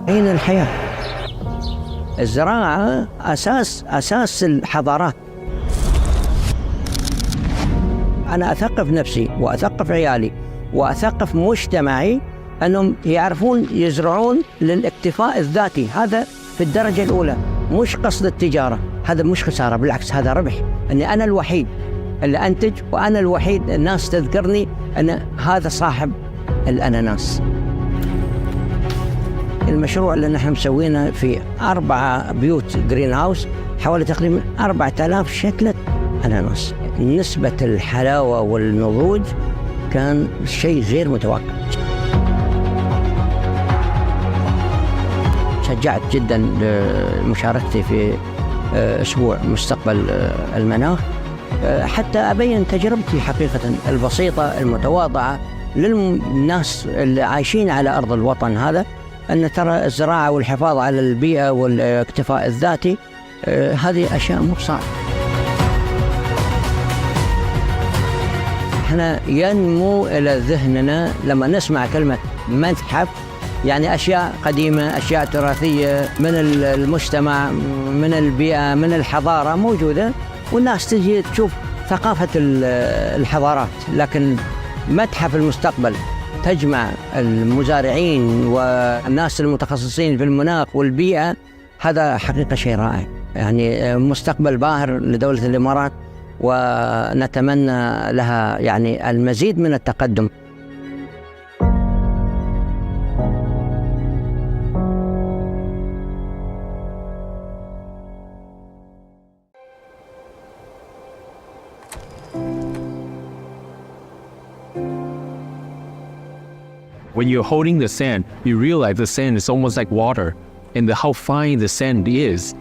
أين الحياة؟ الزراعة أساس الحضارات. أنا أثقف نفسي وأثقف عيالي وأثقف مجتمعي أنهم يعرفون يزرعون للاكتفاء الذاتي، هذا في الدرجة الأولى، مش قصد التجارة. هذا مش خسارة، بالعكس هذا ربح، أني أنا الوحيد اللي أنتج، وأنا الوحيد الناس تذكرني أن هذا صاحب الأناناس. المشروع اللي نحن مسوينه في 4 بيوت جرين هاوس حوالي تقريبا 4000 شتلة أناناس. نسبة الحلاوة والنضوج كان شيء غير متوقع. شجعت جدا لمشاركتي في أسبوع مستقبل المناخ، حتى أبين تجربتي حقيقة البسيطة المتواضعة للناس اللي عايشين على أرض الوطن هذا، أن ترى الزراعة والحفاظ على البيئة والاكتفاء الذاتي هذه أشياء مو صعبة. احنا ينمو إلى ذهننا لما نسمع كلمة متحف، يعني أشياء قديمة، أشياء تراثية من المجتمع، من البيئة، من الحضارة موجودة، والناس تجي تشوف ثقافة الحضارات. لكن متحف المستقبل تجمع المزارعين والناس المتخصصين في المناخ والبيئة، هذا حقيقة شيء رائع، يعني مستقبل باهر لدولة الإمارات، ونتمنى لها يعني المزيد من التقدم. When you're holding the sand, you realize the sand is almost like water, and how fine the sand is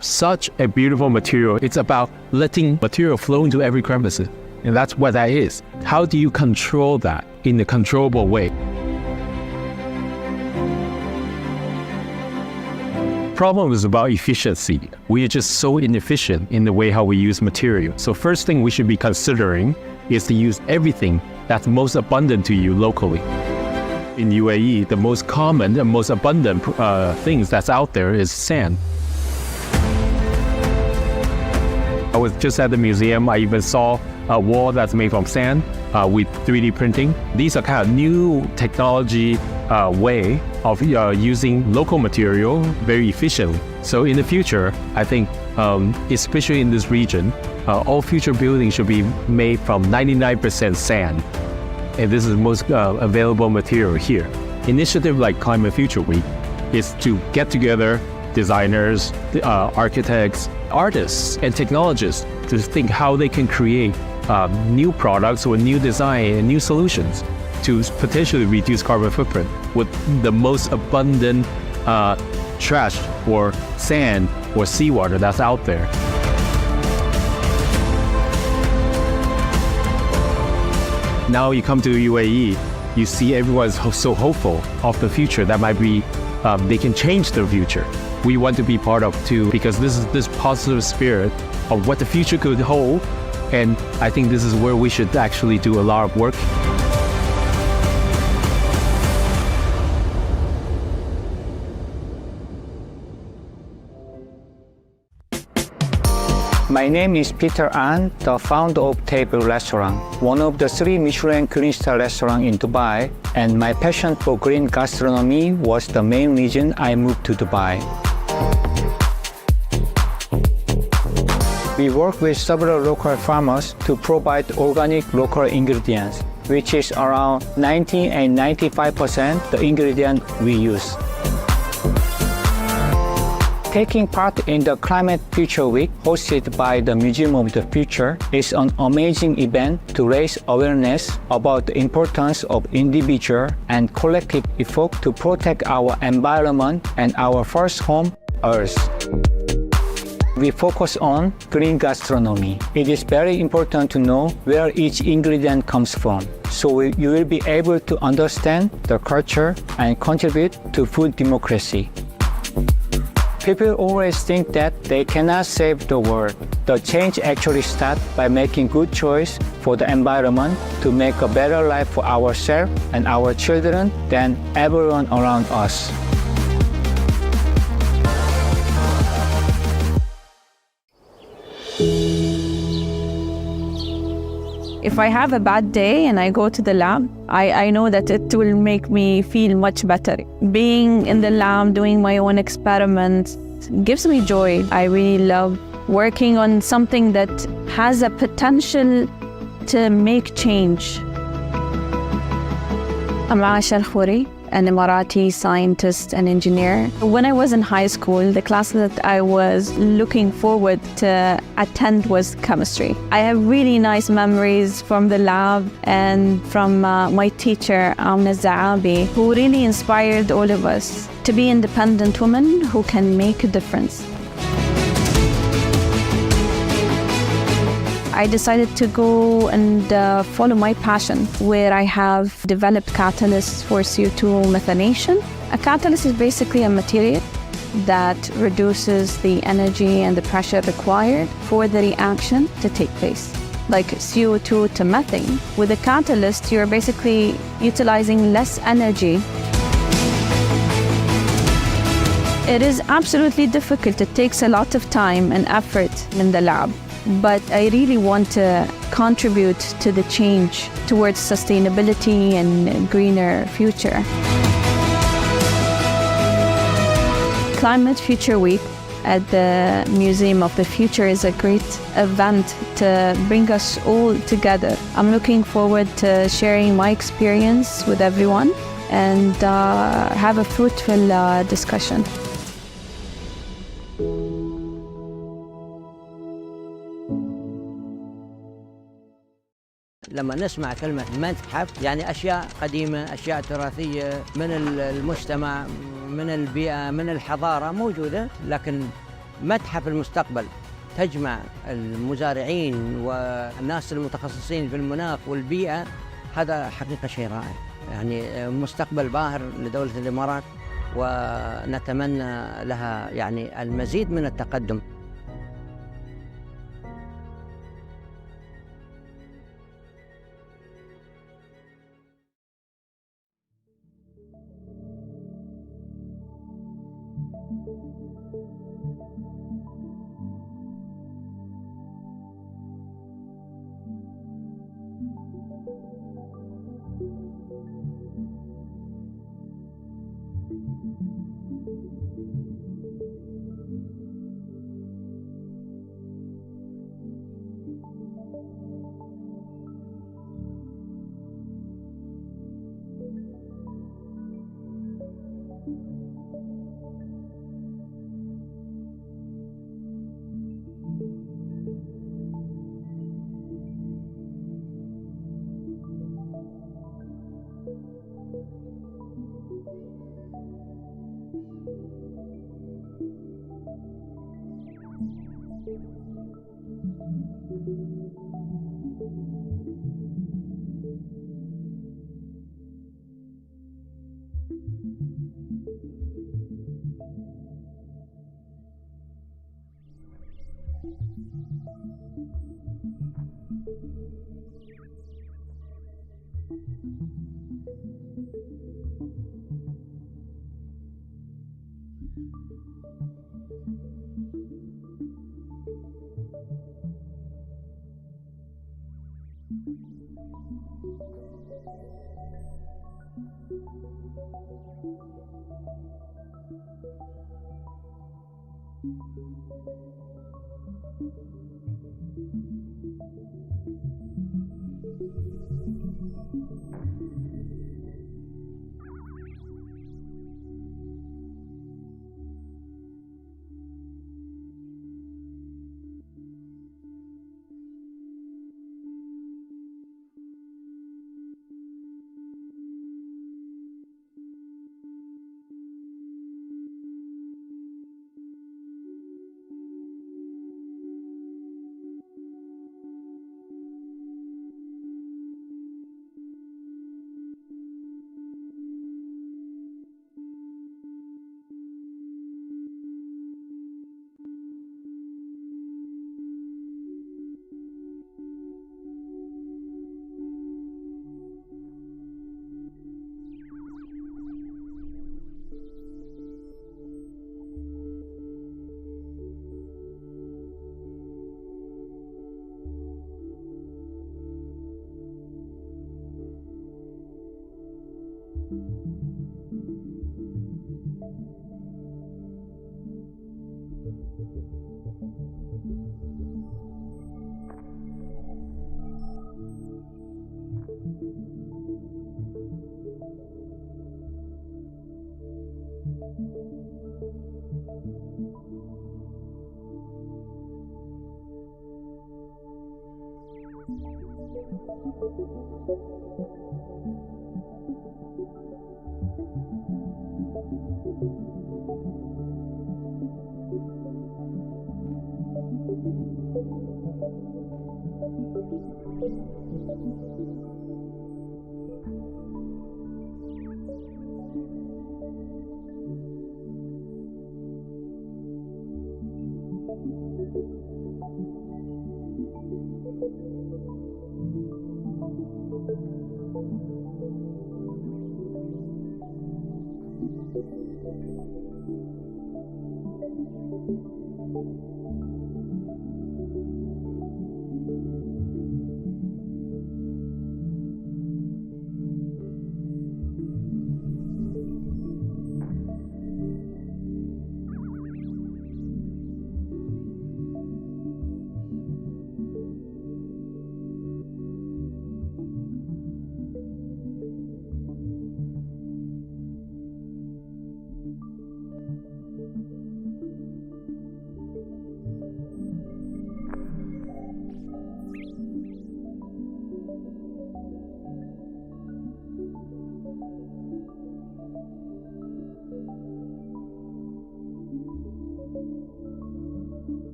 such a beautiful material. It's about letting material flow into every crevice, and that's what that is. How do you control that in a controllable way? Problem is about efficiency. We are just so inefficient in the way how we use material. So first thing we should be considering is to use everything that's most abundant to you locally. in UAE, the most common and most abundant things that's out there is sand. I was just at the museum. I even saw a wall that's made from sand with 3D printing. These are kind of new technology way of using local material very efficiently. So in the future, I think, especially in this region, all future buildings should be made from 99% sand. And this is the most available material here. Initiative like Climate Future Week is to get together designers, architects, artists, and technologists to think how they can create new products or new design and new solutions to potentially reduce carbon footprint with the most abundant trash or sand or seawater that's out there. Now you come to UAE, you see everyone's so hopeful of the future that might be, they can change the future. We want to be part of too, because this is this positive spirit of what the future could hold. And I think this is where we should actually do a lot of work. My name is Peter An, the founder of Table Restaurant, one of the 3 Michelin Green Star restaurants in Dubai, and my passion for green gastronomy was the main reason I moved to Dubai. We work with several local farmers to provide organic local ingredients, which is around 90 and 95% the ingredient we use. Taking part in the Climate Future Week hosted by the Museum of the Future is an amazing event to raise awareness about the importance of individual and collective effort to protect our environment and our first home, Earth. We focus on green gastronomy. It is very important to know where each ingredient comes from, so you will be able to understand the culture and contribute to food democracy. People always think that they cannot save the world. The change actually starts by making good choice for the environment to make a better life for ourselves and our children than everyone around us. If I have a bad day and I go to the lab, I know that it will make me feel much better. Being in the lab, doing my own experiments, gives me joy. I really love working on something that has a potential to make change. I'm Aisha Al-Khouri, an Emirati scientist and engineer. When I was in high school, the class that I was looking forward to attend was chemistry. I have really nice memories from the lab and from my teacher, Amna Zaabi, who really inspired all of us to be independent women who can make a difference. I decided to go and follow my passion, where I have developed catalysts for CO2 methanation. A catalyst is basically a material that reduces the energy and the pressure required for the reaction to take place, like CO2 to methane. With a catalyst, you're basically utilizing less energy. It is absolutely difficult. It takes a lot of time and effort in the lab. But I really want to contribute to the change towards sustainability and a greener future. Climate Future Week at the Museum of the Future is a great event to bring us all together. I'm looking forward to sharing my experience with everyone and have a fruitful discussion. لما نسمع كلمة متحف يعني أشياء قديمة، أشياء تراثية من المجتمع، من البيئة، من الحضارة موجودة، لكن متحف المستقبل تجمع المزارعين والناس المتخصصين في المناخ والبيئة. هذا حقيقة شيء رائع، يعني مستقبل باهر لدولة الإمارات، ونتمنى لها يعني المزيد من التقدم.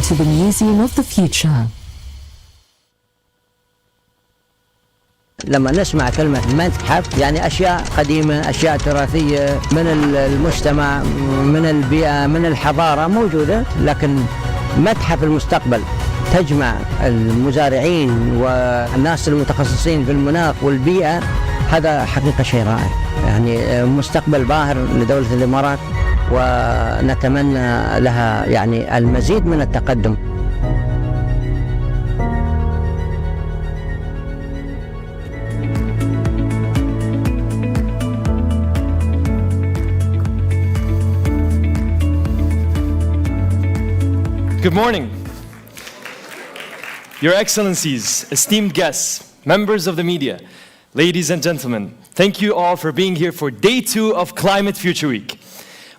to the Museum of the Future. لما نسمع كلمة متحف يعني أشياء قديمة، أشياء تراثية من المجتمع، من البيئة، من الحضارة موجودة، لكن متحف المستقبل تجمع المزارعين والناس المتخصصين في المناخ والبيئة. هذا حقيقة شيء رائع، يعني مستقبل باهر لدولة الإمارات، ونتمنى لها يعني المزيد من التقدم. Good morning. Your Excellencies, esteemed guests, members of the media, ladies and gentlemen, thank you all for being here for day 2 of Climate Future Week.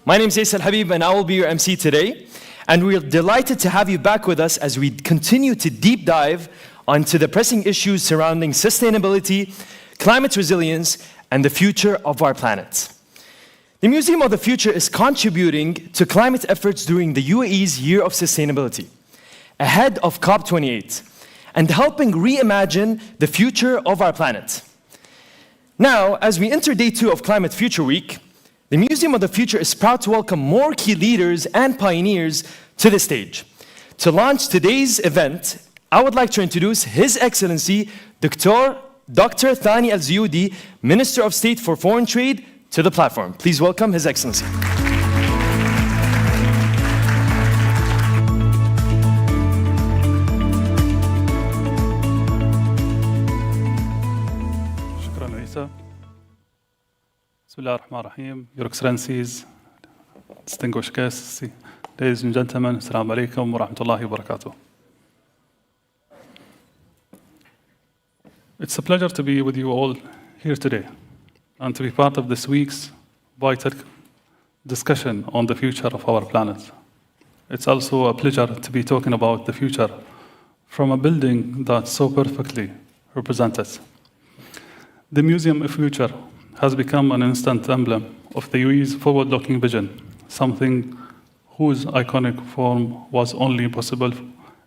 My name is Aysel Habib and I will be your MC today. And we're delighted to have you back with us as we continue to deep dive onto the pressing issues surrounding sustainability, climate resilience, and the future of our planet. The Museum of the Future is contributing to climate efforts during the UAE's Year of Sustainability, ahead of COP28, and helping reimagine the future of our planet. Now, as we enter day 2 of Climate Future Week, the Museum of the Future is proud to welcome more key leaders and pioneers to the stage. To launch today's event, I would like to introduce His Excellency Dr. Thani Al-Ziyudi, Minister of State for Foreign Trade, to the platform. Please welcome His Excellency. شكرا عيسى. بسم الله الرحمن الرحيم. Your Excellencies, distinguished guests, ladies and gentlemen, Assalamu alaikum wa rahmatullahi wa barakatuh. It's a pleasure to be with you all here today. and to be part of this week's vital discussion on the future of our planet. It's also a pleasure to be talking about the future from a building that so perfectly represents it. The Museum of Future has become an instant emblem of the UAE's forward-looking vision, something whose iconic form was only possible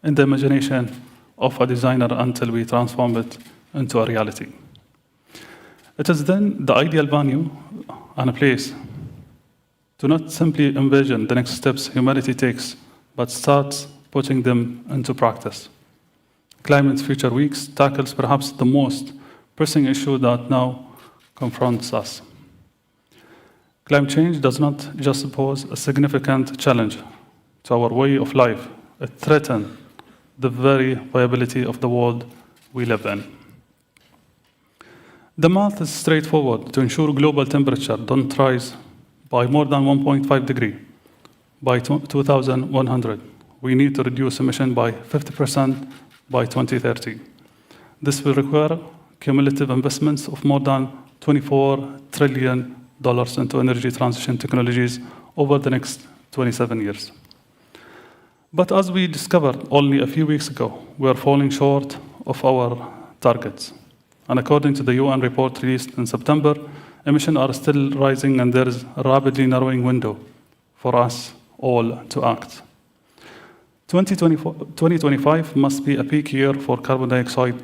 in the imagination of a designer until we transformed it into a reality. It is then the ideal venue and a place to not simply envision the next steps humanity takes, but starts putting them into practice. Climate Future Weeks tackles perhaps the most pressing issue that now confronts us. Climate change does not just pose a significant challenge to our way of life, it threatens the very viability of the world we live in. The math is straightforward. To ensure global temperature don't rise by more than 1.5 degrees by 2100, we need to reduce emission by 50% by 2030. This will require cumulative investments of more than $24 trillion into energy transition technologies over the next 27 years. But as we discovered only a few weeks ago, we are falling short of our targets. And according to the UN report released in September, emissions are still rising and there is a rapidly narrowing window for us all to act. 2025 must be a peak year for carbon dioxide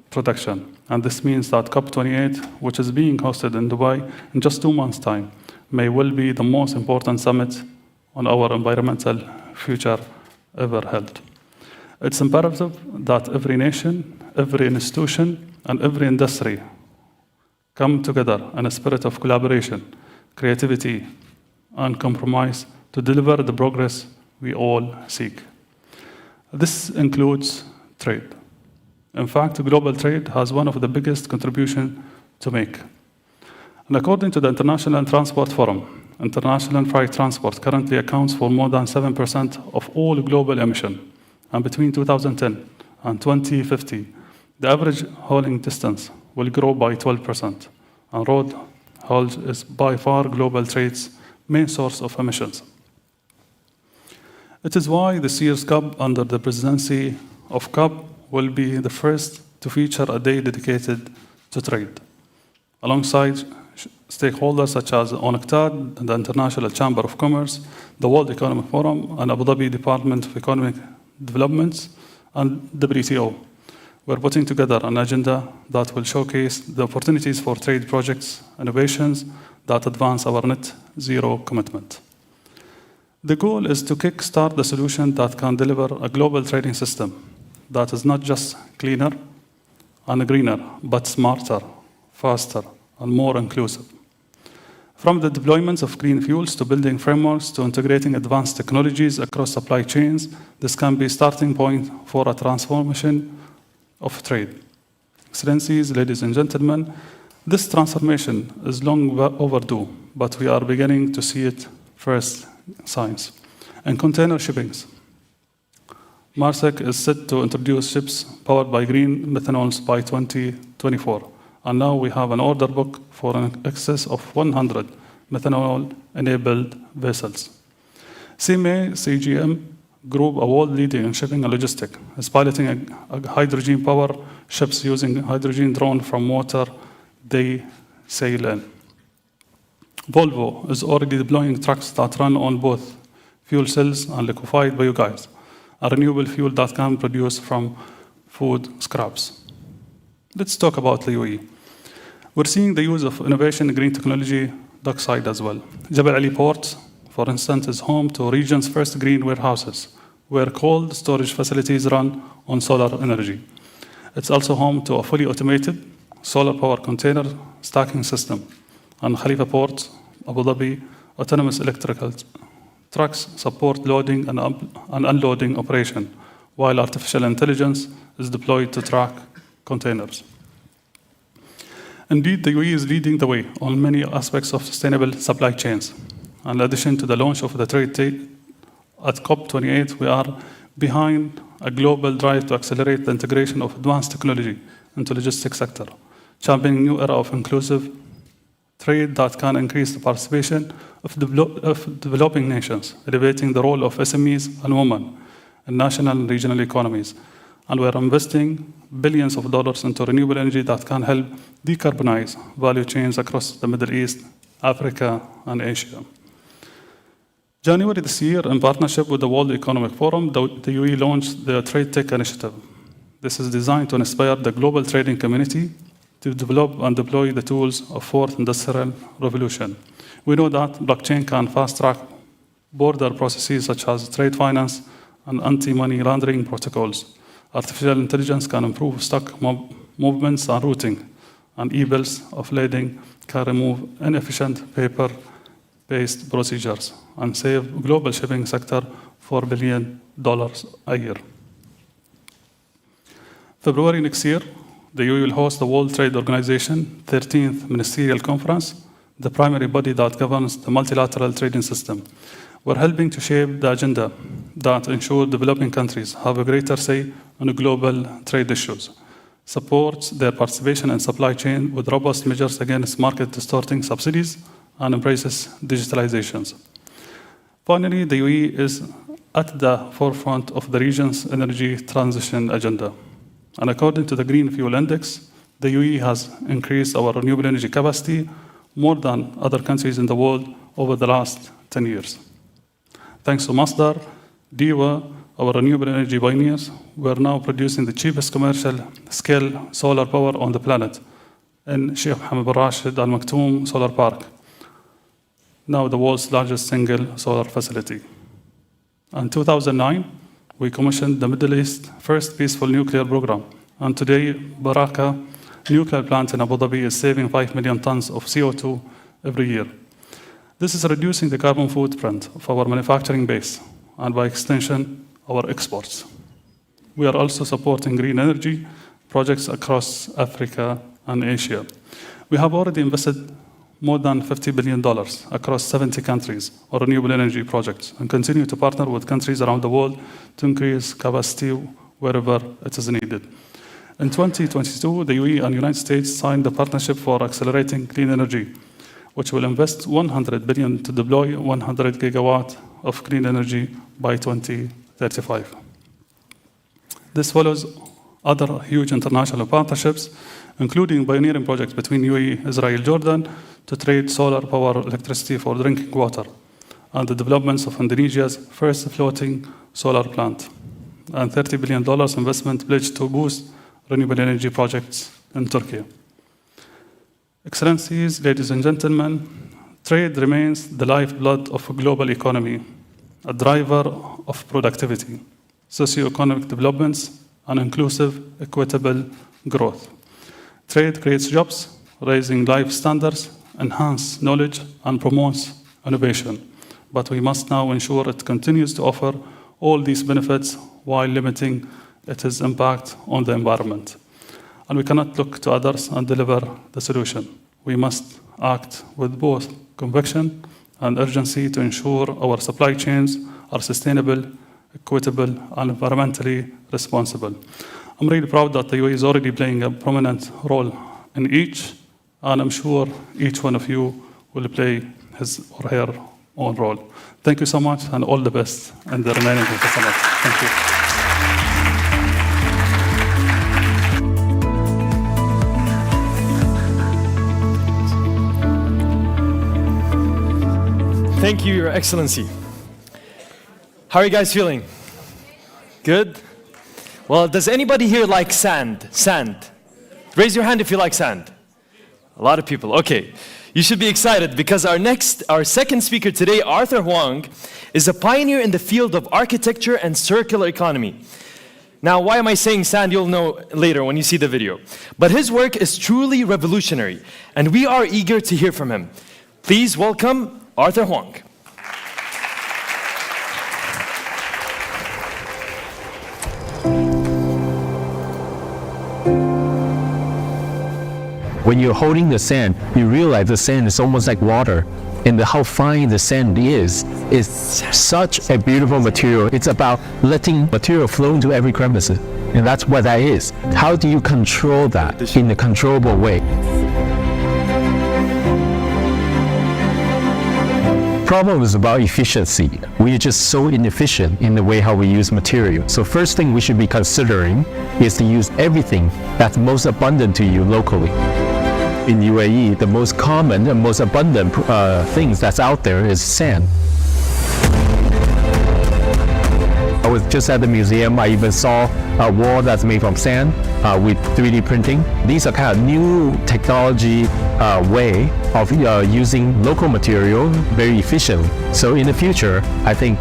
production. And this means that COP28, which is being hosted in Dubai in just 2 months' time, may well be the most important summit on our environmental future ever held. It's imperative that every nation, every institution, and every industry come together in a spirit of collaboration, creativity, and compromise to deliver the progress we all seek. This includes trade. In fact, global trade has one of the biggest contributions to make. And according to the International Transport Forum, international freight transport currently accounts for more than 7% of all global emissions. And between 2010 and 2050, the average hauling distance will grow by 12%. And road haulage is by far global trade's main source of emissions. It is why this year's COP under the presidency of COP will be the first to feature a day dedicated to trade. Alongside stakeholders such as UNCTAD, the International Chamber of Commerce, the World Economic Forum, and Abu Dhabi Department of Economic Development, and the WTO. We're putting together an agenda that will showcase the opportunities for trade projects, innovations that advance our net zero commitment. The goal is to kickstart the solution that can deliver a global trading system that is not just cleaner and greener, but smarter, faster, and more inclusive. From the deployments of green fuels to building frameworks to integrating advanced technologies across supply chains, this can be a starting point for a transformation of trade. Excellencies, ladies and gentlemen, this transformation is long overdue, but we are beginning to see its first signs. In container shippings, Maersk is set to introduce ships powered by green methanols by 2024. And now we have an order book for an excess of 100 methanol-enabled vessels. CGM Group, a world leader in shipping and logistics, is piloting a hydrogen-powered ships using hydrogen drawn from water they sail in. Volvo is already deploying trucks that run on both fuel cells and liquefied biogas, a renewable fuel that can produce from food scraps. Let's talk about the UAE. We're seeing the use of innovation in green technology dockside as well. Jebel Ali Port, for instance, is home to region's first green warehouses, where cold storage facilities run on solar energy. It's also home to a fully automated solar power container stacking system. And Khalifa Port, Abu Dhabi, autonomous electrical trucks support loading and unloading operation, while artificial intelligence is deployed to track containers. Indeed, the UAE is leading the way on many aspects of sustainable supply chains. In addition to the launch of the trade at COP28, we are behind a global drive to accelerate the integration of advanced technology into the logistics sector, championing a new era of inclusive trade that can increase the participation of developing nations, elevating the role of SMEs and women in national and regional economies. And we're investing billions of dollars into renewable energy that can help decarbonize value chains across the Middle East, Africa, and Asia. January this year, in partnership with the World Economic Forum, the UAE launched the Trade Tech Initiative. This is designed to inspire the global trading community to develop and deploy the tools of fourth industrial revolution. We know that blockchain can fast-track border processes such as trade finance and anti-money laundering protocols. Artificial intelligence can improve stock movements and routing, and e-bills of lading can remove inefficient paper-based procedures and save global shipping sector $4 billion a year. February next year, the UAE will host the World Trade Organization 13th Ministerial Conference, the primary body that governs the multilateral trading system. We're helping to shape the agenda that ensure developing countries have a greater say on global trade issues, supports their participation in supply chain with robust measures against market-distorting subsidies, and embraces digitalizations. Finally, the UAE is at the forefront of the region's energy transition agenda. And according to the Green Fuel Index, the UAE has increased our renewable energy capacity more than other countries in the world over the last 10 years. Thanks to Masdar, DEWA, our renewable energy pioneers, we are now producing the cheapest commercial scale solar power on the planet in Sheikh Mohammed bin Rashid Al Maktoum Solar Park, now the world's largest single solar facility. In 2009, we commissioned the Middle East's first peaceful nuclear program, and today, Baraka nuclear plant in Abu Dhabi is saving 5 million tons of CO2 every year. This is reducing the carbon footprint of our manufacturing base, and by extension, our exports. We are also supporting green energy projects across Africa and Asia. We have already invested more than $50 billion across 70 countries on renewable energy projects and continue to partner with countries around the world to increase capacity wherever it is needed. In 2022, the UAE and United States signed a partnership for accelerating clean energy, which will invest $100 billion to deploy 100 gigawatt of clean energy by 2035. This follows other huge international partnerships, including pioneering projects between UAE, Israel, Jordan, to trade solar power electricity for drinking water, and the developments of Indonesia's first floating solar plant, and $30 billion investment pledged to boost renewable energy projects in Turkey. Excellencies, ladies and gentlemen, trade remains the lifeblood of a global economy, a driver of productivity, socio-economic developments, and inclusive, equitable growth. Trade creates jobs, raising life standards, enhances knowledge, and promotes innovation. But we must now ensure it continues to offer all these benefits while limiting its impact on the environment. And we cannot look to others and deliver the solution. We must act with both conviction and urgency to ensure our supply chains are sustainable, equitable, and environmentally responsible. I'm really proud that the UAE is already playing a prominent role in each, and I'm sure each one of you will play his or her own role. Thank you so much, and all the best in the remaining of the summit. Thank you. Thank you, Your Excellency. How are you guys feeling? Good? Well, does anybody here like sand? Sand. Raise your hand if you like sand. A lot of people. Okay. You should be excited because our second speaker today, Arthur Huang, is a pioneer in the field of architecture and circular economy. Now, why am I saying sand? You'll know later when you see the video. But his work is truly revolutionary, and we are eager to hear from him. Please welcome Arthur Huang. When you're holding the sand, you realize the sand is almost like water. And how fine the sand is such a beautiful material. It's about letting material flow into every crevice. And that's what that is. How do you control that in a controllable way? problem is about efficiency. We are just so inefficient in the way how we use material. So first thing we should be considering is to use everything that's most abundant to you locally. In UAE, the most common and most abundant things that's out there is sand. I was just at the museum. I even saw a wall that's made from sand with 3D printing. These are kind of new technology way of using local material very efficiently. So in the future, I think,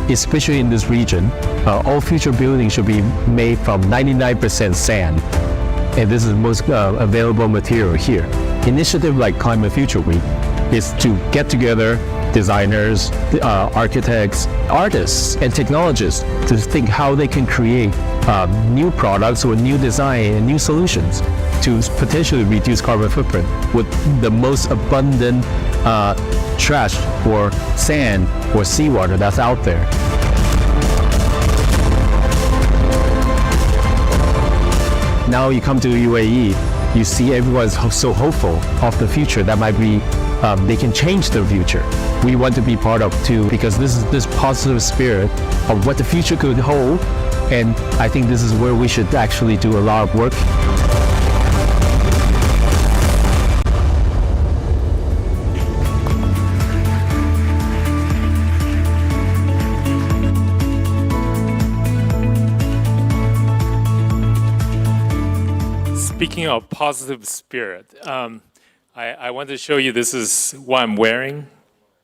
especially in this region, all future buildings should be made from 99% sand. And this is the most available material here. Initiative like Climate Future Week is to get together designers, architects, artists, and technologists to think how they can create new products or new design and new solutions to potentially reduce carbon footprint with the most abundant trash or sand or seawater that's out there. Now you come to UAE, you see everyone's so hopeful of the future that might be, they can change the future. We want to be part of too, because this is this positive spirit of what the future could hold, and I think this is where we should actually do a lot of work. Speaking of positive spirit, I want to show you, this is what I'm wearing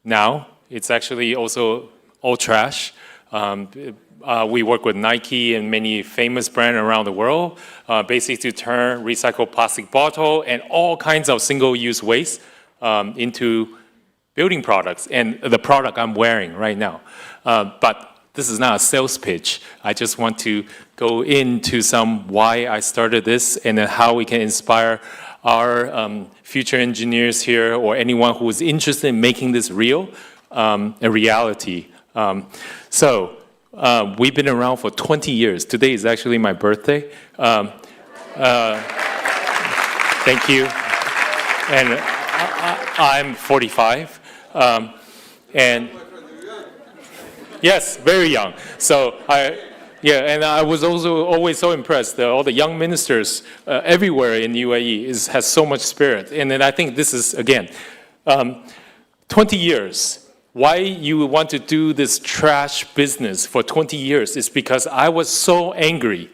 now. It's actually also all trash. We work with Nike and many famous brands around the world, basically to turn recycled plastic bottle and all kinds of single-use waste into building products, and the product I'm wearing right now. But this is not a sales pitch. I just want to go into some why I started this and then how we can inspire our future engineers here or anyone who is interested in making this real, a reality. So we've been around for 20 years. Today is actually my birthday. Thank you. And I'm 45. And yes, very young. So and I was also always so impressed that all the young ministers everywhere in UAE has so much spirit. And then I think this is, again, 20 years. Why you want to do this trash business for 20 years is because I was so angry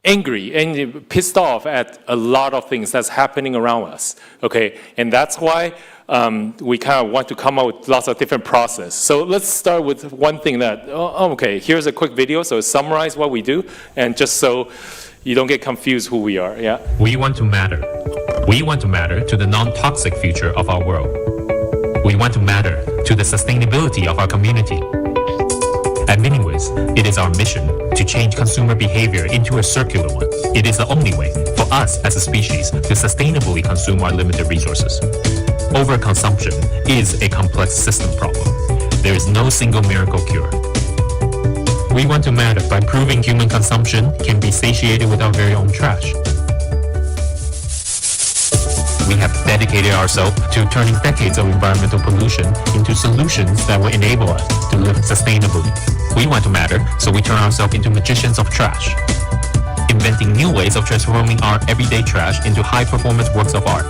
and pissed off at a lot of things that's happening around us, okay? And that's why we kind of want to come up with lots of different process. So let's start with one thing that, okay, here's a quick video, so summarize what we do, and just so you don't get confused who we are, yeah? We want to matter. We want to matter to the non-toxic future of our world. We want to matter to the sustainability of our community. At Miniways, it is our mission to change consumer behavior into a circular one. It is the only way for us as a species to sustainably consume our limited resources. Overconsumption is a complex system problem. There is no single miracle cure. We want to matter by proving human consumption can be satiated with our very own trash. We have dedicated ourselves to turning decades of environmental pollution into solutions that will enable us to live sustainably. We want to matter, so we turn ourselves into magicians of trash, inventing new ways of transforming our everyday trash into high-performance works of art.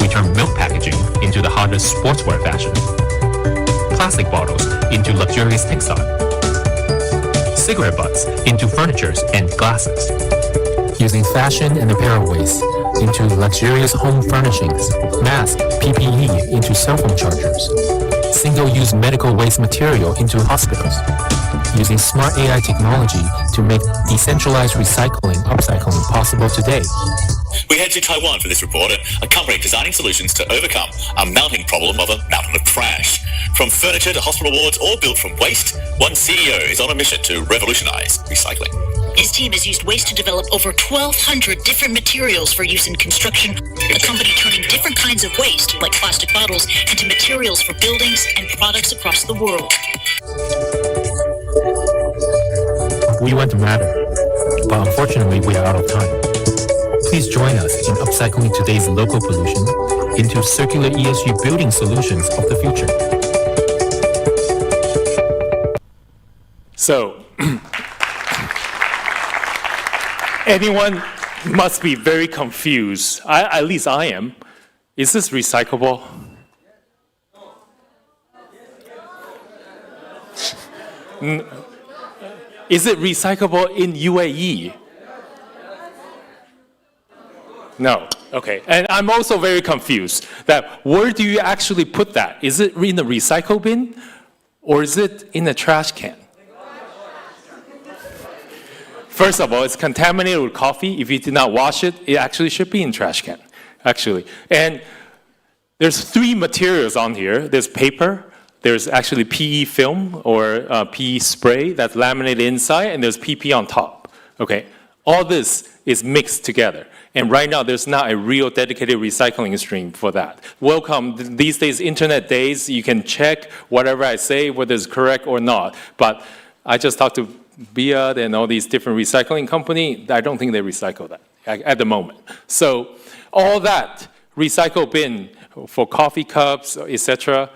We turn milk packaging into the hottest sportswear fashion, plastic bottles into luxurious textile, cigarette butts into furnitures and glasses, using fashion and apparel waste into luxurious home furnishings, masks, PPE into cell phone chargers, single-use medical waste material into hospitals, using smart AI technology to make decentralized upcycling possible today. We head to Taiwan for this report, a company designing solutions to overcome a mounting problem of a mountain of trash. From furniture to hospital wards, all built from waste, one CEO is on a mission to revolutionize recycling. His team has used waste to develop over 1,200 different materials for use in construction, a company turning different kinds of waste, like plastic bottles, into materials for buildings and products across the world. We want to matter, but unfortunately we are out of time. Please join us in upcycling today's local pollution into circular ESG building solutions of the future. So, anyone must be very confused. At least I am. Is this recyclable? Is it recyclable in UAE? No. Okay. And I'm also very confused that where do you actually put that? Is it in the recycle bin or is it in the trash can? First of all, it's contaminated with coffee. If you did not wash it, it actually should be in trash can, actually. And there's 3 materials on here. There's paper, there's actually PE film or PE spray that's laminated inside, and there's PP on top. Okay, all this is mixed together. And right now, there's not a real dedicated recycling stream for that. Welcome, these days, internet days, you can check whatever I say, whether it's correct or not. But I just talked to Bia and all these different recycling companies. I don't think they recycle that at the moment. So all that recycle bin for coffee cups, etc.,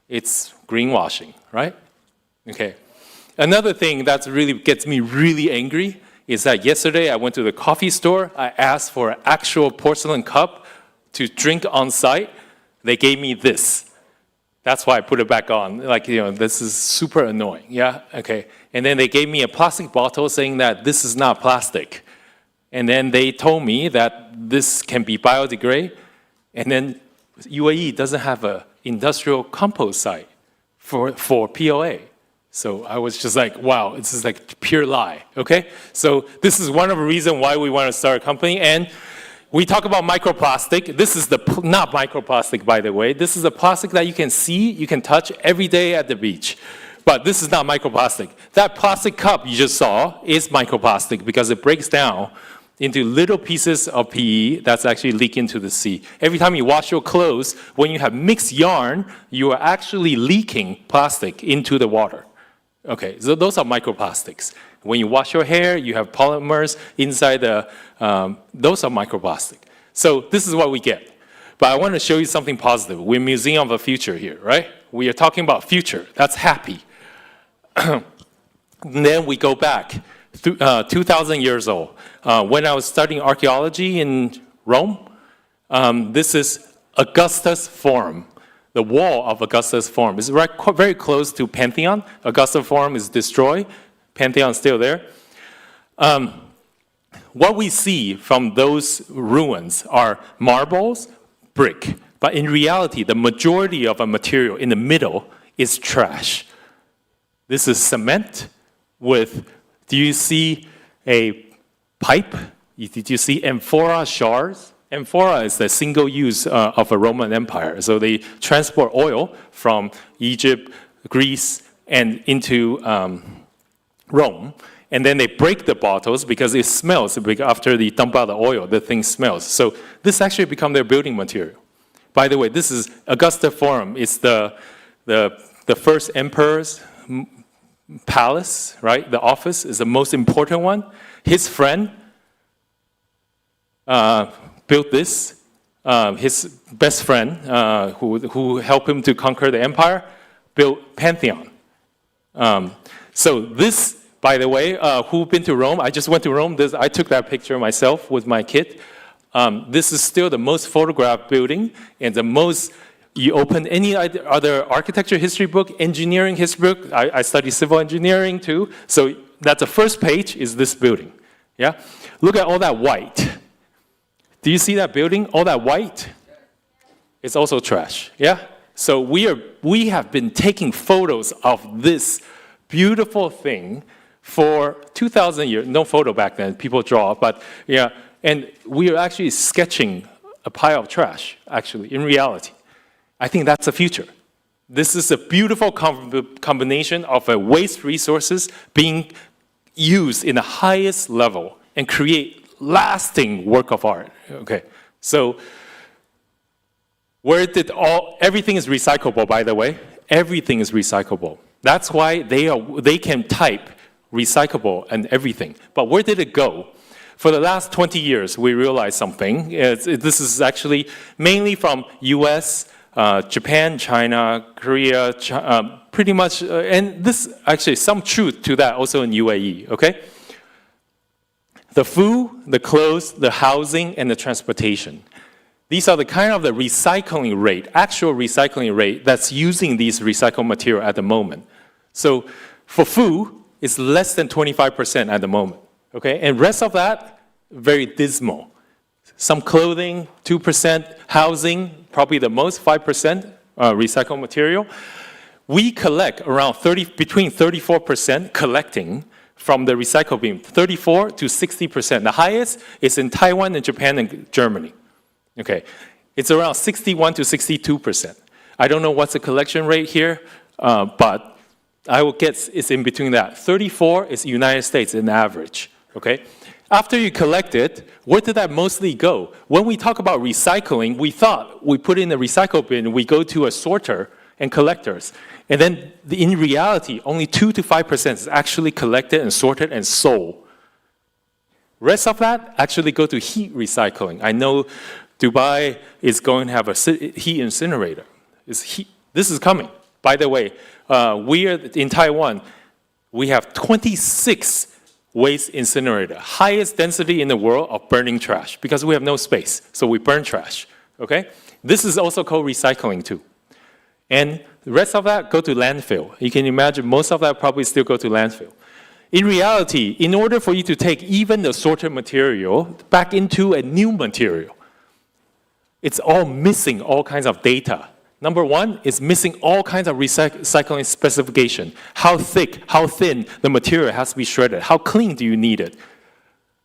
it's greenwashing, right? Okay. Another thing that really gets me really angry is that yesterday I went to the coffee store. I asked for an actual porcelain cup to drink on site. They gave me this. That's why I put it back on. Like, this is super annoying. Yeah, okay. And then they gave me a plastic bottle saying that this is not plastic. And then they told me that this can be biodegradable. And then UAE doesn't have an industrial compost site for POA. So I was just like, wow, this is like pure lie, okay? So this is one of the reasons why we want to start a company. And we talk about microplastic. This is not microplastic, by the way. This is a plastic that you can see, you can touch every day at the beach. But this is not microplastic. That plastic cup you just saw is microplastic because it breaks down into little pieces of PE that's actually leak into the sea. Every time you wash your clothes, when you have mixed yarn, you are actually leaking plastic into the water. Okay, so those are microplastics. When you wash your hair, you have polymers inside those are microplastic. So this is what we get. But I want to show you something positive. We're Museum of the Future here, right? We are talking about future. That's happy. Then we go back, 2,000 years old. When I was studying archaeology in Rome, this is Augustus Forum. The wall of Augustus Forum is very close to Pantheon. Augustus Forum is destroyed. Pantheon is still there. What we see from those ruins are marbles, brick. But in reality, the majority of a material in the middle is trash. This is cement with, do you see a pipe? Did you see amphora shards? Amphora is the single use of a Roman Empire. So they transport oil from Egypt, Greece, and into Rome. And then they break the bottles because it smells. After they dump out the oil, the thing smells. So this actually become their building material. By the way, this is Augusta Forum. It's the first emperor's palace, right? The office is the most important one. His friend built this. His best friend, who helped him to conquer the empire, built Pantheon. So this, by the way, who've been to Rome? I just went to Rome. I took that picture myself with my kid. This is still the most photographed building and the most. You open any other architecture history book, engineering history book. I study civil engineering too. So that's the first page is this building. Yeah, look at all that white. Do you see that building? All that white? It's also trash. Yeah. So we have been taking photos of this beautiful thing for 2,000 years. No photo back then. People draw, but yeah. And we are actually sketching a pile of trash. Actually, in reality. I think that's the future. This is a beautiful combination of waste resources being used in the highest level and create lasting work of art. Okay, so everything is recyclable, by the way. Everything is recyclable. That's why they can type recyclable and everything. But where did it go? For the last 20 years, we realized something. This is actually mainly from US, Japan, China, Korea, pretty much, and this actually some truth to that also in UAE, okay? The food, the clothes, the housing, and the transportation. These are the kind of the recycling rate, actual recycling rate that's using these recycled material at the moment. So for food, it's less than 25% at the moment, okay? And rest of that, very dismal. Some clothing, 2%, housing, probably the most, 5% recycled material. We collect around between 34% collecting from the recycle bin, 34 to 60%. The highest is in Taiwan and Japan and Germany. Okay, it's around 61 to 62%. I don't know what's the collection rate here, but I will guess it's in between that. 34 is United States in average, okay? After you collect it, where did that mostly go? When we talk about recycling, we thought we put in a recycle bin, we go to a sorter and collectors. And then in reality, only 2 to 5% is actually collected and sorted and sold. Rest of that actually go to heat recycling. I know Dubai is going to have a heat incinerator. This is coming. By the way, we are in Taiwan, we have 26 waste incinerator, highest density in the world of burning trash because we have no space, so we burn trash, okay? This is also called recycling too. And the rest of that go to landfill. You can imagine most of that probably still go to landfill. In reality, in order for you to take even the sorted material back into a new material, it's all missing all kinds of data. Number one, it's missing all kinds of recycling specification. How thick, how thin the material has to be shredded. How clean do you need it?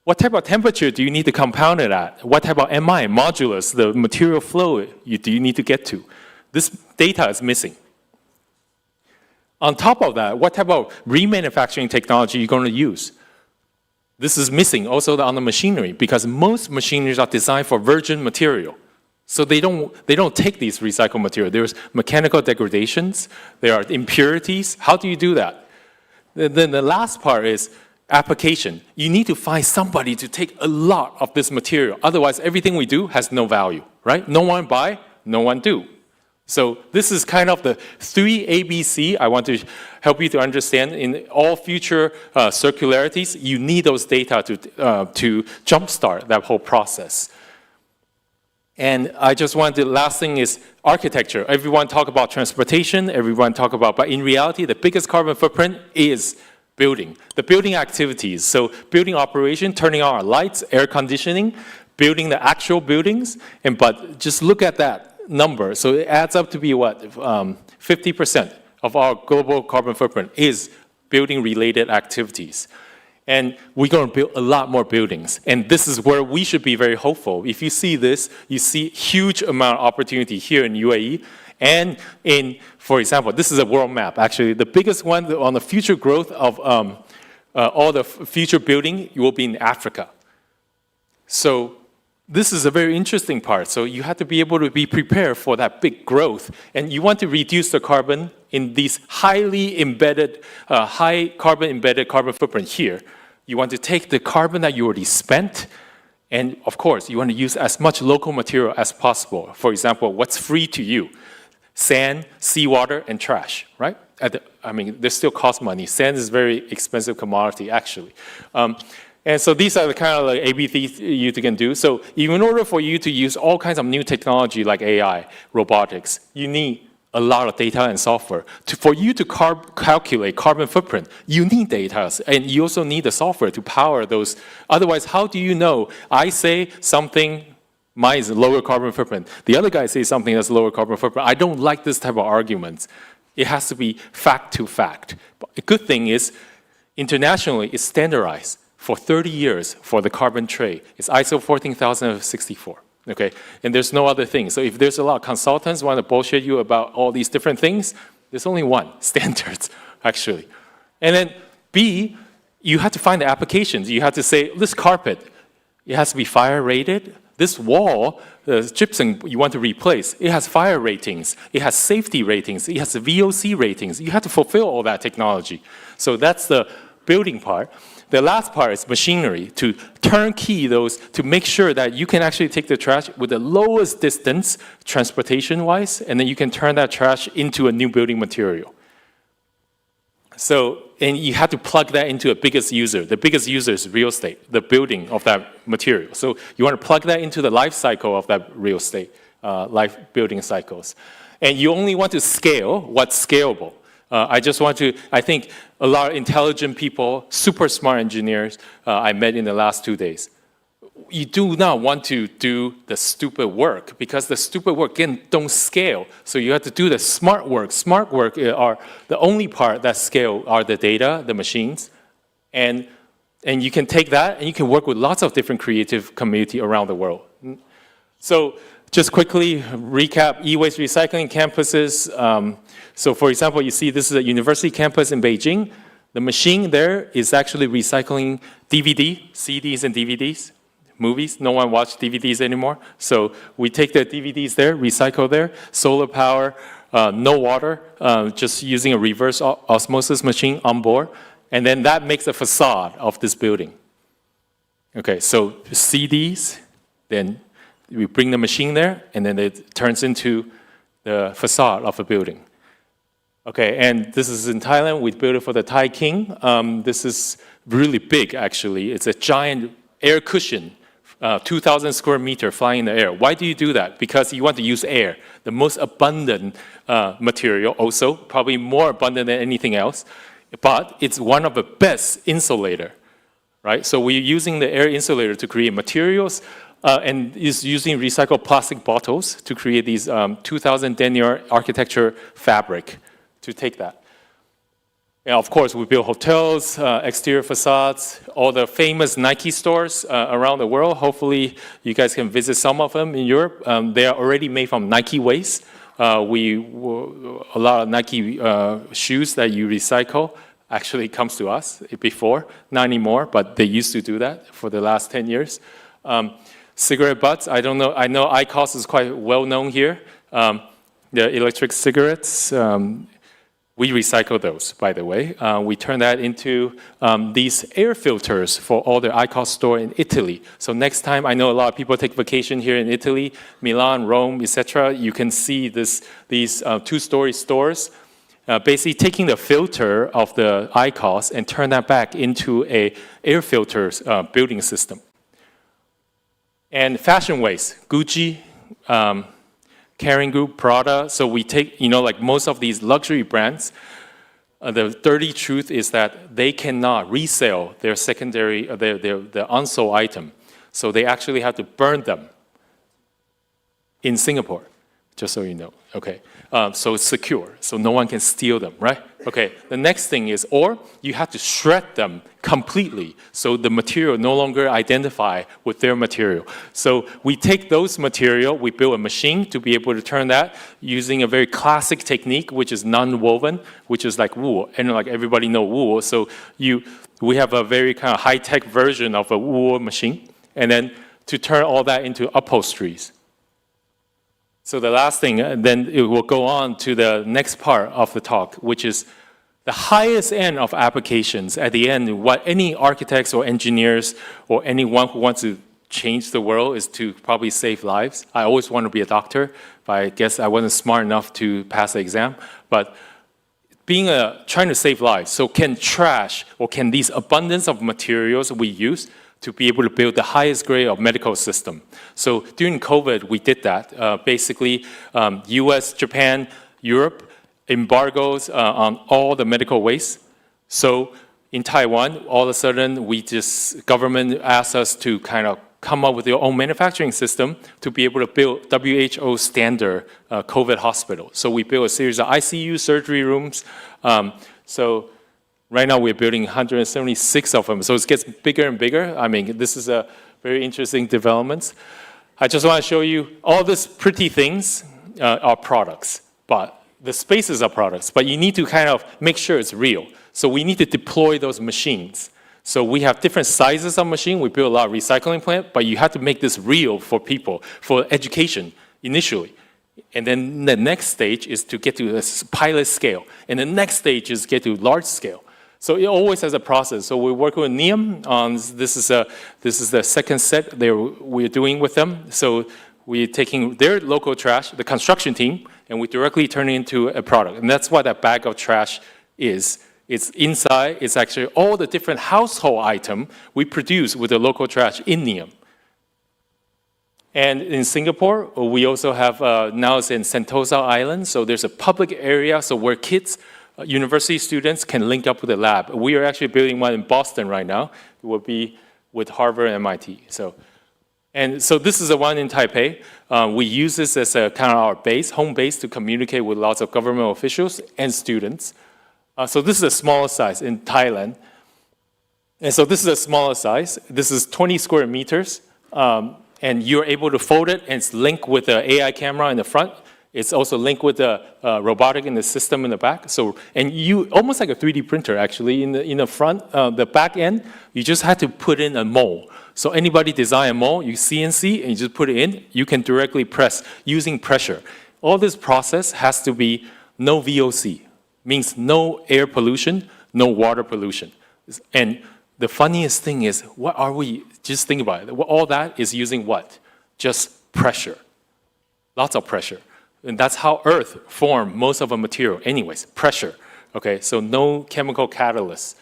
What type of temperature do you need to compound it at? What type of MI, modulus, the material flow do you need to get to? This data is missing. On top of that, what type of remanufacturing technology are you going to use? This is missing also on the machinery because most machineries are designed for virgin material. So they don't take these recycled material. There's mechanical degradations, there are impurities. How do you do that? Then the last part is application. You need to find somebody to take a lot of this material. Otherwise, everything we do has no value, right? No one buy, no one do. So this is kind of the 3 ABC I want to help you to understand. In all future circularities, you need those data to jumpstart that whole process. And I just want the last thing is architecture. Everyone talk about transportation, everyone talk about, but in reality, the biggest carbon footprint is building. The building activities, so building operation, turning on our lights, air conditioning, building the actual buildings, but just look at that number. So it adds up to be what, 50% of our global carbon footprint is building-related activities. And we're going to build a lot more buildings. And this is where we should be very hopeful. If you see this, you see huge amount of opportunity here in UAE. And in, for example, this is a world map, actually. The biggest one on the future growth of all the future building will be in Africa. So this is a very interesting part. So you have to be able to be prepared for that big growth. And you want to reduce the carbon in these highly embedded, high carbon embedded carbon footprint here. You want to take the carbon that you already spent, and of course, you want to use as much local material as possible. For example, what's free to you? Sand, seawater, and trash, right? I mean, they still cost money. Sand is a very expensive commodity, actually. And so these are the kind of like ABCs you can do. So in order for you to use all kinds of new technology like AI, robotics, you need a lot of data and software. For you to calculate carbon footprint, you need data, and you also need the software to power those. Otherwise, how do you know? I say something, mine is lower carbon footprint. The other guy says something that's lower carbon footprint. I don't like this type of arguments. It has to be fact to fact. But a good thing is, internationally, it's standardized for 30 years for the carbon trade. It's ISO 14064. Okay, and there's no other thing. So if there's a lot of consultants want to bullshit you about all these different things, there's only one, standards, actually. And then B, you have to find the applications. You have to say, this carpet, it has to be fire rated. This wall, the gypsum you want to replace, it has fire ratings. It has safety ratings. It has VOC ratings. You have to fulfill all that technology. So that's the building part. The last part is machinery, to turnkey those, to make sure that you can actually take the trash with the lowest distance, transportation-wise, and then you can turn that trash into a new building material. So, and you have to plug that into a biggest user. The biggest user is real estate, the building of that material. So you want to plug that into the life cycle of that real estate, life building cycles. And you only want to scale what's scalable. I think a lot of intelligent people, super smart engineers I met in the last 2 days. You do not want to do the stupid work because the stupid work, again, don't scale. So you have to do the smart work. Smart work are the only part that scale are the data, the machines. And you can take that and you can work with lots of different creative community around the world. So just quickly recap e-waste recycling campuses. So for example, you see this is a university campus in Beijing. The machine there is actually recycling DVD, CDs and DVDs, movies. No one watches DVDs anymore. So we take the DVDs there, recycle there, solar power, no water, just using a reverse osmosis machine on board. And then that makes a facade of this building. Okay, so CDs, then we bring the machine there, and then it turns into the facade of a building. Okay, and this is in Thailand. We built it for the Thai king. This is really big, actually. It's a giant air cushion, 2,000 square meter flying in the air. Why do you do that? Because you want to use air, the most abundant material also, probably more abundant than anything else. But it's one of the best insulator, right? So we're using the air insulator to create materials and is using recycled plastic bottles to create these 2,000 denier architecture fabric to take that. And of course, we build hotels, exterior facades, all the famous Nike stores around the world. Hopefully, you guys can visit some of them in Europe. They are already made from Nike waste. A lot of Nike shoes that you recycle actually comes to us before, not anymore, but they used to do that for the last 10 years. Cigarette butts, I don't know, I know IQOS is quite well known here. The electric cigarettes, we recycle those, by the way. We turn that into these air filters for all the IQOS store in Italy. So next time, I know a lot of people take vacation here in Italy, Milan, Rome, etc. You can see these two-story stores basically taking the filter of the IQOS and turn that back into a air filters building system. And fashion waste, Gucci, Kering Group, Prada. So we take, like most of these luxury brands, the dirty truth is that they cannot resell their secondary, their unsold item. So they actually have to burn them in Singapore, just so you know. Okay, so it's secure, so no one can steal them, right? Okay, the next thing is, or you have to shred them completely, so the material no longer identify with their material. So we take those material, we build a machine to be able to turn that using a very classic technique, which is non-woven, which is like wool, and like everybody know wool. So we have a very kind of high-tech version of a wool machine, and then to turn all that into upholsteries. So the last thing, then it will go on to the next part of the talk, which is the highest end of applications. At the end, what any architects or engineers or anyone who wants to change the world is to probably save lives. I always want to be a doctor, but I guess I wasn't smart enough to pass the exam. But trying to save lives, so can trash or can these abundance of materials we use to be able to build the highest grade of medical system. So during COVID, we did that. Basically, US, Japan, Europe, embargoes on all the medical waste. So in Taiwan, all of a sudden, government asked us to kind of come up with your own manufacturing system to be able to build WHO standard COVID hospital. So we built a series of ICU surgery rooms. Right now, we're building 176 of them, so it gets bigger and bigger. I mean, this is a very interesting development. I just want to show you all these pretty things are products, but the spaces are products, but you need to kind of make sure it's real. So we need to deploy those machines. So we have different sizes of machine. We build a lot of recycling plant, but you have to make this real for people, for education initially. And then the next stage is to get to this pilot scale. And the next stage is get to large scale. So it always has a process. So we work with NEOM on this is the second set we're doing with them. So we're taking their local trash, the construction team, and we directly turn it into a product. And that's what that bag of trash is. It's inside, it's actually all the different household items we produce with the local trash in NEOM. And in Singapore, we also have, now it's in Sentosa Island, so there's a public area so where kids, university students can link up with the lab. We are actually building one in Boston right now. It will be with Harvard and MIT. And so this is the one in Taipei. We use this as a kind of our base, home base, to communicate with lots of government officials and students. So this is a smaller size in Thailand. And so this is a smaller size. This is 20 square meters. And you're able to fold it, and it's linked with the AI camera in the front. It's also linked with the robotic in the system in the back. So, and you, almost like a 3D printer actually, in the front, the back end, you just had to put in a mold. So anybody design a mold, you CNC, and you just put it in, you can directly press using pressure. All this process has to be no VOC, means no air pollution, no water pollution. And the funniest thing is, what are we, just think about it, all that is using what? Just pressure, lots of pressure. And that's how Earth formed most of a material anyways, pressure. Okay, so no chemical catalyst.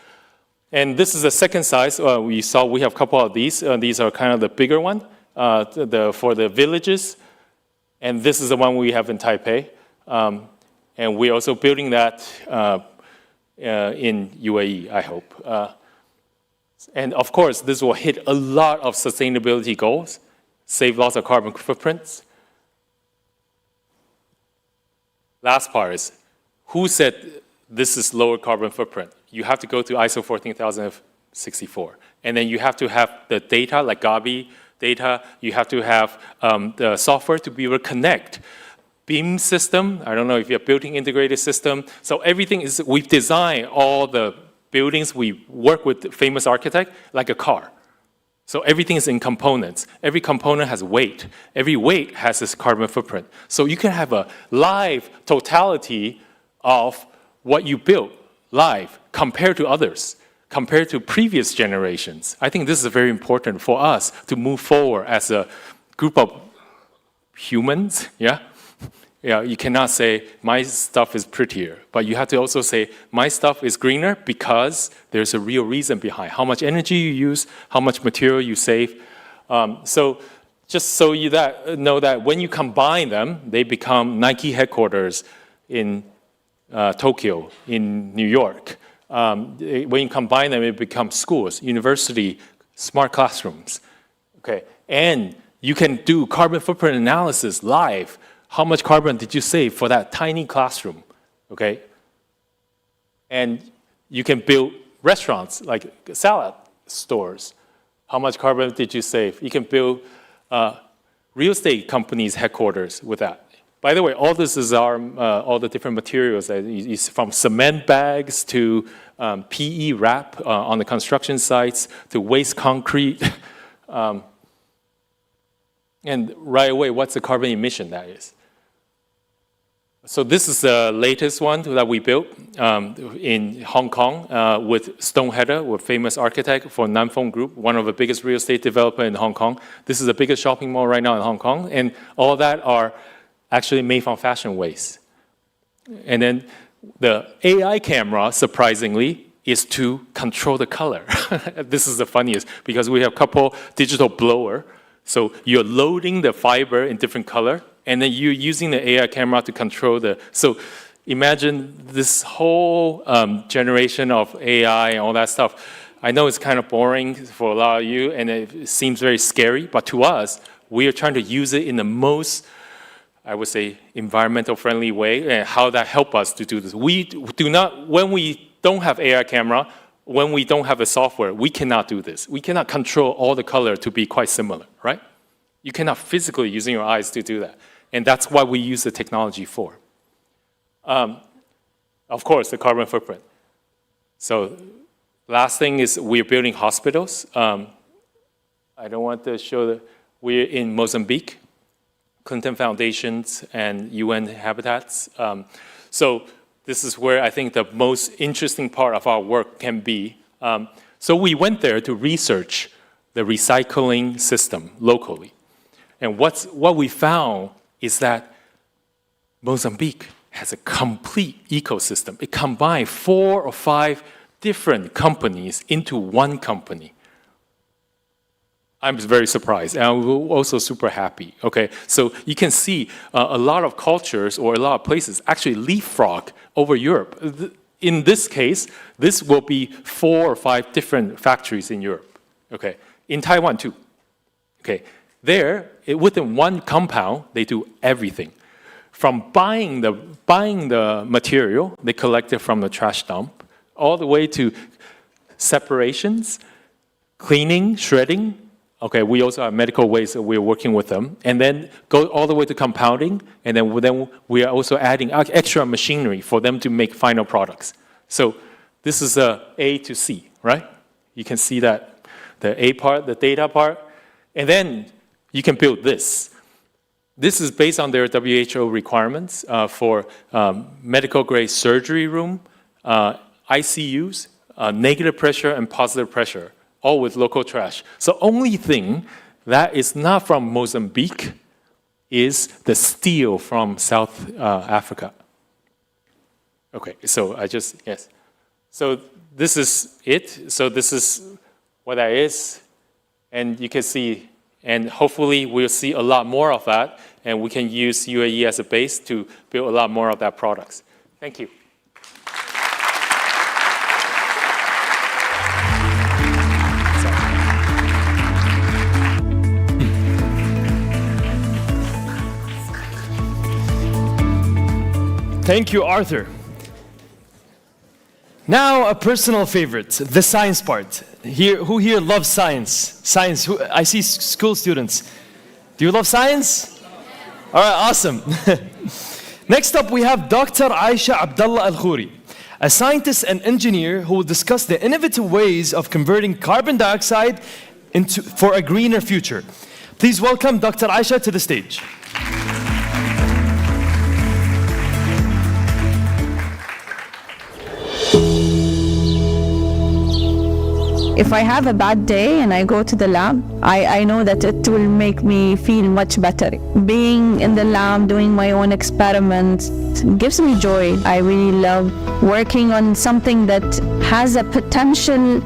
And this is the second size. We have a couple of these. These are kind of the bigger one for the villages. And this is the one we have in Taipei. And we're also building that in UAE, I hope. And of course, this will hit a lot of sustainability goals, save lots of carbon footprints. Last part is, who said this is lower carbon footprint? You have to go to ISO 14064. And then you have to have the data, like Gabi data. You have to have the software to be able to connect. BIM system, I don't know if you're building integrated system. So everything is, we've designed all the buildings, we work with famous architect like a car. So everything is in components. Every component has weight. Every weight has its carbon footprint. So you can have a live totality of what you built live compared to others, compared to previous generations. I think this is very important for us to move forward as a group of humans, yeah? Yeah, you cannot say, my stuff is prettier, but you have to also say, my stuff is greener because there's a real reason behind how much energy you use, how much material you save. So just so you know that when you combine them, they become Nike headquarters in Tokyo, in New York. When you combine them, it becomes schools, university, smart classrooms. Okay, and you can do carbon footprint analysis live. How much carbon did you save for that tiny classroom, okay? And you can build restaurants, like salad stores. How much carbon did you save? You can build real estate companies' headquarters with that. By the way, all this is all the different materials, from cement bags to PE wrap on the construction sites to waste concrete. And right away, what's the carbon emission that is? So this is the latest one that we built in Hong Kong with Stoneheader, with famous architect for Nanfeng Group, one of the biggest real estate developer in Hong Kong. This is the biggest shopping mall right now in Hong Kong, and all of that are actually made from fashion waste. And then the AI camera, surprisingly, is to control the color. This is the funniest, because we have a couple digital blower. So you're loading the fiber in different color, and then you're using the AI camera to control the, so imagine this whole generation of AI and all that stuff. I know it's kind of boring for a lot of you, and it seems very scary, but to us, we are trying to use it in the most, I would say, environmental friendly way, and how that help us to do this. We do not, when we don't have AI camera, when we don't have the software, we cannot do this. We cannot control all the color to be quite similar, right? You cannot physically using your eyes to do that. And that's what we use the technology for. Of course, the carbon footprint. So last thing is we're building hospitals. I don't want to show we're in Mozambique, Clinton Foundations and UN habitats. So this is where I think the most interesting part of our work can be. So we went there to research the recycling system locally. And what we found is that Mozambique has a complete ecosystem. It combined 4 or 5 different companies into one company. I'm very surprised, and I'm also super happy, okay? So you can see a lot of cultures or a lot of places actually leapfrog over Europe. In this case, this will be 4 or 5 different factories in Europe, okay? In Taiwan too, okay? There, within one compound, they do everything. From buying the material they collected from the trash dump, all the way to separations, cleaning, shredding. Okay, we also have medical waste that we're working with them. And then go all the way to compounding, and then we are also adding extra machinery for them to make final products. So this is A to C, right? You can see that, the A part, the data part, and then you can build this. This is based on their WHO requirements for medical grade surgery room, ICUs, negative pressure and positive pressure, all with local trash. So only thing that is not from Mozambique is the steel from South Africa. Okay, so yes. So this is it. So this is what that is. And you can see, and hopefully we'll see a lot more of that, and we can use UAE as a base to build a lot more of that products. Thank you. Thank you, Arthur. Now, a personal favorite, the science part. Who here loves science? Science, I see school students. Do you love science? All right, awesome. Next up, we have Dr. Aisha Abdullah Al-Khouri, a scientist and engineer who will discuss the innovative ways of converting carbon dioxide for a greener future. Please welcome Dr. Aisha to the stage. If I have a bad day and I go to the lab, I know that it will make me feel much better. Being in the lab, doing my own experiments, gives me joy. I really love working on something that has a potential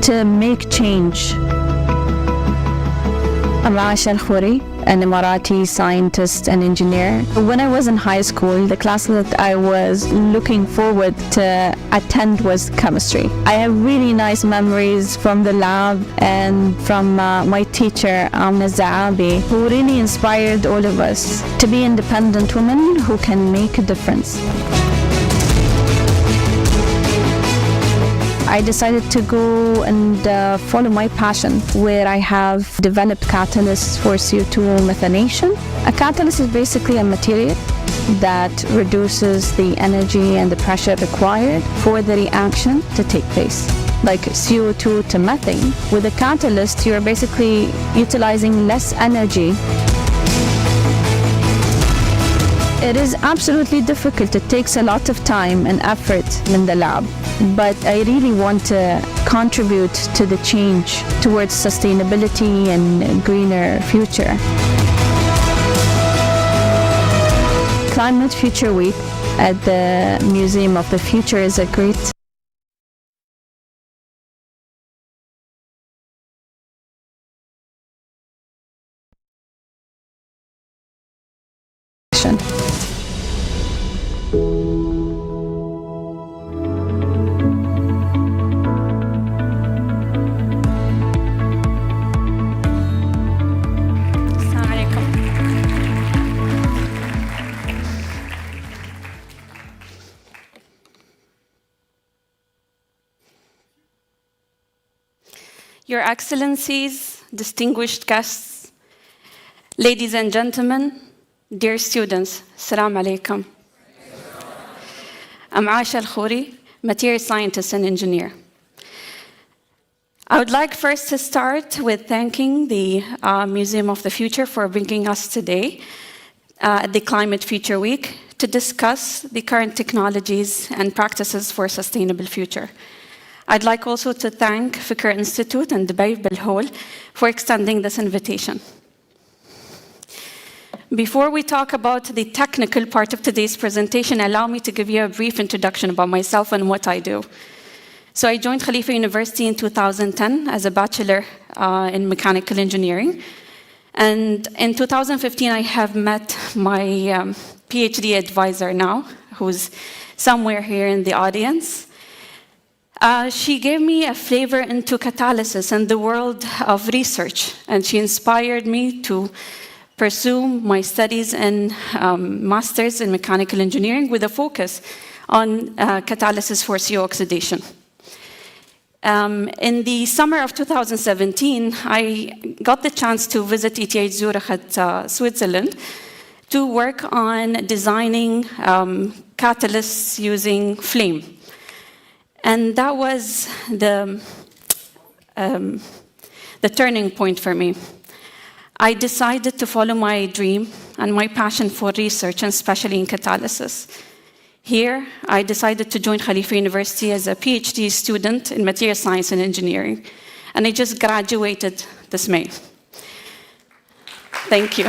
to make change. I'm Aisha Al-Khouri, an Emirati scientist and engineer. When I was in high school, the class that I was looking forward to attend was chemistry. I have really nice memories from the lab and from my teacher, Amna Zaabi, who really inspired all of us to be independent women who can make a difference. I decided to go and follow my passion, where I have developed catalysts for CO2 methanation. A catalyst is basically a material that reduces the energy and the pressure required for the reaction to take place. Like CO2 to methane, with a catalyst you're basically utilizing less energy. It is absolutely difficult. It takes a lot of time and effort in the lab. But I really want to contribute to the change towards sustainability and a greener future. Climate Future Week at the Museum of the Future is a great action. Your Excellencies, distinguished guests, ladies and gentlemen, dear students, Assalamu alaikum. I'm Aisha Al-Khouri, material scientist and engineer. I would like first to start with thanking the Museum of the Future for bringing us today at the Climate Future Week to discuss the current technologies and practices for a sustainable future. I'd like also to thank Fikr Institute and Dubai Bilhol for extending this invitation. Before we talk about the technical part of today's presentation, allow me to give you a brief introduction about myself and what I do. So I joined Khalifa University in 2010 as a bachelor in mechanical engineering. And in 2015, I have met my PhD advisor now, who's somewhere here in the audience. She gave me a flavor into catalysis and the world of research, and she inspired me to pursue my studies in master's in mechanical engineering with a focus on catalysis for CO oxidation. In the summer of 2017, I got the chance to visit ETH Zurich at Switzerland to work on designing catalysts using flame. And that was the turning point for me. I decided to follow my dream and my passion for research, and especially in catalysis. Here, I decided to join Khalifa University as a PhD student in material science and engineering, and I just graduated this May. Thank you.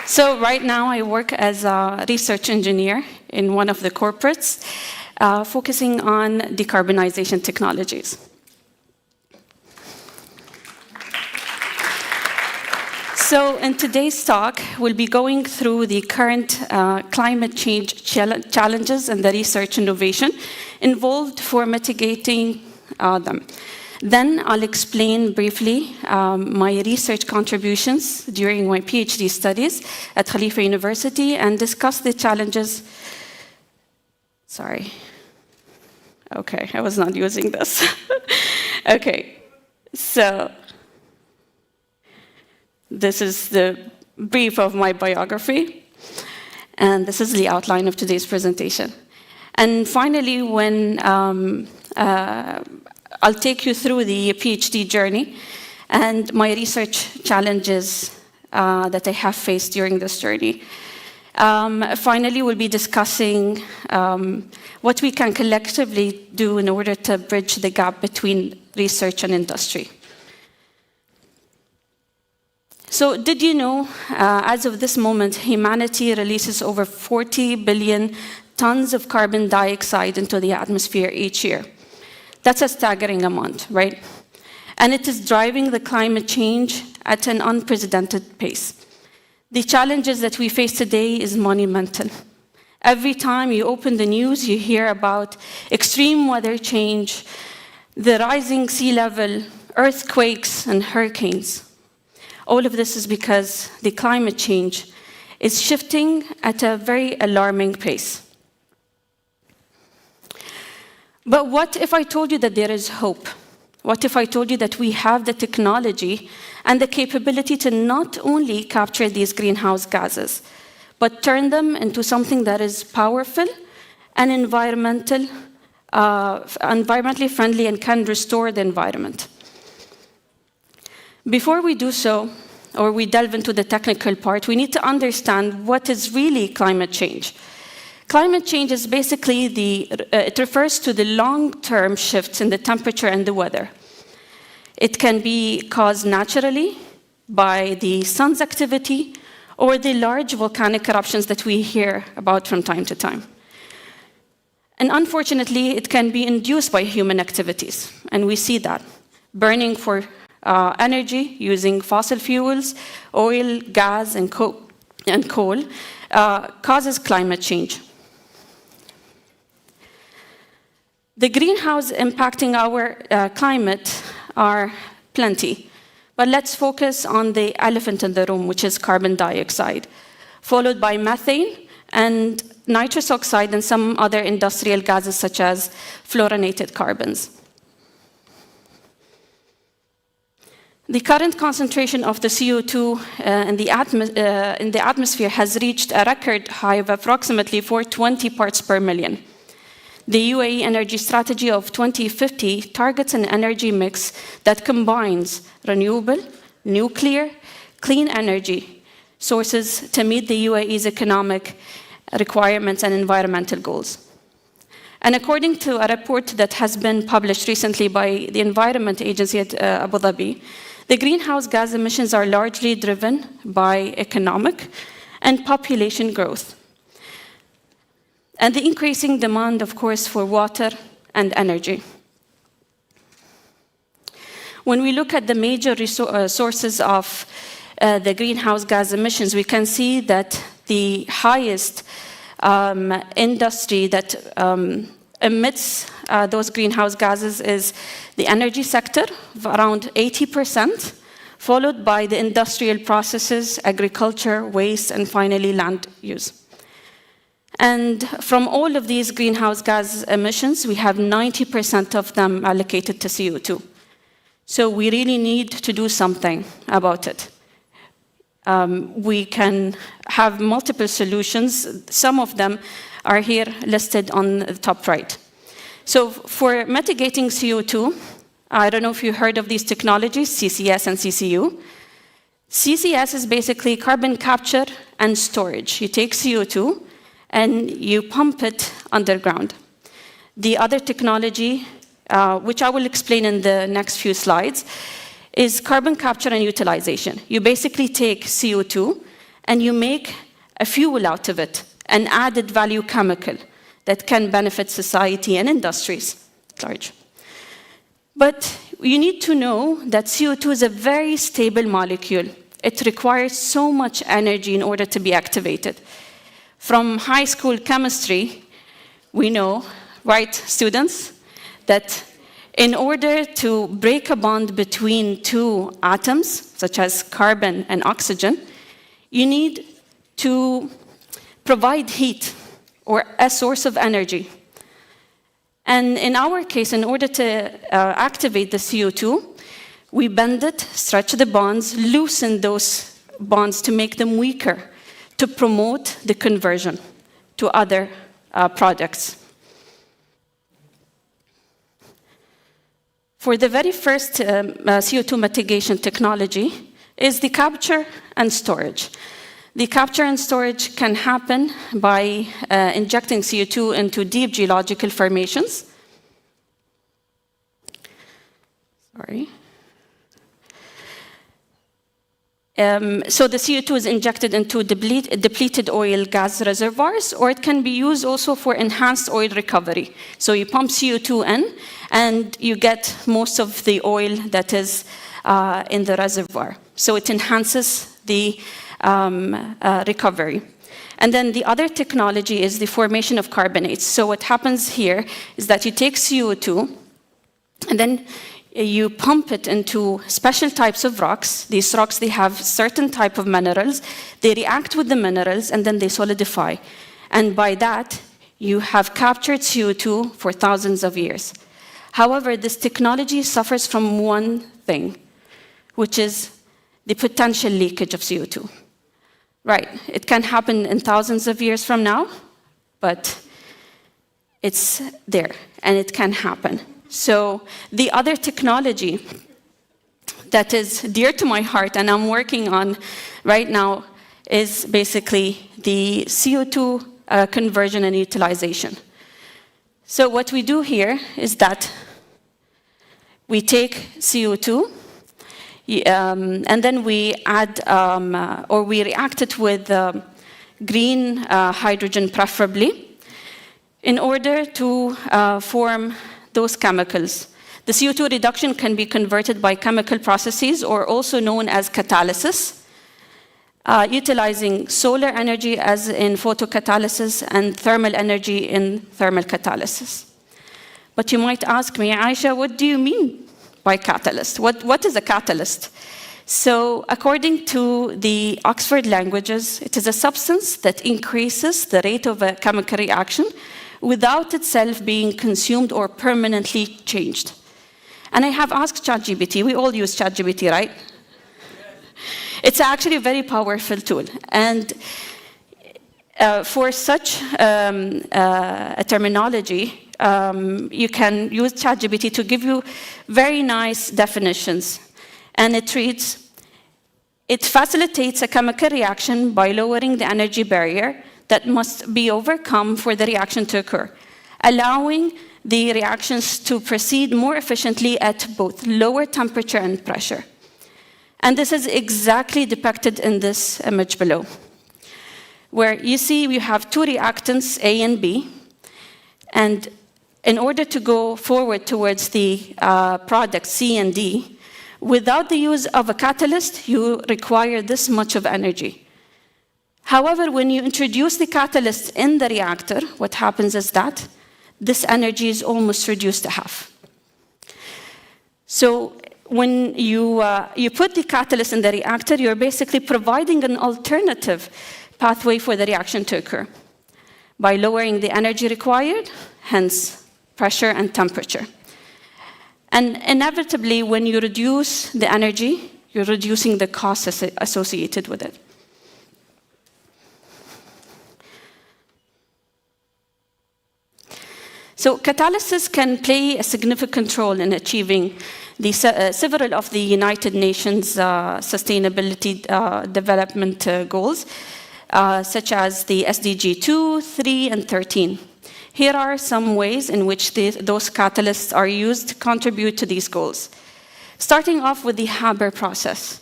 So right now, I work as a research engineer in one of the corporates, focusing on decarbonization technologies. So in today's talk, we'll be going through the current climate change challenges and the research innovation involved for mitigating them. Then I'll explain briefly my research contributions during my PhD studies at Khalifa University and discuss the challenges. Sorry. Okay, I was not using this. Okay, so this is the brief of my biography, and this is the outline of today's presentation. And finally, when I'll take you through the PhD journey and my research challenges that I have faced during this journey. Finally, we'll be discussing what we can collectively do in order to bridge the gap between research and industry. So did you know, as of this moment, humanity releases over 40 billion tons of carbon dioxide into the atmosphere each year? That's a staggering amount, right? And it is driving the climate change at an unprecedented pace. The challenges that we face today is monumental. Every time you open the news, you hear about extreme weather change, the rising sea level, earthquakes, and hurricanes. All of this is because the climate change is shifting at a very alarming pace. But what if I told you that there is hope? What if I told you that we have the technology and the capability to not only capture these greenhouse gases, but turn them into something that is powerful and environmentally friendly and can restore the environment? Before we do so, or we delve into the technical part, we need to understand what is really climate change. Climate change is basically it refers to the long-term shifts in the temperature and the weather. It can be caused naturally by the sun's activity or the large volcanic eruptions that we hear about from time to time. And unfortunately, it can be induced by human activities, and we see that. Burning for energy using fossil fuels, oil, gas, and coal causes climate change. The greenhouse impacting our climate are plenty, but let's focus on the elephant in the room, which is carbon dioxide, followed by methane and nitrous oxide and some other industrial gases such as fluorinated carbons. The current concentration of the CO2 in the atmosphere has reached a record high of approximately 420 parts per million. The UAE Energy Strategy of 2050 targets an energy mix that combines renewable, nuclear, clean energy sources to meet the UAE's economic requirements and environmental goals. And according to a report that has been published recently by the Environment Agency at Abu Dhabi, the greenhouse gas emissions are largely driven by economic and population growth, and the increasing demand, of course, for water and energy. When we look at the major sources of the greenhouse gas emissions, we can see that the highest industry that emits those greenhouse gases is the energy sector, around 80%, followed by the industrial processes, agriculture, waste, and finally land use. And from all of these greenhouse gas emissions, we have 90% of them allocated to CO2. So we really need to do something about it. We can have multiple solutions. Some of them are here listed on the top right. So for mitigating CO2, I don't know if you heard of these technologies, CCS and CCU. CCS is basically carbon capture and storage. You take CO2 and you pump it underground. The other technology, which I will explain in the next few slides, is carbon capture and utilization. You basically take CO2 and you make a fuel out of it, an added value chemical that can benefit society and industries at large. But you need to know that CO2 is a very stable molecule. It requires so much energy in order to be activated. From high school chemistry, we know, right, students, that in order to break a bond between two atoms, such as carbon and oxygen, you need to provide heat or a source of energy. And in our case, in order to activate the CO2, we bend it, stretch the bonds, loosen those bonds to make them weaker, to promote the conversion to other products. For the very first CO2 mitigation technology is the capture and storage. The capture and storage can happen by injecting CO2 into deep geological formations. Sorry. So the CO2 is injected into depleted oil gas reservoirs, or it can be used also for enhanced oil recovery. So you pump CO2 in, and you get most of the oil that is in the reservoir. So it enhances the recovery. And then the other technology is the formation of carbonates. So what happens here is that you take CO2, and then you pump it into special types of rocks. These rocks, they have certain type of minerals. They react with the minerals, and then they solidify. And by that, you have captured CO2 for thousands of years. However, this technology suffers from one thing, which is the potential leakage of CO2. Right, it can happen in thousands of years from now, but it's there, and it can happen. So the other technology that is dear to my heart and I'm working on right now is basically the CO2 conversion and utilization. So what we do here is that we take CO2 and then we add or we react it with green hydrogen preferably in order to form those chemicals. The CO2 reduction can be converted by chemical processes, or also known as catalysis, utilizing solar energy as in photocatalysis and thermal energy in thermal catalysis. But you might ask me, Aisha, what do you mean by catalyst? What is a catalyst? So according to the Oxford Languages, it is a substance that increases the rate of a chemical reaction without itself being consumed or permanently changed. And I have asked ChatGPT. We all use ChatGPT, right? It's actually a very powerful tool. And for such a terminology, you can use ChatGPT to give you very nice definitions. And it reads, It facilitates a chemical reaction by lowering the energy barrier that must be overcome for the reaction to occur, allowing the reactions to proceed more efficiently at both lower temperature and pressure. And this is exactly depicted in this image below, where you see we have two reactants, A and B, and in order to go forward towards the product C and D, without the use of a catalyst, you require this much of energy. However, when you introduce the catalyst in the reactor, what happens is that this energy is almost reduced to half. So when you put the catalyst in the reactor, you're basically providing an alternative pathway for the reaction to occur by lowering the energy required, hence pressure and temperature. And inevitably, when you reduce the energy, you're reducing the costs associated with it. So catalysis can play a significant role in achieving several of the United Nations Sustainability Development Goals, such as the SDG 2, 3, and 13. Here are some ways in which those catalysts are used to contribute to these goals. Starting off with the Haber process.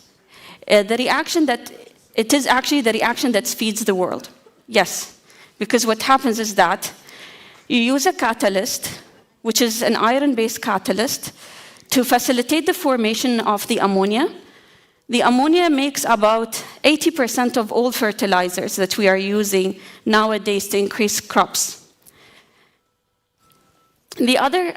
The reaction it is actually the reaction that feeds the world. Yes, because what happens is that you use a catalyst, which is an iron-based catalyst, to facilitate the formation of the ammonia. The ammonia makes about 80% of all fertilizers that we are using nowadays to increase crops. The other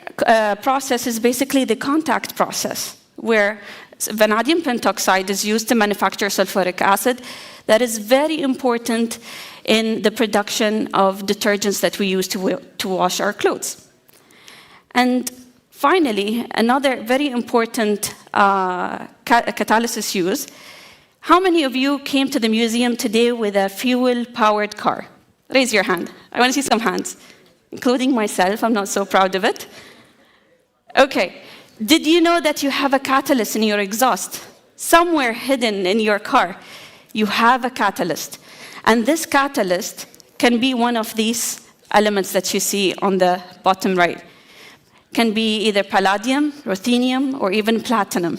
process is basically the contact process, where vanadium pentoxide is used to manufacture sulfuric acid. That is very important in the production of detergents that we use to wash our clothes. And finally, another very important catalysis use. How many of you came to the museum today with a fuel-powered car? Raise your hand. I want to see some hands, including myself. I'm not so proud of it. Okay. Did you know that you have a catalyst in your exhaust? Somewhere hidden in your car, you have a catalyst. And this catalyst can be one of these elements that you see on the bottom right. Can be either palladium, ruthenium, or even platinum.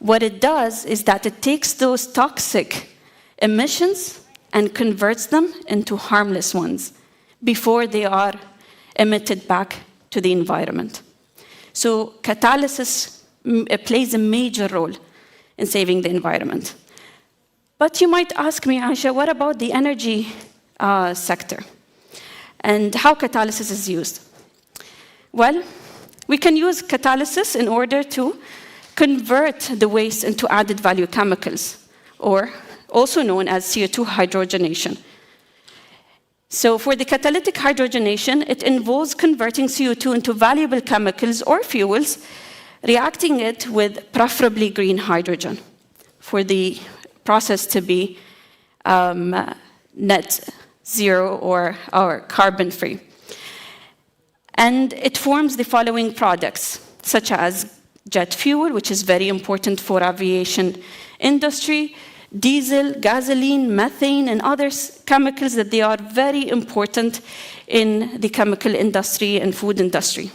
What it does is that it takes those toxic emissions and converts them into harmless ones before they are emitted back to the environment. So catalysis plays a major role in saving the environment. But you might ask me, Aisha, what about the energy sector and how catalysis is used? Well, we can use catalysis in order to convert the waste into added value chemicals, or also known as CO2 hydrogenation. So for the catalytic hydrogenation, it involves converting CO2 into valuable chemicals or fuels, reacting it with preferably green hydrogen for the process to be net zero or carbon-free. And it forms the following products, such as jet fuel, which is very important for aviation industry, diesel, gasoline, methane, and other chemicals that they are very important in the chemical industry and food industry.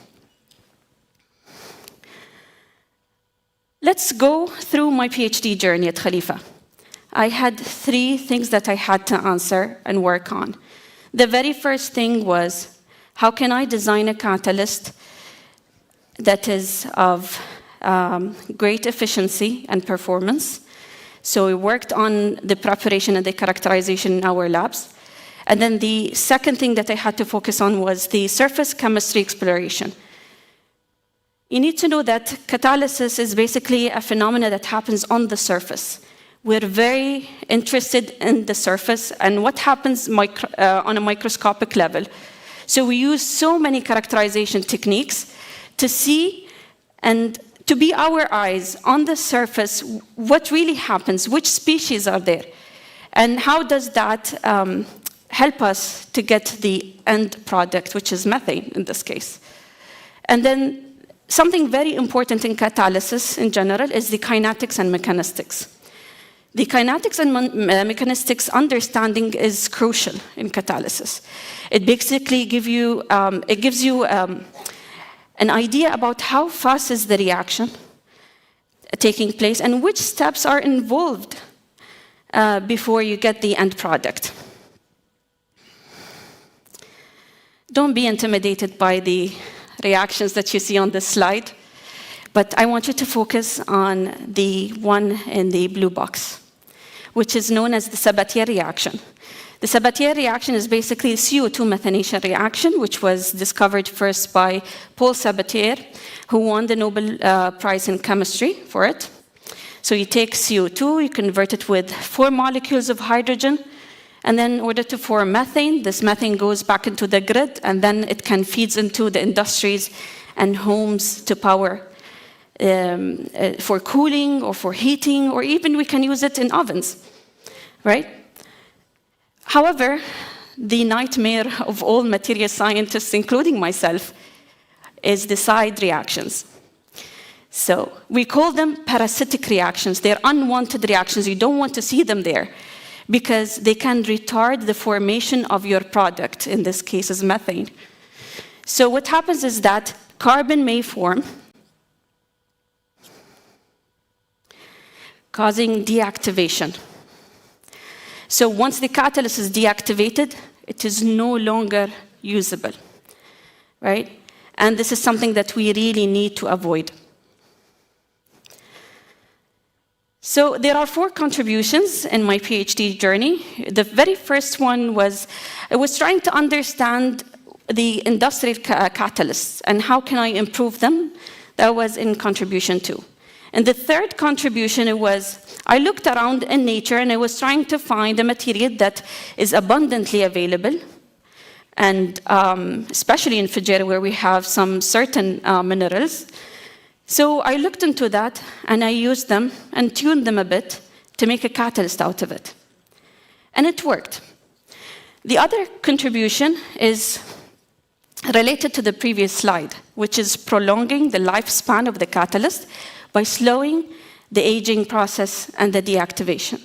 Let's go through my PhD journey at Khalifa. I had 3 things that I had to answer and work on. The very first thing was, how can I design a catalyst that is of great efficiency and performance? So we worked on the preparation and the characterization in our labs. And then the second thing that I had to focus on was the surface chemistry exploration. You need to know that catalysis is basically a phenomenon that happens on the surface. We're very interested in the surface and what happens on a microscopic level. So we use so many characterization techniques to see and to be our eyes on the surface, what really happens, which species are there, and how does that help us to get the end product, which is methane in this case. And then something very important in catalysis in general is the kinetics and mechanistics. The kinetics and mechanistics understanding is crucial in catalysis. It basically gives you an idea about how fast is the reaction taking place and which steps are involved before you get the end product. Don't be intimidated by the reactions that you see on this slide, but I want you to focus on the one in the blue box, which is known as the Sabatier reaction. The Sabatier reaction is basically a CO2 methanation reaction, which was discovered first by Paul Sabatier, who won the Nobel Prize in chemistry for it. So you take CO2, you convert it with 4 molecules of hydrogen, and then in order to form methane, this methane goes back into the grid, and then it can feed into the industries and homes to power for cooling or for heating, or even we can use it in ovens, right? However, the nightmare of all material scientists, including myself, is the side reactions. So we call them parasitic reactions. They're unwanted reactions. You don't want to see them there because they can retard the formation of your product, in this case is methane. So what happens is that carbon may form, causing deactivation. So once the catalyst is deactivated, it is no longer usable, right? And this is something that we really need to avoid. So there are 4 contributions in my PhD journey. The very first one was, I was trying to understand the industrial catalysts and how can I improve them. That was in contribution 2. And the third contribution was, I looked around in nature and I was trying to find a material that is abundantly available, and especially in Fujairah where we have some certain minerals. So I looked into that and I used them and tuned them a bit to make a catalyst out of it. And it worked. The other contribution is related to the previous slide, which is prolonging the lifespan of the catalyst by slowing the aging process and the deactivation.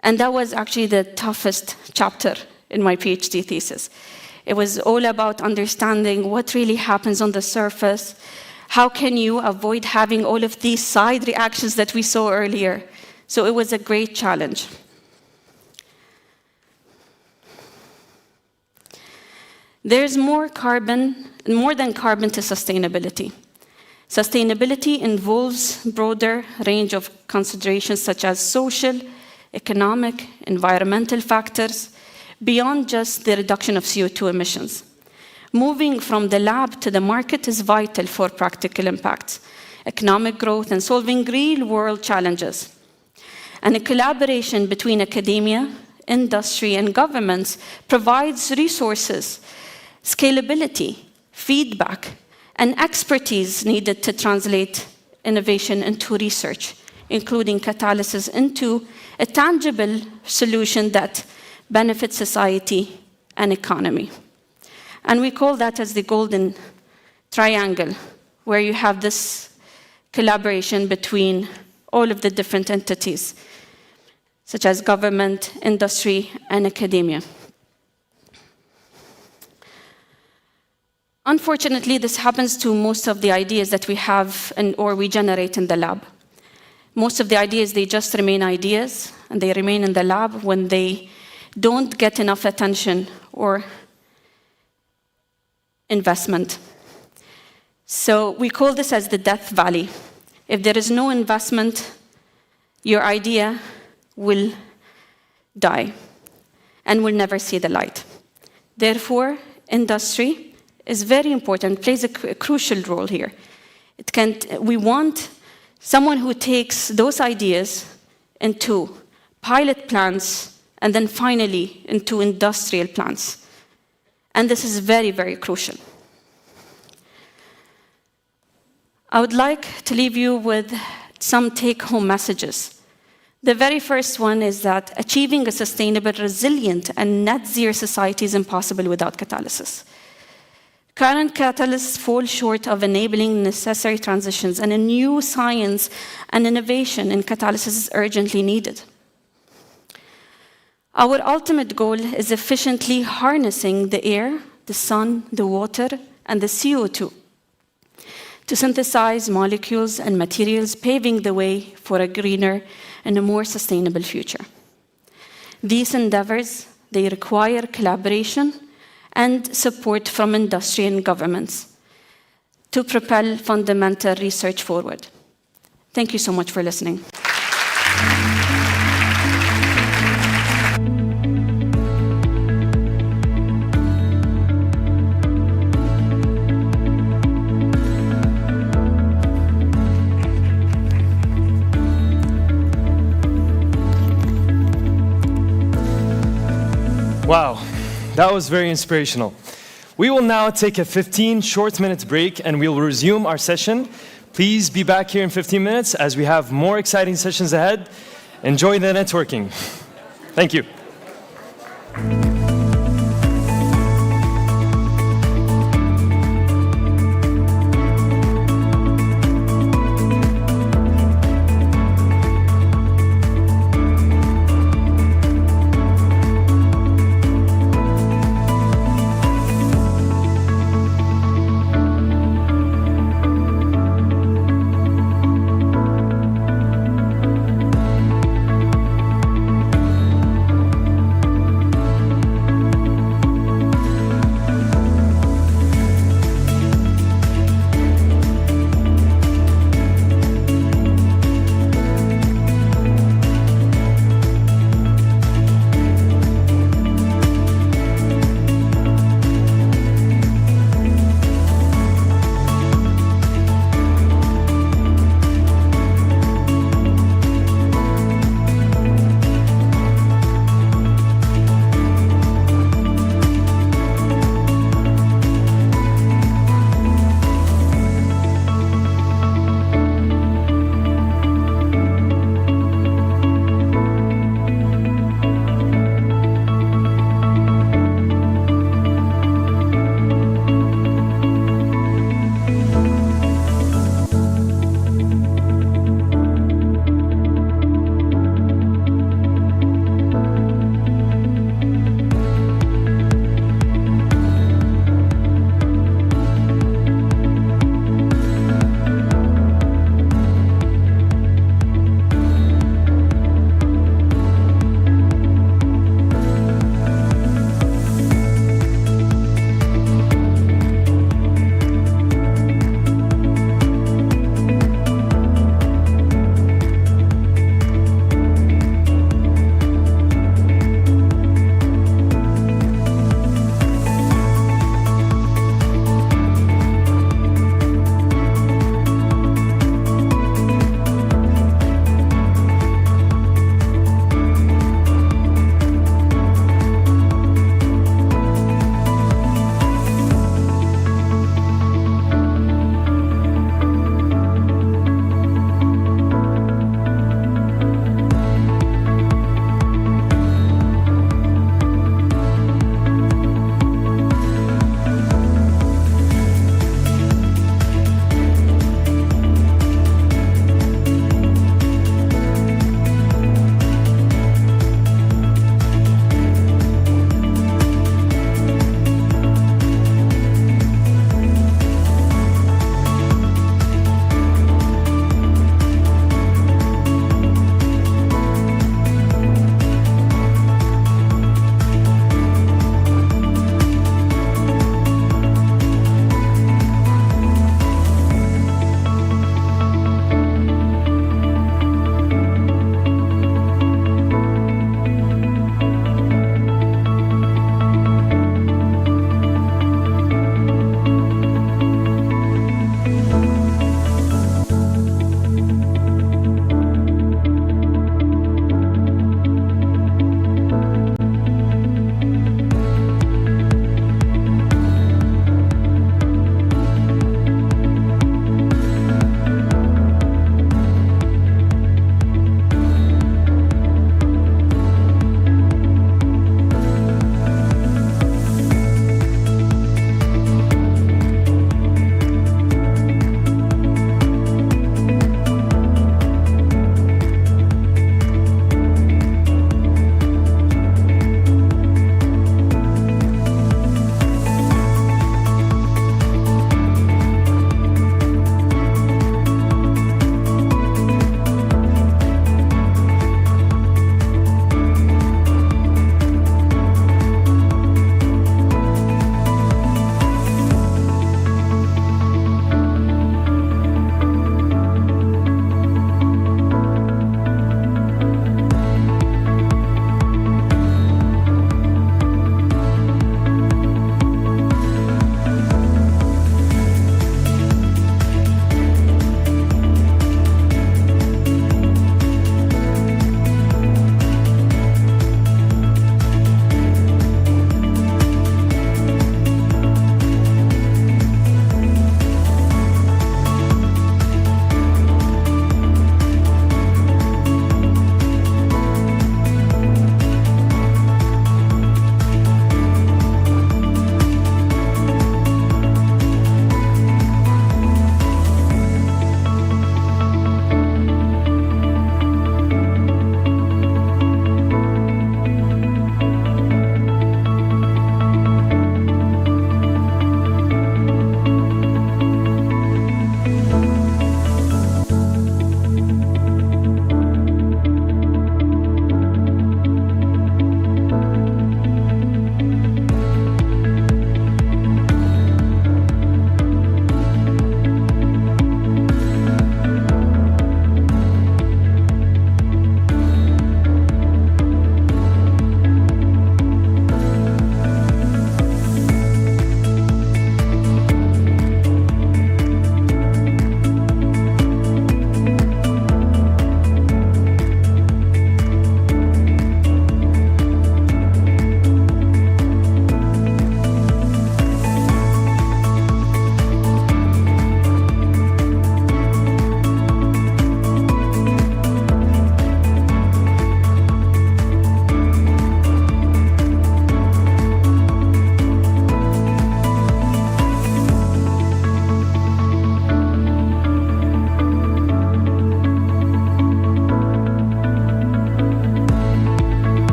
And that was actually the toughest chapter in my PhD thesis. It was all about understanding what really happens on the surface. How can you avoid having all of these side reactions that we saw earlier? So it was a great challenge. There's more than carbon to sustainability. Sustainability involves a broader range of considerations such as social, economic, environmental factors, beyond just the reduction of CO2 emissions. Moving from the lab to the market is vital for practical impacts, economic growth, and solving real-world challenges. And a collaboration between academia, industry, and governments provides resources, scalability, feedback, and expertise needed to translate innovation into research, including catalysis into a tangible solution that benefits society and economy. And we call that as the golden triangle, where you have this collaboration between all of the different entities, such as government, industry, and academia. Unfortunately, this happens to most of the ideas that we have or we generate in the lab. Most of the ideas, they just remain ideas, and they remain in the lab when they don't get enough attention or investment. So we call this as the death valley. If there is no investment, your idea will die and will never see the light. Therefore, industry is very important, plays a crucial role here. We want someone who takes those ideas into pilot plants and then finally into industrial plants. And this is very, very crucial. I would like to leave you with some take-home messages. The very first one is that achieving a sustainable, resilient, and net zero society is impossible without catalysis. Current catalysts fall short of enabling necessary transitions, and a new science and innovation in catalysis is urgently needed. Our ultimate goal is efficiently harnessing the air, the sun, the water, and the CO2 to synthesize molecules and materials, paving the way for a greener and a more sustainable future. These endeavors, they require collaboration and support from industry and governments to propel fundamental research forward. Thank you so much for listening. Wow, that was very inspirational. We will now take a 15 short minute break and we'll resume our session. Please be back here in 15 minutes as we have more exciting sessions ahead. Enjoy the networking. Thank you.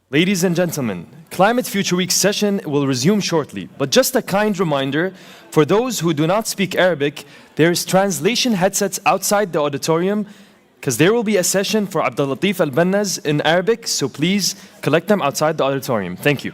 Ladies and gentlemen, Climate Future Week session will resume shortly, but just a kind reminder, for those who do not speak Arabic, there is translation headsets outside the auditorium, because there will be a session for Abdul Latif Al-Bannaz in Arabic, so please collect them outside the auditorium. Thank you.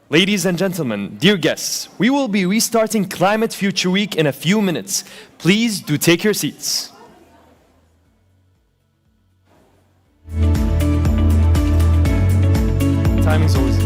Ladies and gentlemen, dear guests, we will be restarting Climate Future Week in a few minutes. Please do take your seats. Timing's always...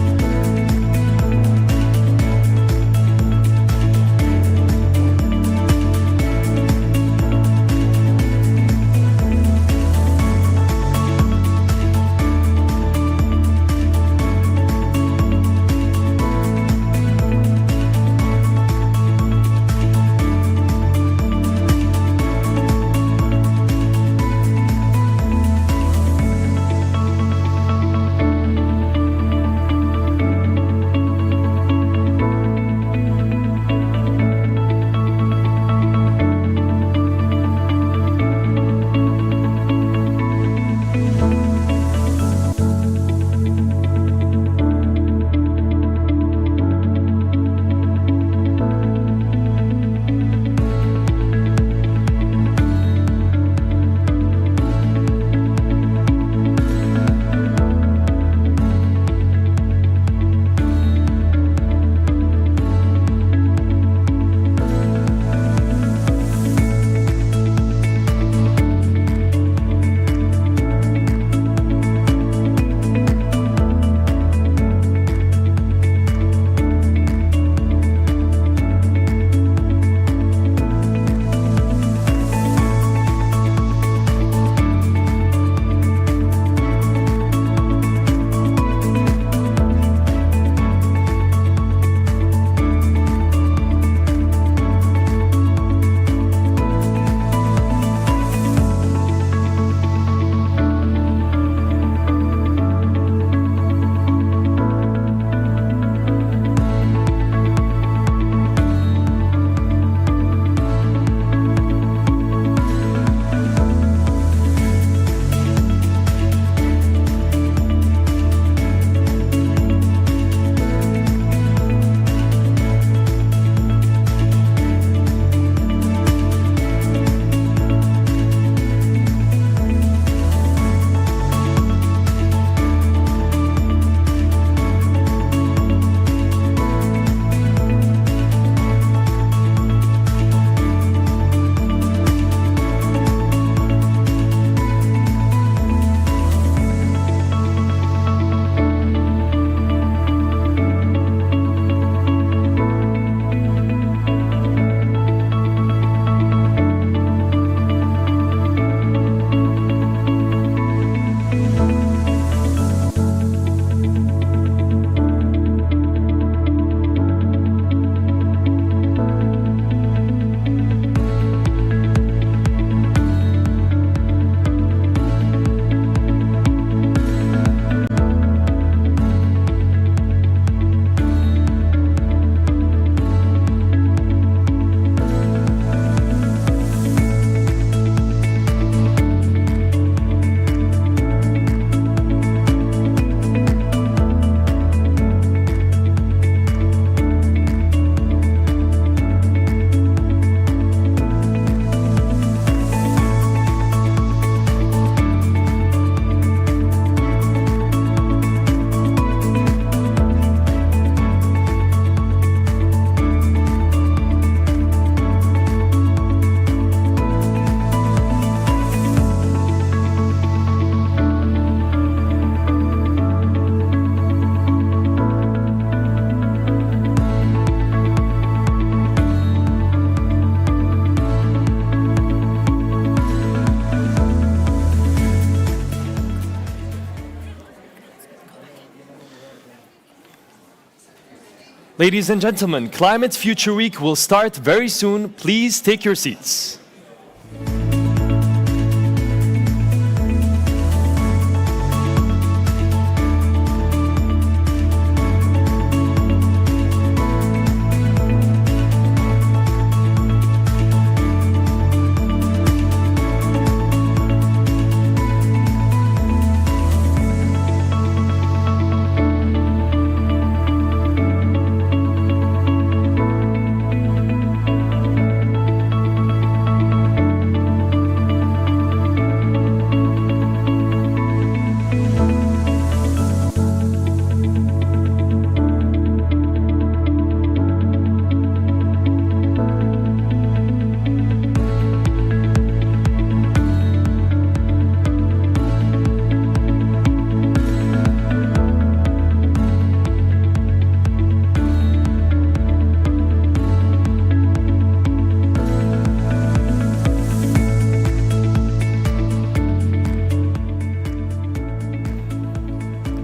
Ladies and gentlemen, Climate Future Week will start very soon. Please take your seats.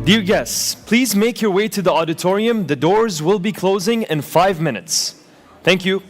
Dear guests, please make your way to the auditorium. The doors will be closing in 5 minutes. Thank you.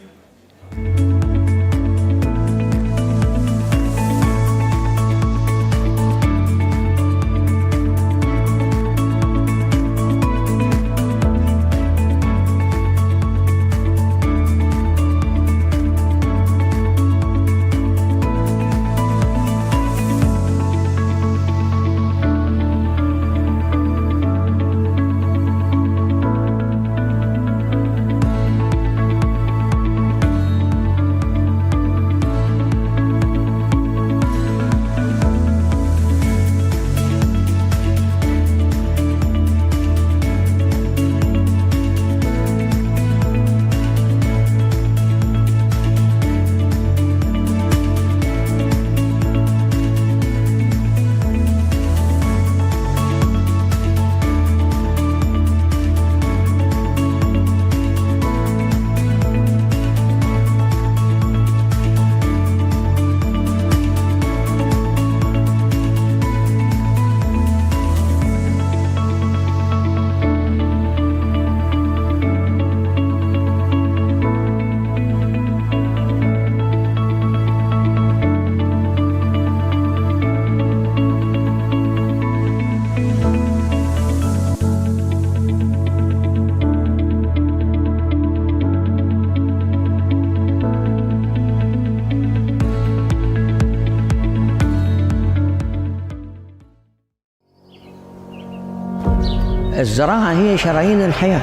الزراعة هي شرايين الحياة.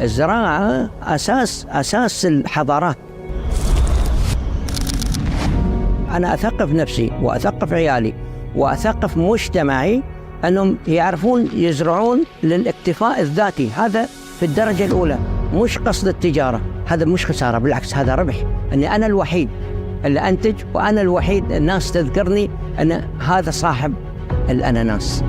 الزراعة أساس الحضارات. أنا أثقف نفسي وأثقف عيالي وأثقف مجتمعي أنهم يعرفون يزرعون للاكتفاء الذاتي. هذا في الدرجة الأولى، مش قصد التجارة. هذا مش خسارة، بالعكس هذا ربح. أني أنا الوحيد اللي أنتج، وأنا الوحيد الناس تذكرني أن هذا صاحب الأناناس.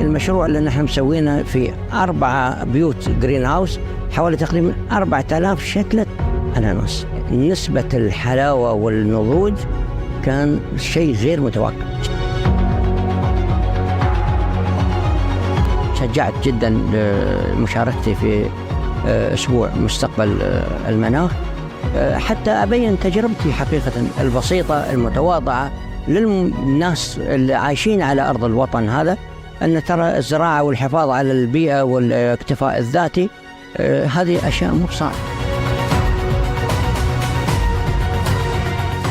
المشروع اللي نحن مسوينه في 4 بيوت جرين هاوس، حوالي تقريبا 4000 شتلة أناناس. نسبة الحلاوة والنضوج كان شيء غير متوقع. شجعت جدا لمشاركتي في أسبوع مستقبل المناخ، حتى أبين تجربتي حقيقة البسيطة المتواضعة للناس اللي عايشين على أرض الوطن هذا، أن ترى الزراعة والحفاظ على البيئة والاكتفاء الذاتي هذه أشياء مو صعبة.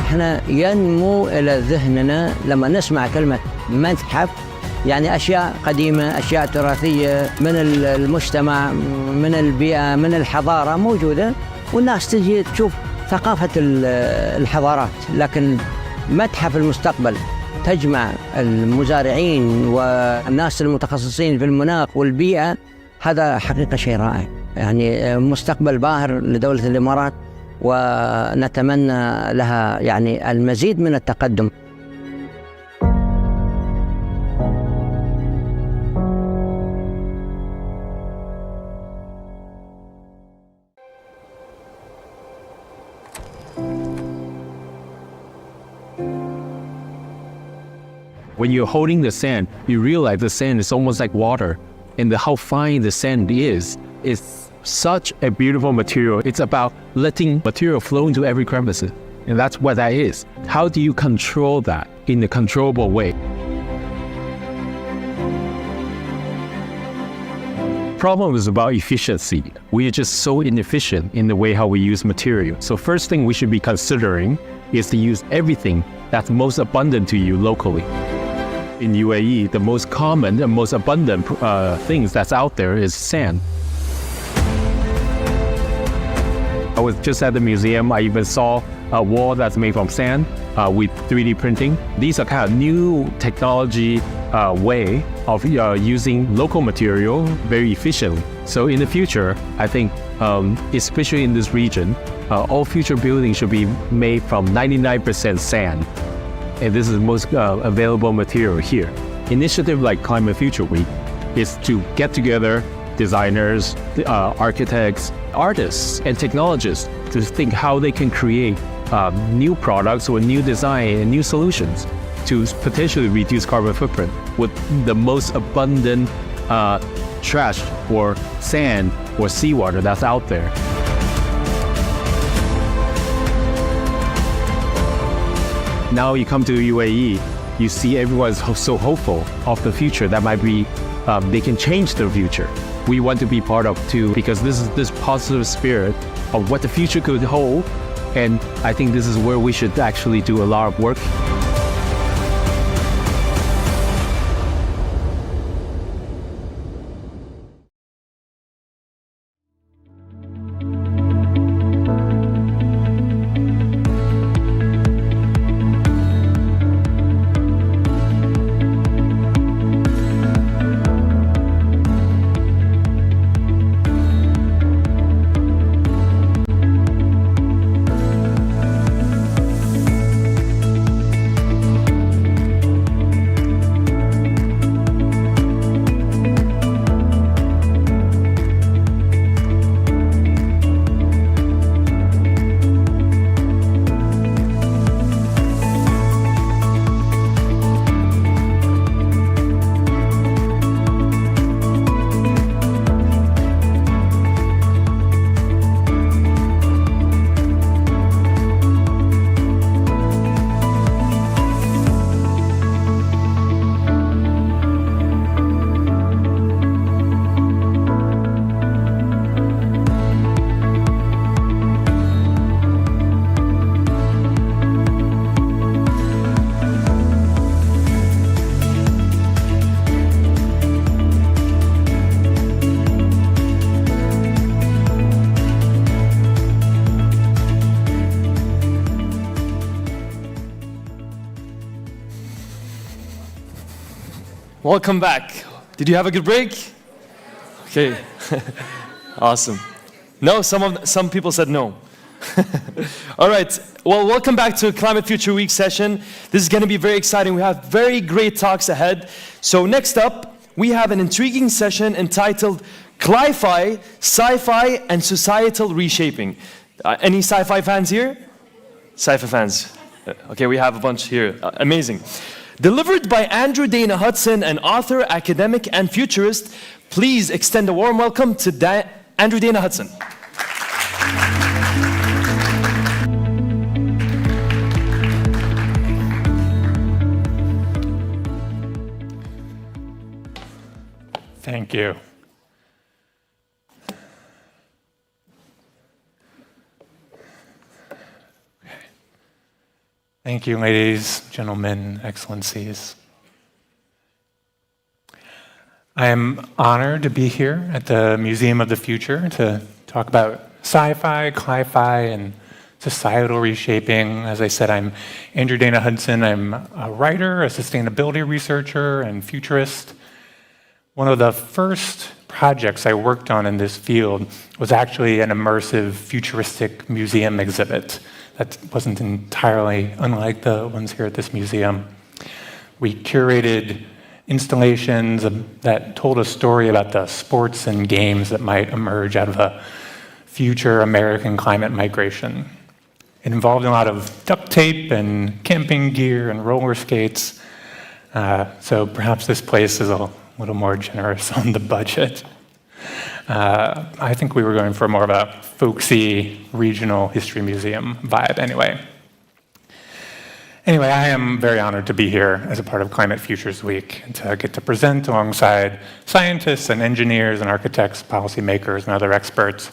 احنا ينمو إلى ذهننا لما نسمع كلمة متحف، يعني أشياء قديمة، أشياء تراثية من المجتمع، من البيئة، من الحضارة موجودة، والناس تجي تشوف ثقافة الحضارات. لكن متحف المستقبل تجمع المزارعين والناس المتخصصين في المناخ والبيئة، هذا حقيقة شيء رائع. يعني مستقبل باهر لدولة الإمارات، ونتمنى لها يعني المزيد من التقدم. When you're holding the sand, you realize the sand is almost like water. and how fine the sand is such a beautiful material. It's about letting material flow into every crevice. And that's what that is. How do you control that in a controllable way? Problem is about efficiency. We are just so inefficient in the way how we use material. So first thing we should be considering is to use everything that's most abundant to you locally. In UAE, the most common and most abundant things that's out there is sand. I was just at the museum. I even saw a wall that's made from sand with 3D printing. These are kind of new technology way of using local material very efficiently. So in the future, I think, especially in this region, all future buildings should be made from 99% sand. And this is the most available material here. Initiative like Climate Future Week is to get together designers, architects, artists, and technologists to think how they can create new products or new design and new solutions to potentially reduce carbon footprint with the most abundant trash or sand or seawater that's out there. Now you come to UAE, you see everyone's so hopeful of the future that might be, they can change the future. We want to be part of too, because this is this positive spirit of what the future could hold. And I think this is where we should actually do a lot of work. Welcome back. Did you have a good break? Okay. Awesome. No, some people said no. All right. Well, welcome back to Climate Future Week session. This is going to be very exciting. We have very great talks ahead. So next up, we have an intriguing session entitled Cli-Fi, Sci-Fi, and Societal Reshaping. Any sci-fi fans here? Sci-fi fans. Okay, we have a bunch here. Amazing. Delivered by Andrew Dana Hudson, an author, academic, and futurist. Please extend a warm welcome to Andrew Dana Hudson. Thank you. Thank you, ladies, gentlemen, excellencies. I am honored to be here at the Museum of the Future to talk about sci-fi, cli-fi, and societal reshaping. As I said, I'm Andrew Dana Hudson. I'm a writer, a sustainability researcher, and futurist. One of the first projects I worked on in this field was actually an immersive futuristic museum exhibit that wasn't entirely unlike the ones here at this museum. We curated installations that told a story about the sports and games that might emerge out of a future American climate migration. It involved a lot of duct tape and camping gear and roller skates, so perhaps this place is a a little more generous on the budget. I think we were going for more of a folksy regional history museum vibe anyway. Anyway, I am very honored to be here as a part of Climate Futures Week and to get to present alongside scientists and engineers and architects, policymakers, and other experts.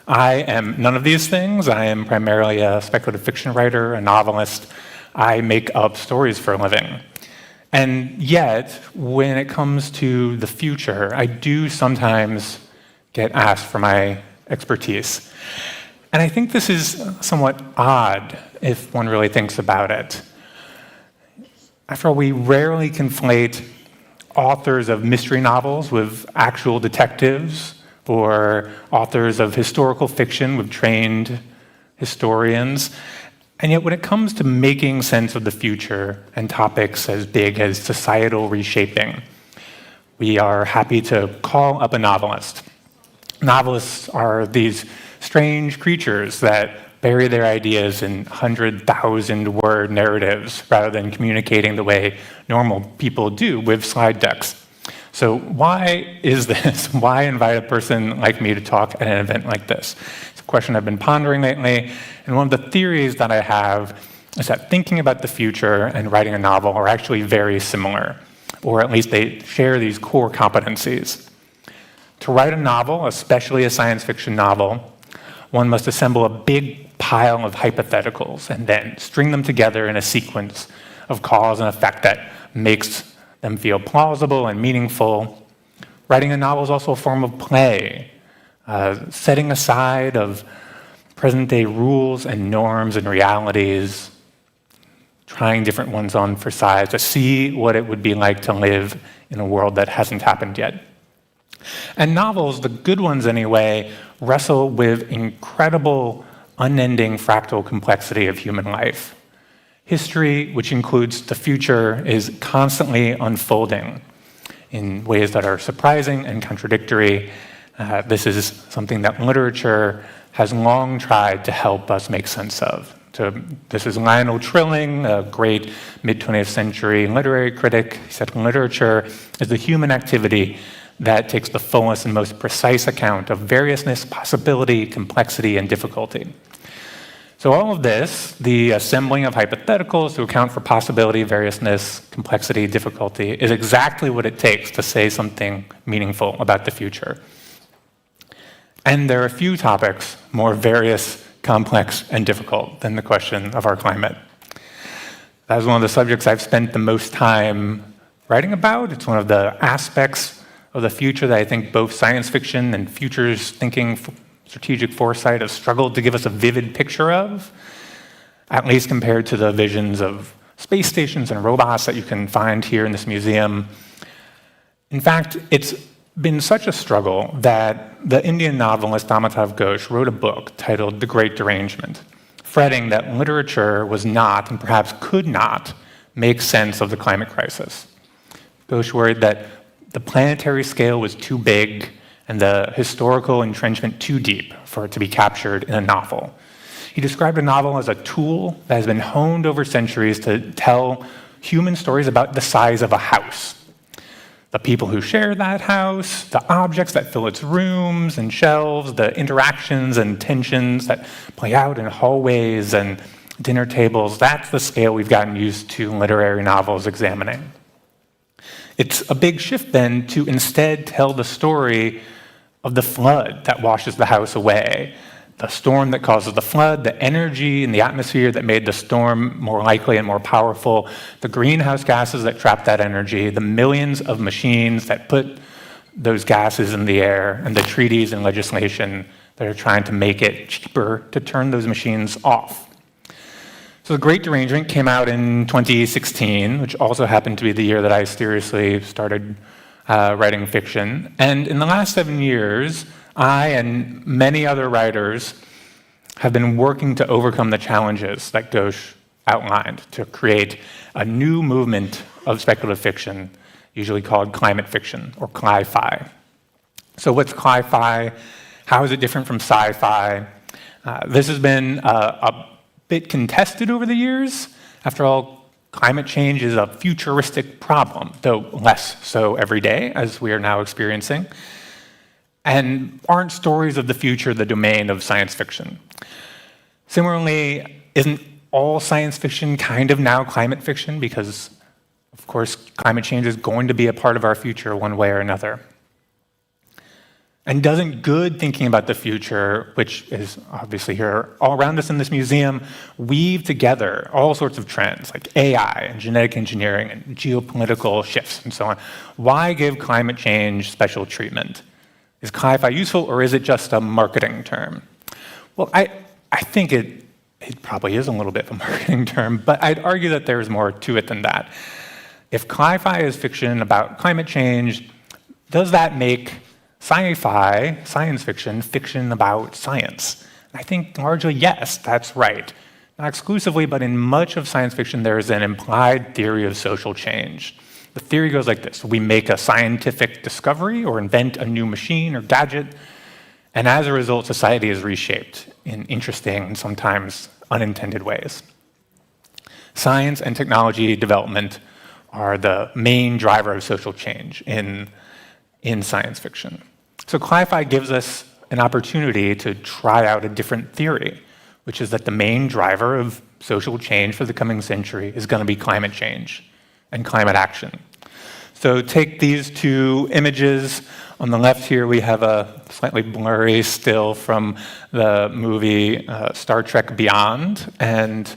I am none of these things. I am primarily a speculative fiction writer, a novelist. I make up stories for a living. And yet, when it comes to the future, I do sometimes get asked for my expertise. And I think this is somewhat odd if one really thinks about it. After all, we rarely conflate authors of mystery novels with actual detectives, or authors of historical fiction with trained historians. And yet when it comes to making sense of the future and topics as big as societal reshaping, we are happy to call up a novelist. Novelists are these strange creatures that bury their ideas in 100,000-word narratives rather than communicating the way normal people do with slide decks. So why is this? Why invite a person like me to talk at an event like this? It's a question I've been pondering lately, and one of the theories that I have is that thinking about the future and writing a novel are actually very similar, or at least they share these core competencies. To write a novel, especially a science fiction novel, one must assemble a big pile of hypotheticals and then string them together in a sequence of cause and effect that makes them feel plausible and meaningful. Writing a novel is also a form of play, setting aside of present-day rules and norms and realities, trying different ones on for size to see what it would be like to live in a world that hasn't happened yet. And novels, the good ones anyway, wrestle with incredible, unending fractal complexity of human life. History, which includes the future, is constantly unfolding in ways that are surprising and contradictory. This is something that literature has long tried to help us make sense of. This is Lionel Trilling, a great mid-20th century literary critic. He said, literature is the human activity that takes the fullest and most precise account of variousness, possibility, complexity, and difficulty. So all of this, the assembling of hypotheticals to account for possibility, variousness, complexity, difficulty, is exactly what it takes to say something meaningful about the future. And there are few topics more various, complex, and difficult than the question of our climate. That is one of the subjects I've spent the most time writing about. It's one of the aspects of the future that I think both science fiction and futures thinking, strategic foresight have struggled to give us a vivid picture of, at least compared to the visions of space stations and robots that you can find here in this museum. In fact, it's been such a struggle that the Indian novelist Amitav Ghosh wrote a book titled The Great Derangement, fretting that literature was not, and perhaps could not, make sense of the climate crisis. Ghosh worried that the planetary scale was too big and the historical entrenchment too deep for it to be captured in a novel. He described a novel as a tool that has been honed over centuries to tell human stories about the size of a house. The people who share that house, the objects that fill its rooms and shelves, the interactions and tensions that play out in hallways and dinner tables, that's the scale we've gotten used to literary novels examining. It's a big shift then to instead tell the story of the flood that washes the house away, the storm that causes the flood, the energy in the atmosphere that made the storm more likely and more powerful, the greenhouse gases that trap that energy, the millions of machines that put those gases in the air, and the treaties and legislation that are trying to make it cheaper to turn those machines off. So The Great Derangement came out in 2016, which also happened to be the year that I seriously started writing fiction. And in the last 7 years, I and many other writers have been working to overcome the challenges that Ghosh outlined to create a new movement of speculative fiction, usually called climate fiction, or cli-fi. So what's cli-fi? How is it different from sci-fi? This has been a bit contested over the years. After all, climate change is a futuristic problem, though less so every day, as we are now experiencing. And aren't stories of the future the domain of science fiction? Similarly, isn't all science fiction kind of now climate fiction? Because, of course, climate change is going to be a part of our future one way or another. And doesn't good thinking about the future, which is obviously here all around us in this museum, weave together all sorts of trends like AI and genetic engineering and geopolitical shifts and so on? Why give climate change special treatment? Is cli-fi useful, or is it just a marketing term? Well, I think it probably is a little bit of a marketing term, but I'd argue that there's more to it than that. If cli-fi is fiction about climate change, does that make sci-fi, science fiction, fiction about science? I think largely yes, that's right. Not exclusively, but in much of science fiction, there is an implied theory of social change. The theory goes like this: we make a scientific discovery or invent a new machine or gadget, and as a result, society is reshaped in interesting and sometimes unintended ways. Science and technology development are the main driver of social change in science fiction. So cli-fi gives us an opportunity to try out a different theory, which is that the main driver of social change for the coming century is going to be climate change and climate action. So take these two images. On the left here, we have a slightly blurry still from the movie Star Trek Beyond. And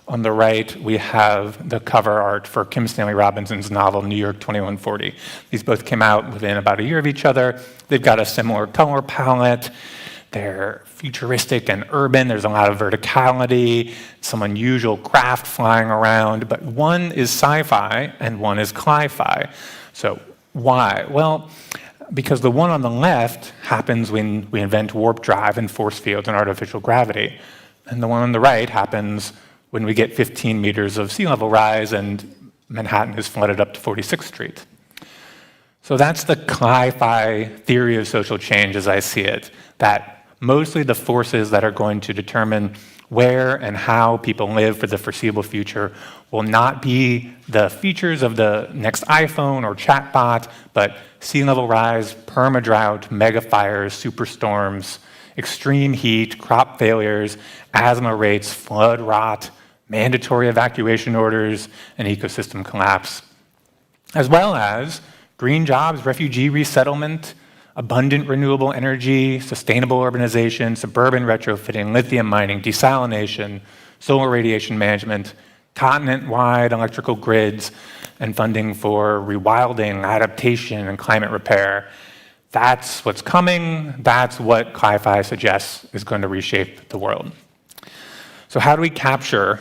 on the right, we have the cover art for Kim Stanley Robinson's novel, New York 2140. These both came out within about a year of each other. They've got a similar color palette. They're futuristic and urban. There's a lot of verticality, some unusual craft flying around, but one is sci-fi and one is cli-fi. So why? Well, because the one on the left happens when we invent warp drive and force fields and artificial gravity, and the one on the right happens when we get 15 meters of sea level rise and Manhattan is flooded up to 46th Street. So that's the cli-fi theory of social change as I see it, that mostly the forces that are going to determine where and how people live for the foreseeable future will not be the features of the next iPhone or chatbot, but sea level rise, perma-drought, mega fires, superstorms, extreme heat, crop failures, asthma rates, flood rot, mandatory evacuation orders, and ecosystem collapse, as well as green jobs, refugee resettlement, abundant renewable energy, sustainable urbanization, suburban retrofitting, lithium mining, desalination, solar radiation management, continent-wide electrical grids, and funding for rewilding, adaptation, and climate repair. That's what's coming. That's what cli-fi suggests is going to reshape the world. So how do we capture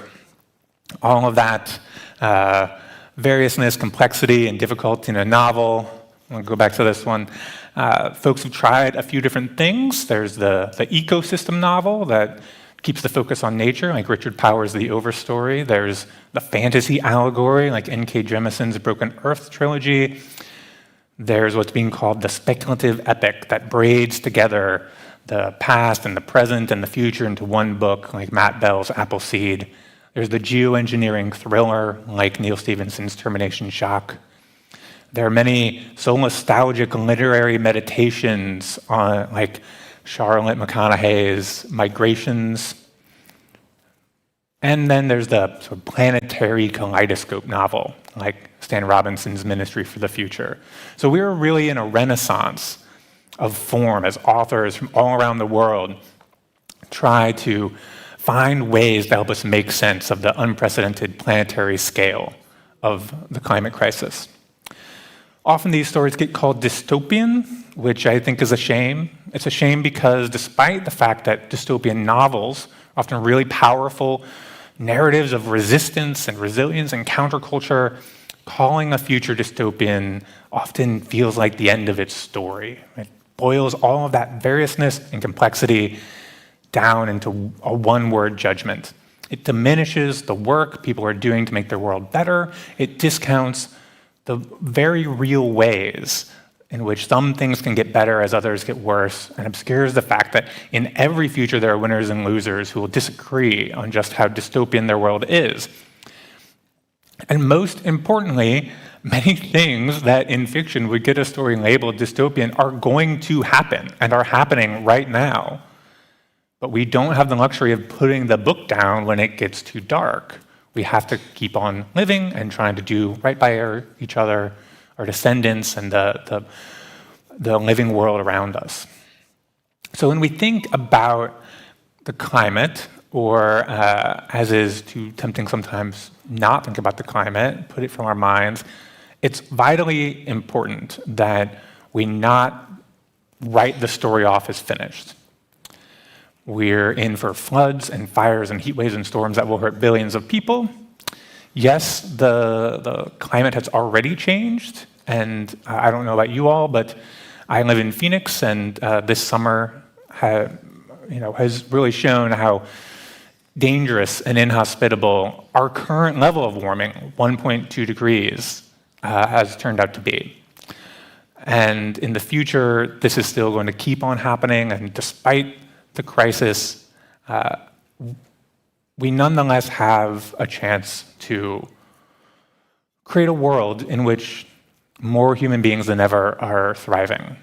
all of that variousness, complexity, and difficulty in a novel? I'll go back to this one. Folks have tried a few different things. There's the ecosystem novel that keeps the focus on nature, like Richard Powers' The Overstory. There's the fantasy allegory, like N.K. Jemison's Broken Earth trilogy. There's what's being called the speculative epic that braids together the past and the present and the future into one book, like Matt Bell's Appleseed. There's the geoengineering thriller, like Neil Stephenson's Termination Shock. There are many so nostalgic literary meditations on, like Charlotte McConaughey's Migrations. And then there's the sort of planetary kaleidoscope novel, like Stan Robinson's Ministry for the Future. So we're really in a renaissance of form as authors from all around the world try to find ways to help us make sense of the unprecedented planetary scale of the climate crisis. Often these stories get called dystopian, which I think is a shame. It's a shame because despite the fact that dystopian novels are often really powerful narratives of resistance and resilience and counterculture, calling a future dystopian often feels like the end of its story. It boils all of that variousness and complexity down into a one-word judgment. It diminishes the work people are doing to make their world better. It discounts the very real ways in which some things can get better as others get worse, and obscures the fact that in every future there are winners and losers who will disagree on just how dystopian their world is. And most importantly, many things that in fiction would get a story labeled dystopian are going to happen and are happening right now. But we don't have the luxury of putting the book down when it gets too dark. We have to keep on living and trying to do right by each other, our descendants, and the living world around us. So when we think about the climate, or as is too tempting sometimes not think about the climate, put it from our minds, it's vitally important that we not write the story off as finished. We're in for floods and fires and heat waves and storms that will hurt billions of people. Yes, the climate has already changed, and I don't know about you all, but I live in Phoenix, and this summer has really shown how dangerous and inhospitable our current level of warming, 1.2 degrees, has turned out to be. And in the future, this is still going to keep on happening, and despite the crisis, we nonetheless have a chance to create a world in which more human beings than ever are thriving.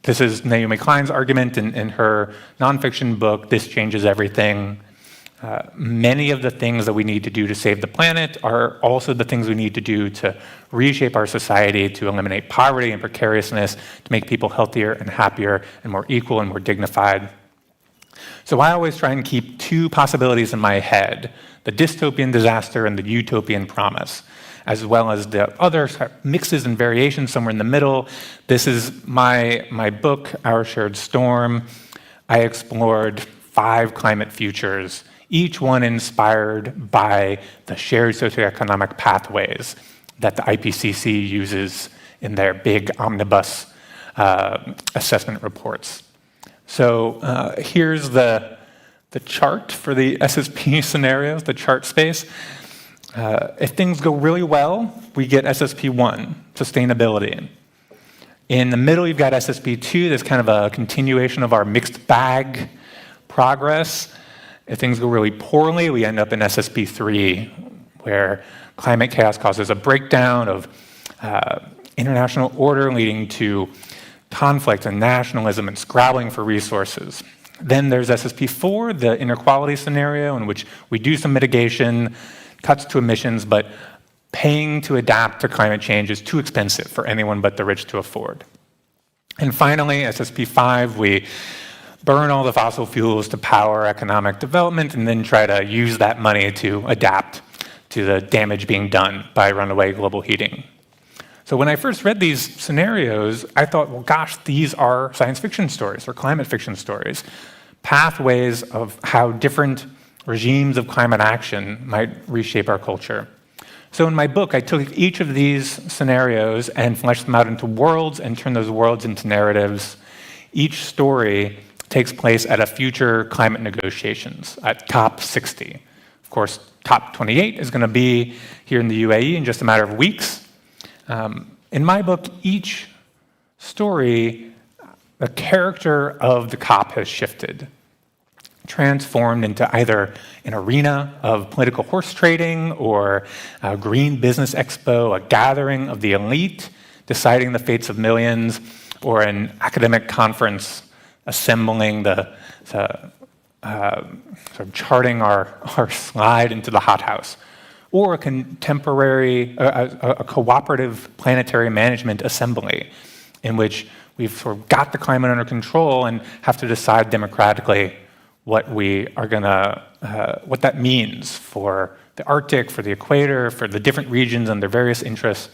This is Naomi Klein's argument in her nonfiction book, This Changes Everything. Many of the things that we need to do to save the planet are also the things we need to do to reshape our society, to eliminate poverty and precariousness, to make people healthier and happier and more equal and more dignified. So I always try and keep two possibilities in my head, the dystopian disaster and the utopian promise, as well as the other mixes and variations somewhere in the middle. This is my book, Our Shared Storm. I explored 5 climate futures, each one inspired by the shared socioeconomic pathways that the IPCC uses in their big omnibus assessment reports. So here's the chart for the SSP scenarios, the chart space. If things go really well, we get SSP1, sustainability. In the middle, you've got SSP2, that's kind of a continuation of our mixed bag progress. If things go really poorly, we end up in SSP3, where climate chaos causes a breakdown of international order, leading to conflict and nationalism and scrabbling for resources. Then there's SSP4, the inequality scenario, in which we do some mitigation, cuts to emissions, but paying to adapt to climate change is too expensive for anyone but the rich to afford. And finally, SSP5, we burn all the fossil fuels to power economic development and then try to use that money to adapt to the damage being done by runaway global heating. So when I first read these scenarios, I thought, well, gosh, these are science fiction stories or climate fiction stories, pathways of how different regimes of climate action might reshape our culture. So in my book, I took each of these scenarios and fleshed them out into worlds and turned those worlds into narratives. Each story takes place at a future climate negotiations at COP60. Of course, COP28 is going to be here in the UAE in just a matter of weeks. In my book, each story, the character of the COP has shifted, transformed into either an arena of political horse trading or a green business expo, a gathering of the elite deciding the fates of millions, or an academic conference assembling sort of charting our slide into the hothouse, or a contemporary, a cooperative planetary management assembly in which we've sort of got the climate under control and have to decide democratically what we are gonna, what that means for the Arctic, for the equator, for the different regions and their various interests.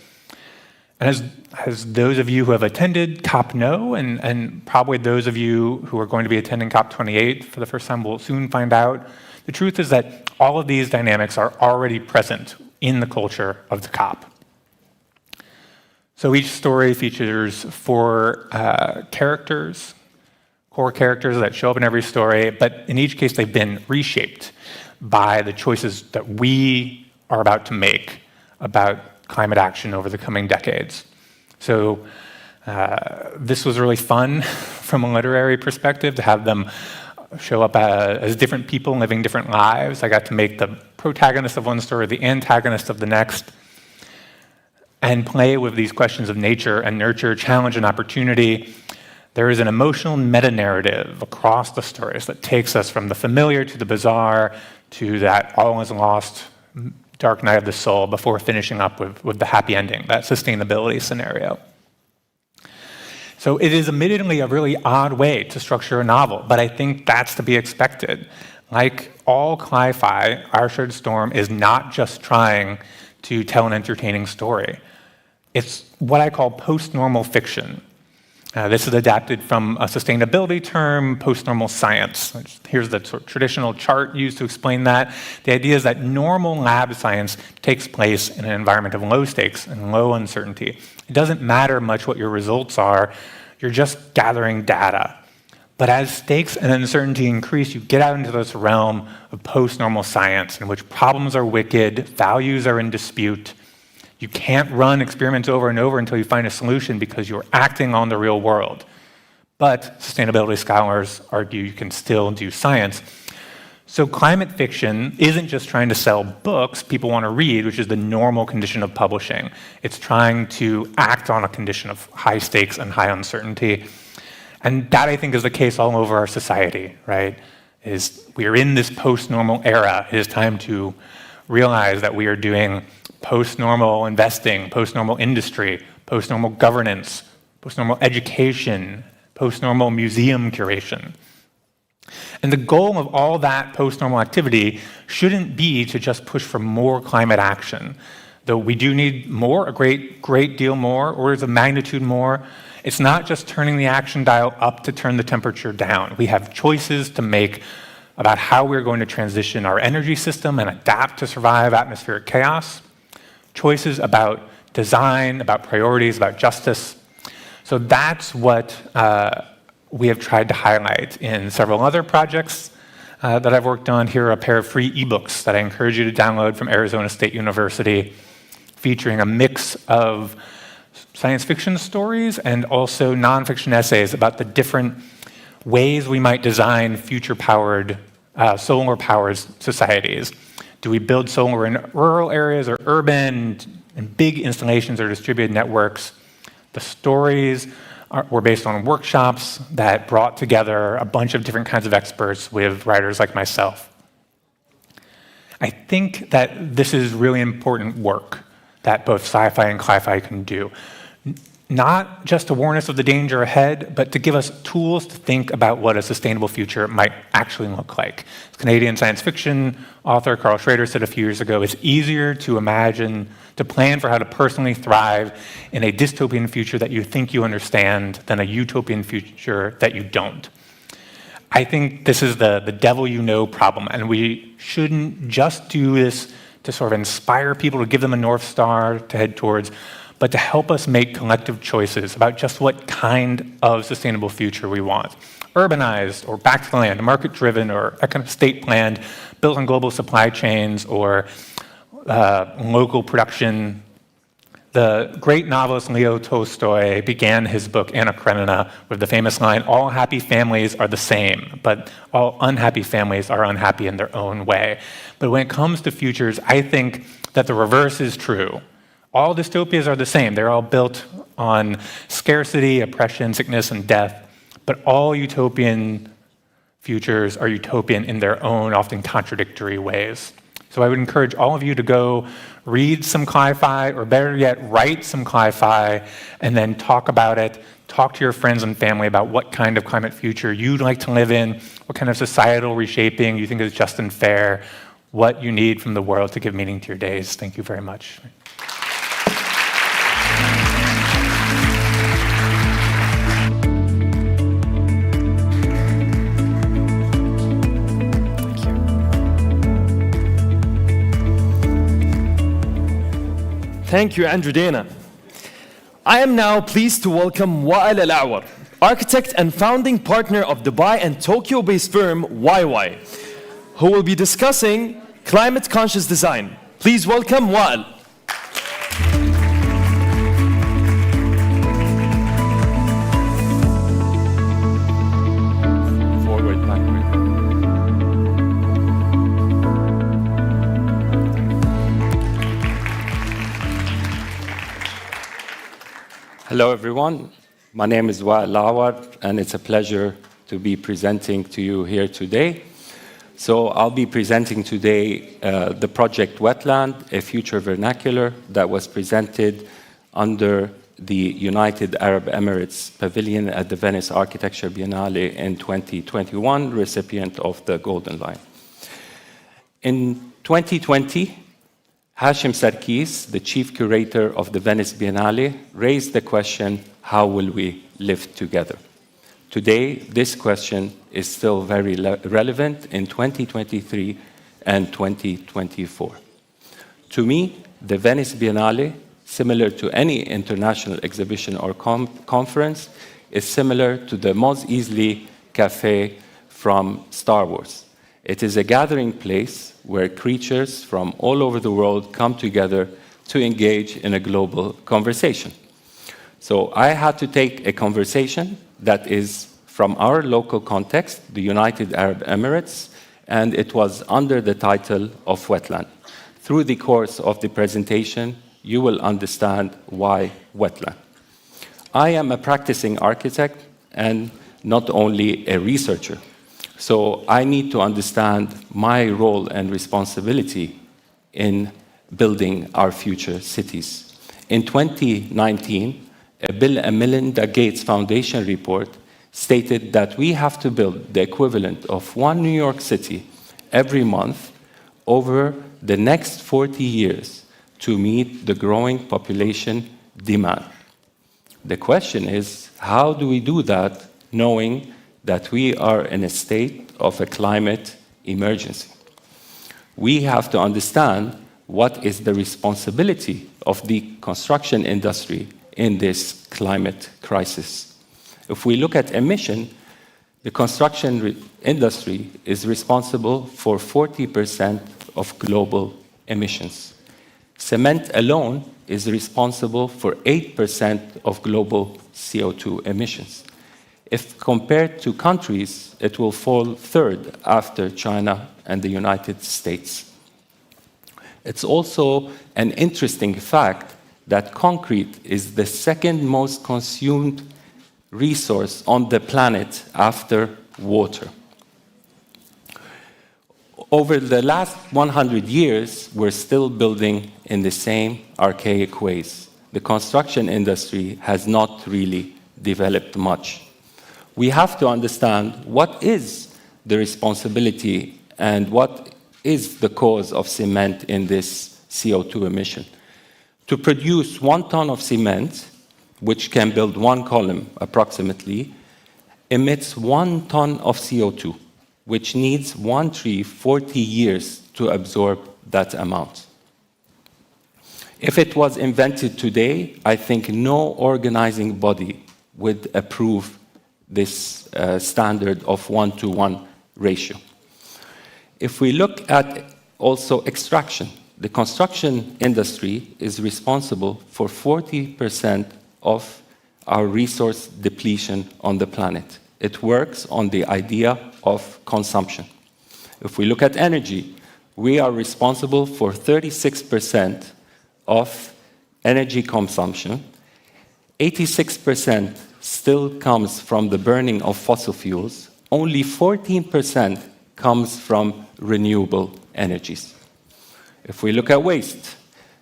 And as those of you who have attended COP know, and probably those of you who are going to be attending COP28 for the first time will soon find out, the truth is that all of these dynamics are already present in the culture of the COP. So each story features 4 characters, core characters that show up in every story, but in each case they've been reshaped by the choices that we are about to make about climate action over the coming decades. So this was really fun from a literary perspective to have them show up as different people living different lives. I got to make the protagonist of one story, the antagonist of the next, and play with these questions of nature and nurture, challenge and opportunity. There is an emotional meta-narrative across the stories that takes us from the familiar to the bizarre to that all is lost dark night of the soul before finishing up with the happy ending, that sustainability scenario. So it is admittedly a really odd way to structure a novel, but I think that's to be expected. Like all cli-fi, Our Shared Storm is not just trying to tell an entertaining story. It's what I call post-normal fiction. This is adapted from a sustainability term, post-normal science. Here's the sort of traditional chart used to explain that. The idea is that normal lab science takes place in an environment of low stakes and low uncertainty. It doesn't matter much what your results are, you're just gathering data. But as stakes and uncertainty increase, you get out into this realm of post-normal science in which problems are wicked, values are in dispute. You can't run experiments over and over until you find a solution because you're acting on the real world. But sustainability scholars argue you can still do science. So climate fiction isn't just trying to sell books people want to read, which is the normal condition of publishing. It's trying to act on a condition of high stakes and high uncertainty. And that, I think, is the case all over our society, right? We are in this post-normal era. It is time to realize that we are doing post-normal investing, post-normal industry, post-normal governance, post-normal education, post-normal museum curation. And the goal of all that post-normal activity shouldn't be to just push for more climate action. Though we do need more, a great deal more, orders of magnitude more. It's not just turning the action dial up to turn the temperature down. We have choices to make about how we're going to transition our energy system and adapt to survive atmospheric chaos. Choices about design, about priorities, about justice. So that's what we have tried to highlight in several other projects that I've worked on. Here are a pair of free ebooks that I encourage you to download from Arizona State University, featuring a mix of science fiction stories and also nonfiction essays about the different ways we might design future-powered, solar-powered societies. Do we build solar in rural areas or urban, in big installations or distributed networks? The stories were based on workshops that brought together a bunch of different kinds of experts with writers like myself. I think that this is really important work that both sci-fi and cli-fi can do. Not just to warn us of the danger ahead, but to give us tools to think about what a sustainable future might actually look like. Canadian science fiction author Carl Schrader said a few years ago, it's easier to imagine, to plan for how to personally thrive in a dystopian future that you think you understand than a utopian future that you don't. I think this is the devil you know problem, and we shouldn't just do this to sort of inspire people, to give them a North Star to head towards, but to help us make collective choices about just what kind of sustainable future we want. Urbanized, or back to the land, market-driven, or state-planned, built on global supply chains, or local production. The great novelist Leo Tolstoy began his book Anna Karenina with the famous line, all happy families are the same, but all unhappy families are unhappy in their own way. But when it comes to futures, I think that the reverse is true. All dystopias are the same. They're all built on scarcity, oppression, sickness, and death. But all utopian futures are utopian in their own, often contradictory ways. So I would encourage all of you to go read some cli-fi, or better yet, write some cli-fi, and then talk about it. Talk to your friends and family about what kind of climate future you'd like to live in, what kind of societal reshaping you think is just and fair, what you need from the world to give meaning to your days. Thank you very much. Thank you, Andrew Dana. I am now pleased to welcome Wael Al-Awar, architect and founding partner of Dubai and Tokyo-based firm YY, who will be discussing climate-conscious design. Please welcome Wael. Hello, everyone. My name is Wael Lawar, and it's a pleasure to be presenting to you here today. So I'll be presenting today the project Wetland, a future vernacular that was presented under the United Arab Emirates Pavilion at the Venice Architecture Biennale in 2021, recipient of the Golden Lion. In 2020, Hashim Sarkis, the chief curator of the Venice Biennale, raised the question, how will we live together? Today, this question is still very relevant in 2023 and 2024. To me, the Venice Biennale, similar to any international exhibition or conference, is similar to the Mos Eisley Cafe from Star Wars. It is a gathering place where creatures from all over the world come together to engage in a global conversation. So I had to take a conversation that is from our local context, the United Arab Emirates, and it was under the title of Wetland. Through the course of the presentation, you will understand why wetland. I am a practicing architect and not only a researcher. So I need to understand my role and responsibility in building our future cities. In 2019, a Bill and Melinda Gates Foundation report stated that we have to build the equivalent of one New York City every month over the next 40 years to meet the growing population demand. The question is, how do we do that knowing that we are in a state of a climate emergency? We have to understand what is the responsibility of the construction industry in this climate crisis. If we look at emission, the construction industry is responsible for 40% of global emissions. Cement alone is responsible for 8% of global CO2 emissions. If compared to countries, it will fall third after China and the United States. It's also an interesting fact that concrete is the second most consumed resource on the planet after water. Over the last 100 years, we're still building in the same archaic ways. The construction industry has not really developed much. We have to understand what is the responsibility and what is the cause of cement in this CO2 emission. To produce 1 ton of cement, which can build 1 column approximately, emits 1 ton of CO2, which needs 1 tree 40 years to absorb that amount. If it was invented today, I think no organizing body would approve this standard of 1-to-1 ratio. If we look at also extraction, the construction industry is responsible for 40% of our resource depletion on the planet. It works on the idea of consumption. If we look at energy, we are responsible for 36% of energy consumption. 86% still comes from the burning of fossil fuels. Only 14% comes from renewable energies. If we look at waste,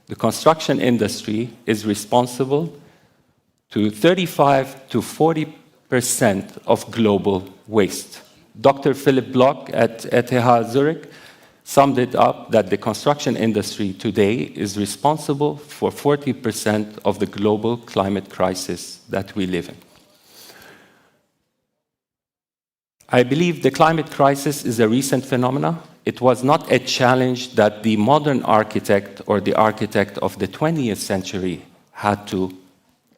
the construction industry is responsible to 35 to 40% of global waste. Dr. Philip Block at ETH Zurich summed it up that the construction industry today is responsible for 40% of the global climate crisis that we live in. I believe the climate crisis is a recent phenomenon. It was not a challenge that the modern architect or the architect of the 20th century had to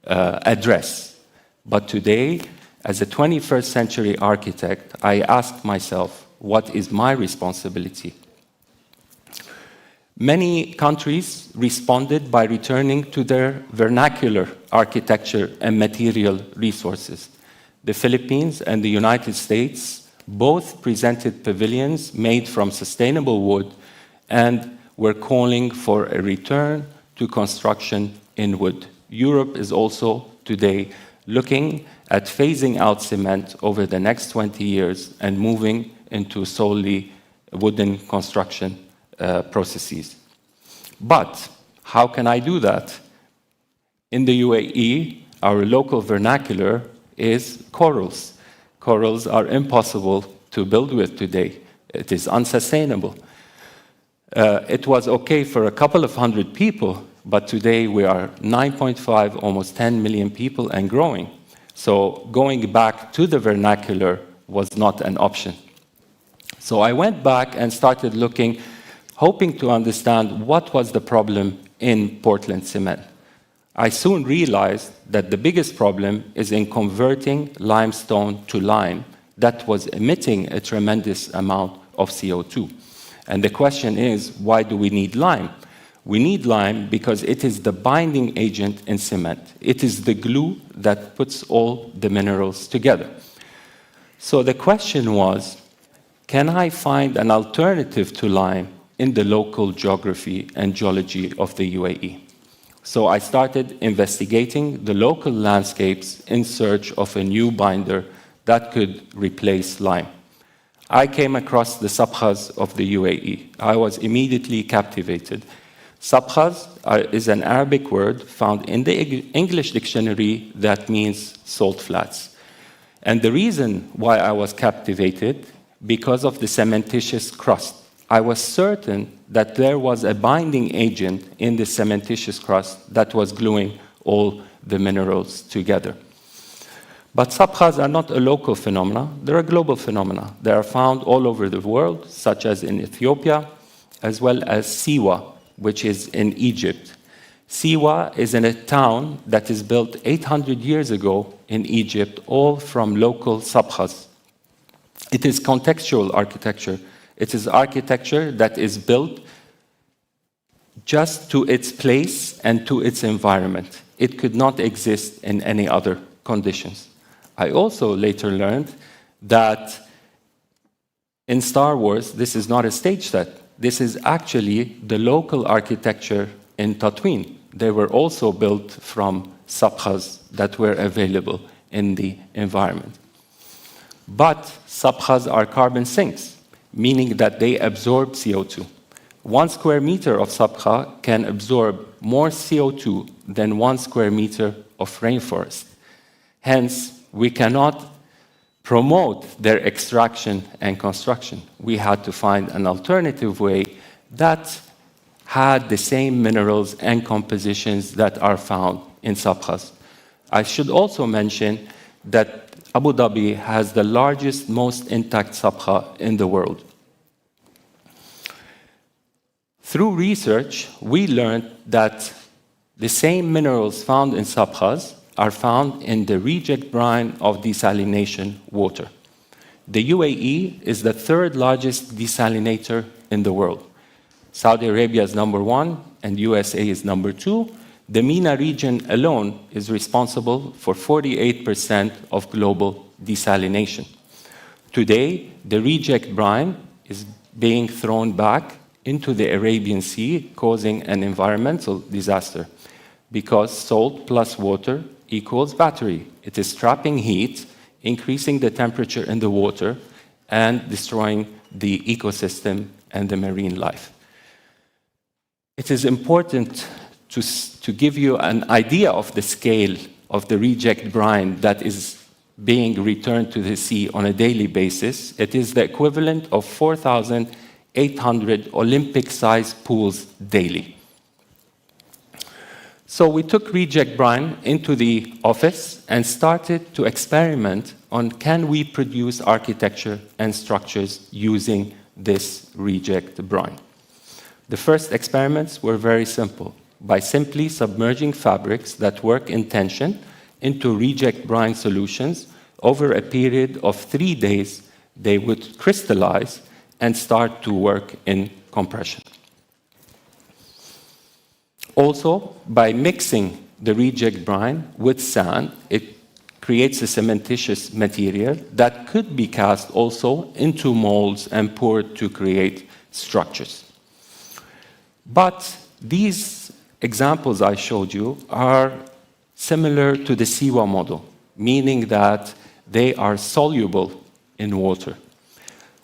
address. But today, as a 21st century architect, I asked myself, what is my responsibility? Many countries responded by returning to their vernacular architecture and material resources. The Philippines and the United States both presented pavilions made from sustainable wood and were calling for a return to construction in wood. Europe is also today looking at phasing out cement over the next 20 years and moving into solely wooden construction processes. But how can I do that? In the UAE, our local vernacular is corals. Corals are impossible to build with today. It is unsustainable. It was okay for a couple of hundred people, but today we are 9.5, almost 10 million people and growing. So going back to the vernacular was not an option. So I went back and started looking, hoping to understand what was the problem in Portland cement. I soon realized that the biggest problem is in converting limestone to lime that was emitting a tremendous amount of CO2. And the question is, why do we need lime? We need lime because it is the binding agent in cement. It is the glue that puts all the minerals together. So the question was, can I find an alternative to lime in the local geography and geology of the UAE? So I started investigating the local landscapes in search of a new binder that could replace lime. I came across the sabkhas of the UAE. I was immediately captivated. Sabkhas is an Arabic word found in the English dictionary that means salt flats. And the reason why I was captivated, because of the cementitious crust. I was certain that there was a binding agent in the cementitious crust that was gluing all the minerals together. But sabkhas are not a local phenomenon, they're a global phenomenon. They are found all over the world, such as in Ethiopia, as well as Siwa, which is in Egypt. Siwa is in a town that is built 800 years ago in Egypt, all from local sabkhas. It is contextual architecture. It is architecture that is built just to its place and to its environment. It could not exist in any other conditions. I also later learned that in Star Wars, this is not a stage set. This is actually the local architecture in Tatooine. They were also built from sabkhas that were available in the environment. But sabkhas are carbon sinks, meaning that they absorb CO2. 1 square meter of sabkha can absorb more CO2 than 1 square meter of rainforest. Hence, we cannot promote their extraction and construction. We had to find an alternative way that had the same minerals and compositions that are found in sabkhas. I should also mention that Abu Dhabi has the largest, most intact sabkha in the world. Through research, we learned that the same minerals found in sabkhas are found in the reject brine of desalination water. The UAE is the third largest desalinator in the world. Saudi Arabia is number 1 and USA is number 2. The MENA region alone is responsible for 48% of global desalination. Today, the reject brine is being thrown back into the Arabian Sea, causing an environmental disaster because salt plus water equals battery. It is trapping heat, increasing the temperature in the water, and destroying the ecosystem and the marine life. It is important to give you an idea of the scale of the reject brine that is being returned to the sea on a daily basis. It is the equivalent of 4,800 Olympic-sized pools daily. So we took reject brine into the office and started to experiment on can we produce architecture and structures using this reject brine. The first experiments were very simple. By simply submerging fabrics that work in tension into reject brine solutions, over a period of 3 days, they would crystallize and start to work in compression. Also, by mixing the reject brine with sand, it creates a cementitious material that could be cast also into molds and poured to create structures. But these examples I showed you are similar to the SIWA model, meaning that they are soluble in water.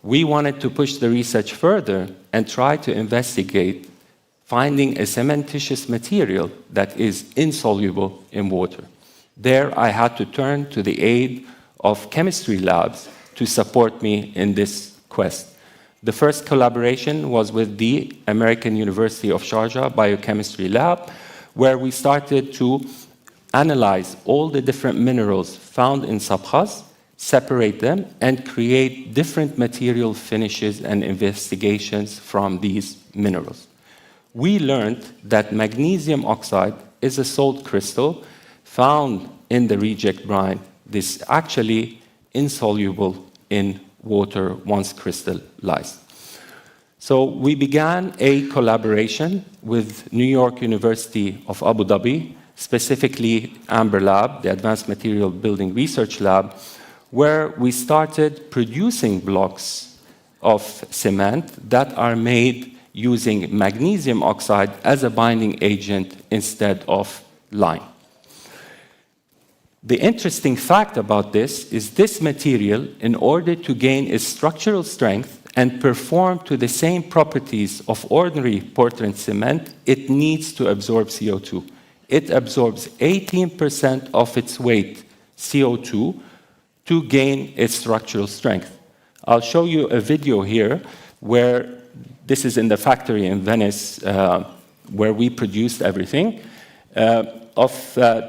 We wanted to push the research further and try to investigate finding a cementitious material that is insoluble in water. There, I had to turn to the aid of chemistry labs to support me in this quest. The first collaboration was with the American University of Sharjah Biochemistry Lab, where we started to analyze all the different minerals found in Sabkhas, separate them, and create different material finishes and investigations from these minerals. We learned that magnesium oxide is a salt crystal found in the reject brine. This is actually insoluble in water once crystallized. So we began a collaboration with New York University of Abu Dhabi, specifically Amber Lab, the Advanced Material Building Research Lab, where we started producing blocks of cement that are made using magnesium oxide as a binding agent instead of lime. The interesting fact about this is this material, in order to gain its structural strength and perform to the same properties of ordinary Portland cement, it needs to absorb CO2. It absorbs 18% of its weight, CO2, to gain its structural strength. I'll show you a video here where this is in the factory in Venice where we produced everything, of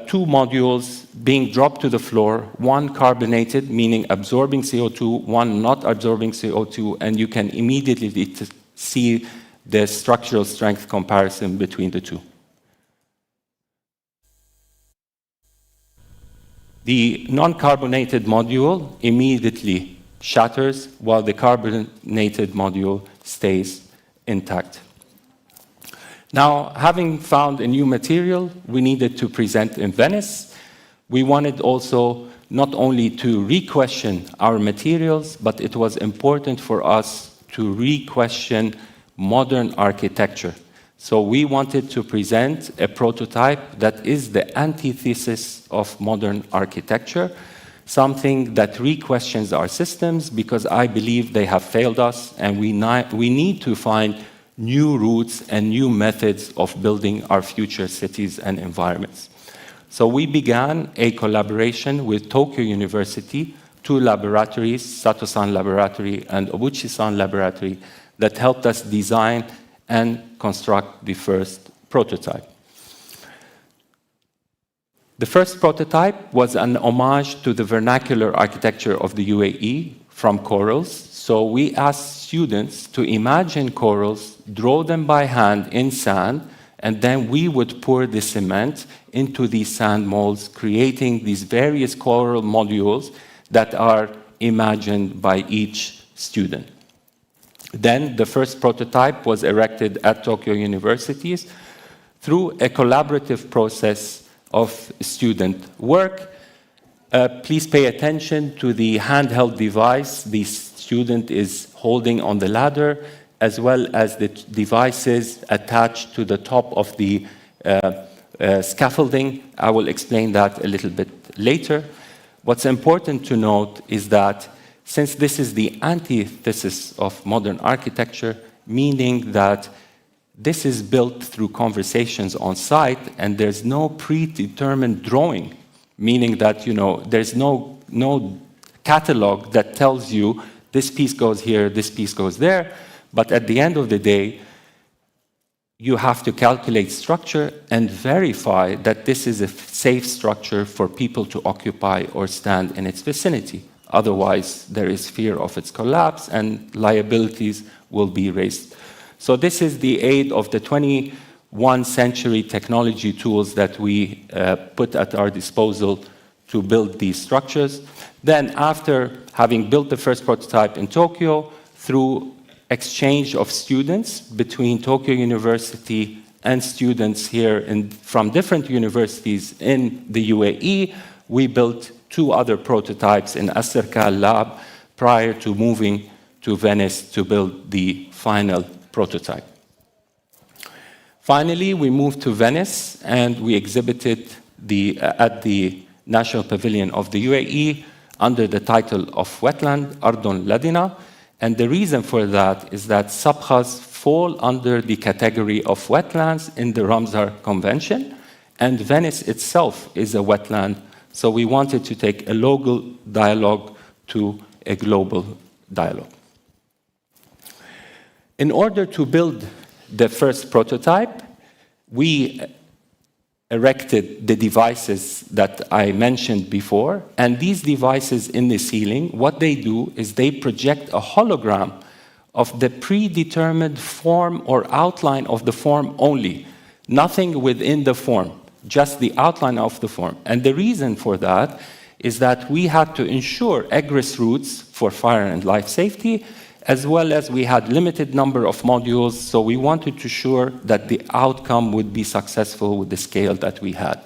two modules being dropped to the floor, one carbonated, meaning absorbing CO2, one not absorbing CO2, and you can immediately see the structural strength comparison between the two. The non-carbonated module immediately shatters, while the carbonated module stays intact. Now, having found a new material we needed to present in Venice, we wanted also not only to re-question our materials, but it was important for us to re-question modern architecture. So we wanted to present a prototype that is the antithesis of modern architecture, something that re-questions our systems, because I believe they have failed us, and we need to find new routes and new methods of building our future cities and environments. So we began a collaboration with Tokyo University, two laboratories, Sato-san Laboratory and Obuchi-san Laboratory, that helped us design and construct the first prototype. The first prototype was an homage to the vernacular architecture of the UAE from corals. So we asked students to imagine corals, draw them by hand in sand, and then we would pour the cement into these sand molds, creating these various coral modules that are imagined by each student. Then the first prototype was erected at Tokyo University through a collaborative process of student work. Please pay attention to the handheld device the student is holding on the ladder, as well as the devices attached to the top of the scaffolding. I will explain that a little bit later. What's important to note is that since this is the antithesis of modern architecture, meaning that this is built through conversations on site and there's no predetermined drawing, meaning that there's no catalog that tells you this piece goes here, this piece goes there, but at the end of the day, you have to calculate structure and verify that this is a safe structure for people to occupy or stand in its vicinity. Otherwise, there is fear of its collapse and liabilities will be raised. So this is the aid of the 21st century technology tools that we put at our disposal to build these structures. Then after having built the first prototype in Tokyo, through exchange of students between Tokyo University and students here from different universities in the UAE, we built two other prototypes in Asterkal Lab prior to moving to Venice to build the final prototype. Finally, we moved to Venice and we exhibited at the National Pavilion of the UAE under the title of Wetland Ardon Ladina. And the reason for that is that Sabkhas fall under the category of wetlands in the Ramsar Convention, and Venice itself is a wetland. So we wanted to take a local dialogue to a global dialogue. In order to build the first prototype, we erected the devices that I mentioned before, and these devices in the ceiling, what they do is they project a hologram of the predetermined form or outline of the form only, nothing within the form, just the outline of the form. And the reason for that is that we had to ensure egress routes for fire and life safety, as well as we had limited number of modules, so we wanted to ensure that the outcome would be successful with the scale that we had.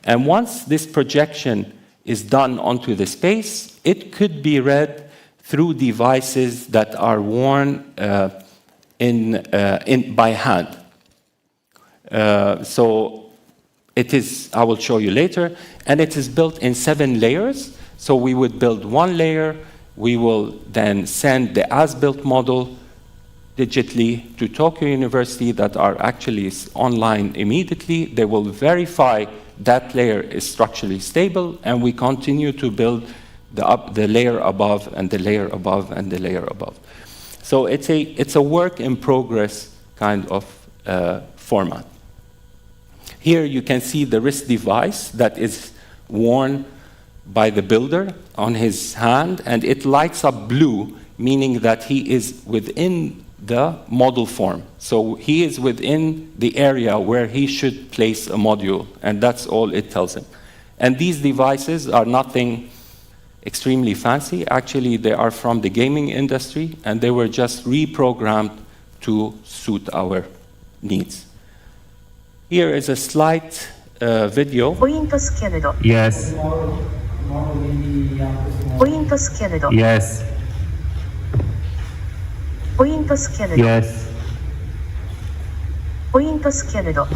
And once this projection is done onto the space, it could be read through devices that are worn by hand. So it is, I will show you later, and it is built in 7 layers. So we would build 1 layer, we will then send the as-built model digitally to Tokyo University that are actually online immediately. They will verify that layer is structurally stable, and we continue to build the layer above and the layer above and the layer above. So it's a work in progress kind of format. Here you can see the wrist device that is worn by the builder on his hand, and it lights up blue, meaning that he is within the model form. So he is within the area where he should place a module, and that's all it tells him. And these devices are nothing extremely fancy. Actually, they are from the gaming industry, and they were just reprogrammed to suit our needs. Here is a slight video. Yes. Yes. Yes.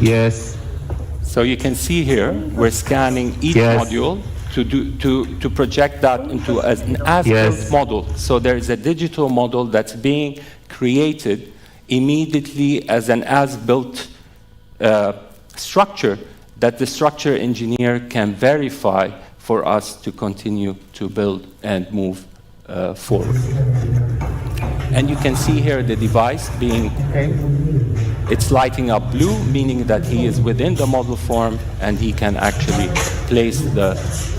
Yes. So you can see here, we're scanning each module to project that into an as-built model. So there is a digital model that's being created immediately as an as-built structure that the structure engineer can verify for us to continue to build and move forward. And you can see here the device being, it's lighting up blue, meaning that he is within the model form and he can actually place the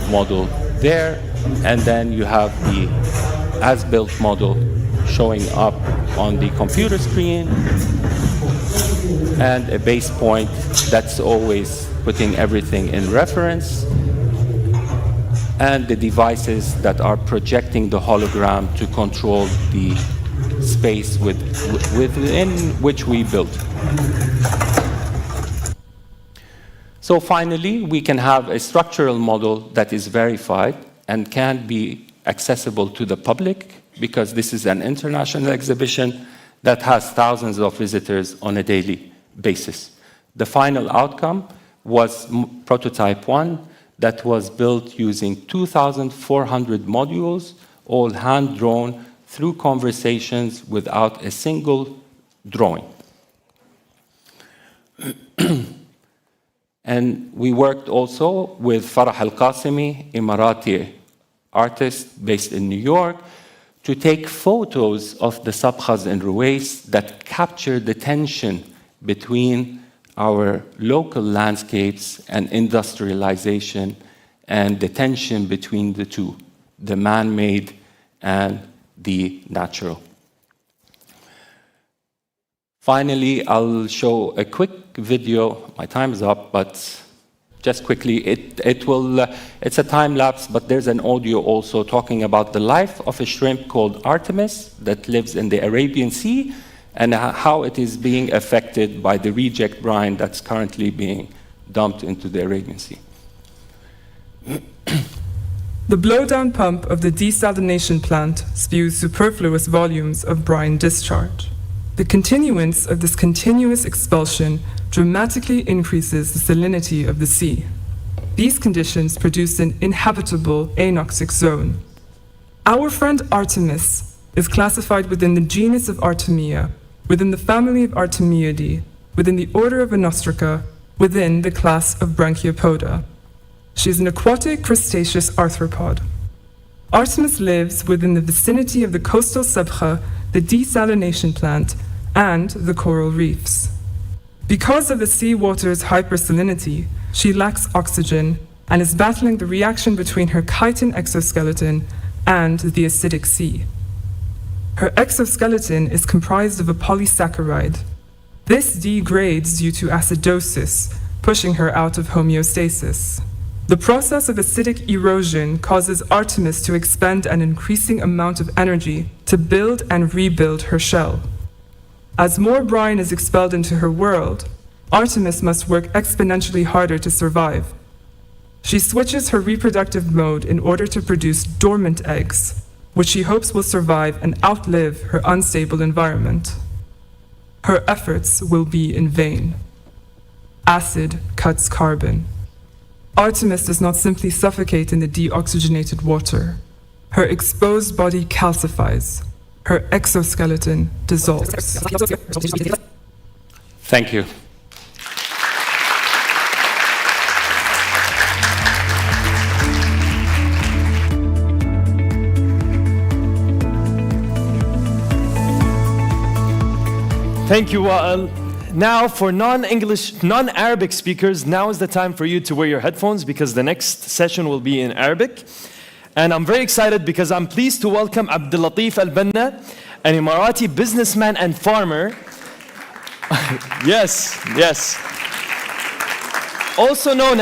model there. And then you have the as-built model showing up on the computer screen, and a base point that's always putting everything in reference, and the devices that are projecting the hologram to control the space within which we built. So finally, we can have a structural model that is verified and can be accessible to the public, because this is an international exhibition that has thousands of visitors on a daily basis. The final outcome was prototype 1 that was built using 2,400 modules, all hand-drawn through conversations without a single drawing. And we worked also with Farah Al-Qasimi, Emirati artist based in New York, to take photos of the Sabkhas and Ruwais that capture the tension between our local landscapes and industrialization, and the tension between the two, the man-made and the natural. Finally, I'll show a quick video. My time is up, but just quickly, it's a time lapse, but there's an audio also talking about the life of a shrimp called Artemis that lives in the Arabian Sea, and how it is being affected by the reject brine that's currently being dumped into the Arabian Sea. The blowdown pump of the desalination plant spews superfluous volumes of brine discharge. The continuance of this continuous expulsion dramatically increases the salinity of the sea. These conditions produce an inhabitable anoxic zone. Our friend Artemis is classified within the genus of Artemia, within the family of Artemiidae, within the order of Anostraca, within the class of Brachiopoda. She is an aquatic crustaceous arthropod. Artemis lives within the vicinity of the coastal sebkha, the desalination plant, and the coral reefs. Because of the seawater's hypersalinity, she lacks oxygen and is battling the reaction between her chitin exoskeleton and the acidic sea. Her exoskeleton is comprised of a polysaccharide. This degrades due to acidosis, pushing her out of homeostasis. The process of acidic erosion causes Artemis to expend an increasing amount of energy to build and rebuild her shell. As more brine is expelled into her world, Artemis must work exponentially harder to survive. She switches her reproductive mode in order to produce dormant eggs, which she hopes will survive and outlive her unstable environment. Her efforts will be in vain. Acid cuts carbon. Artemis does not simply suffocate in the deoxygenated water. Her exposed body calcifies. Her exoskeleton dissolves. Thank you. Thank you, Wa'al. Now, for non-English, non-Arabic speakers, now is the time for you to wear your headphones because the next session will be in Arabic. And I'm very excited because I'm pleased to welcome Abdul Latif Al-Banna, an Emirati businessman and farmer. Yes. Also known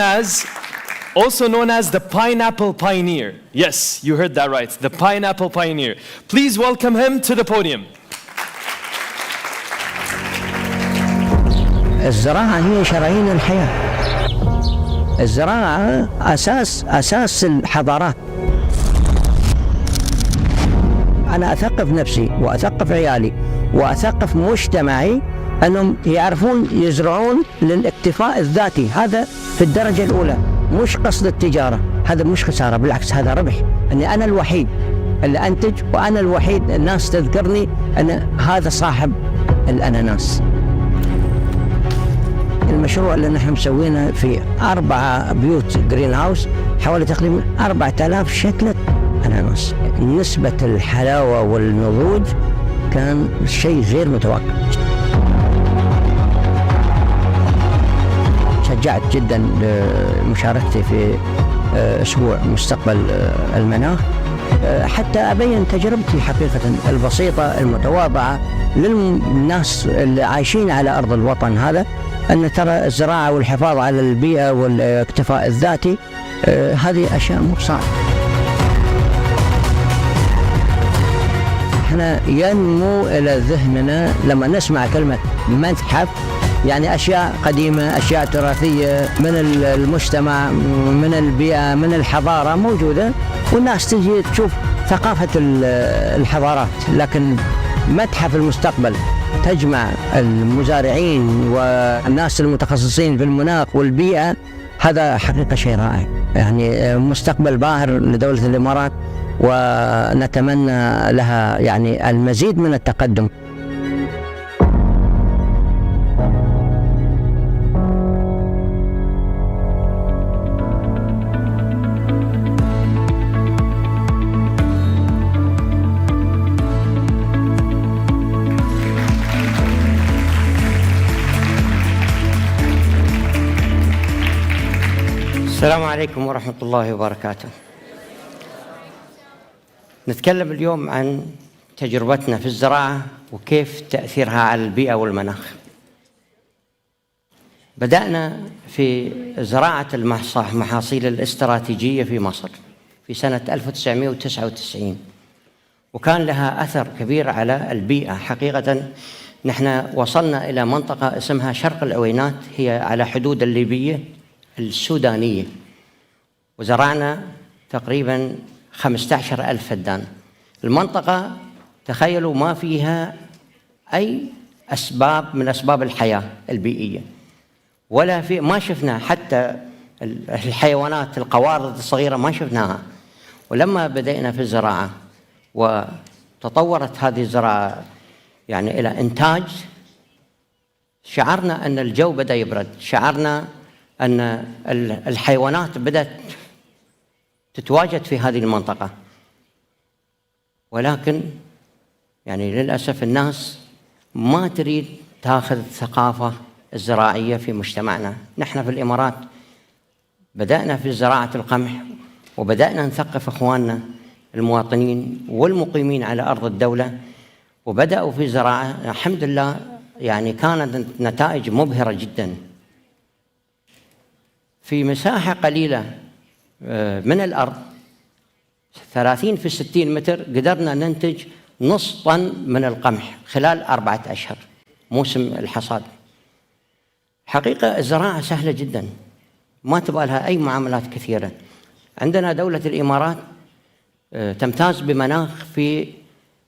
as the pineapple pioneer. Yes, you heard that right, the pineapple pioneer. Please welcome him to the podium. الزراعة هي شرايين الحياة. الزراعة أساس الحضارات. أنا أثقف نفسي وأثقف عيالي وأثقف مجتمعي أنهم يعرفون يزرعون للاكتفاء الذاتي. هذا في الدرجة الأولى، مش قصد التجارة. هذا مش خسارة، بالعكس هذا ربح. أني أنا الوحيد اللي أنتج، وأنا الوحيد الناس تذكرني أن هذا صاحب الأناناس. المشروع اللي نحن مسوينه في 4 بيوت جرين هاوس حوالي تقريبا 4000 شتلة أناناس. نسبة الحلاوة والنضوج كان شيء غير متوقع. شجعت جدا لمشاركتي في أسبوع مستقبل المناخ حتى أبين تجربتي حقيقة البسيطة المتواضعة للناس اللي عايشين على أرض الوطن هذا، أن ترى الزراعة والحفاظ على البيئة والاكتفاء الذاتي هذه أشياء مو صعبة. احنا ينمو إلى ذهننا لما نسمع كلمة متحف، يعني أشياء قديمة، أشياء تراثية من المجتمع، من البيئة، من الحضارة موجودة، والناس تجي تشوف ثقافة الحضارات. لكن متحف المستقبل تجمع المزارعين والناس المتخصصين في المناخ والبيئة، هذا حقيقة شيء رائع. يعني مستقبل باهر لدولة الإمارات، ونتمنى لها يعني المزيد من التقدم. السلام عليكم ورحمة الله وبركاته. نتكلم اليوم عن تجربتنا في الزراعة وكيف تأثيرها على البيئة والمناخ. بدأنا في زراعة المحاصيل الاستراتيجية في مصر في سنة 1999، وكان لها أثر كبير على البيئة. حقيقة نحن وصلنا إلى منطقة اسمها شرق العوينات، هي على حدود الليبية السودانية، وزرعنا تقريبا 15,000 فدان. المنطقة تخيلوا ما فيها أي أسباب من أسباب الحياة البيئية، ولا في ما شفنا حتى الحيوانات القوارض الصغيرة ما شفناها. ولما بدأنا في الزراعة وتطورت هذه الزراعة يعني إلى إنتاج، شعرنا أن الجو بدأ يبرد، شعرنا أن الحيوانات بدأت تتواجد في هذه المنطقة. ولكن يعني للأسف الناس ما تريد تأخذ الثقافة الزراعية في مجتمعنا. نحن في الإمارات بدأنا في زراعة القمح، وبدأنا نثقف إخواننا المواطنين والمقيمين على أرض الدولة، وبدأوا في زراعة الحمد لله، يعني كانت نتائج مبهرة جدا. في مساحة قليلة من الأرض 30 في 60 متر قدرنا ننتج نص طن من القمح خلال 4 أشهر موسم الحصاد. حقيقة الزراعة سهلة جدا، ما تبغى لها أي معاملات كثيرة. عندنا دولة الإمارات تمتاز بمناخ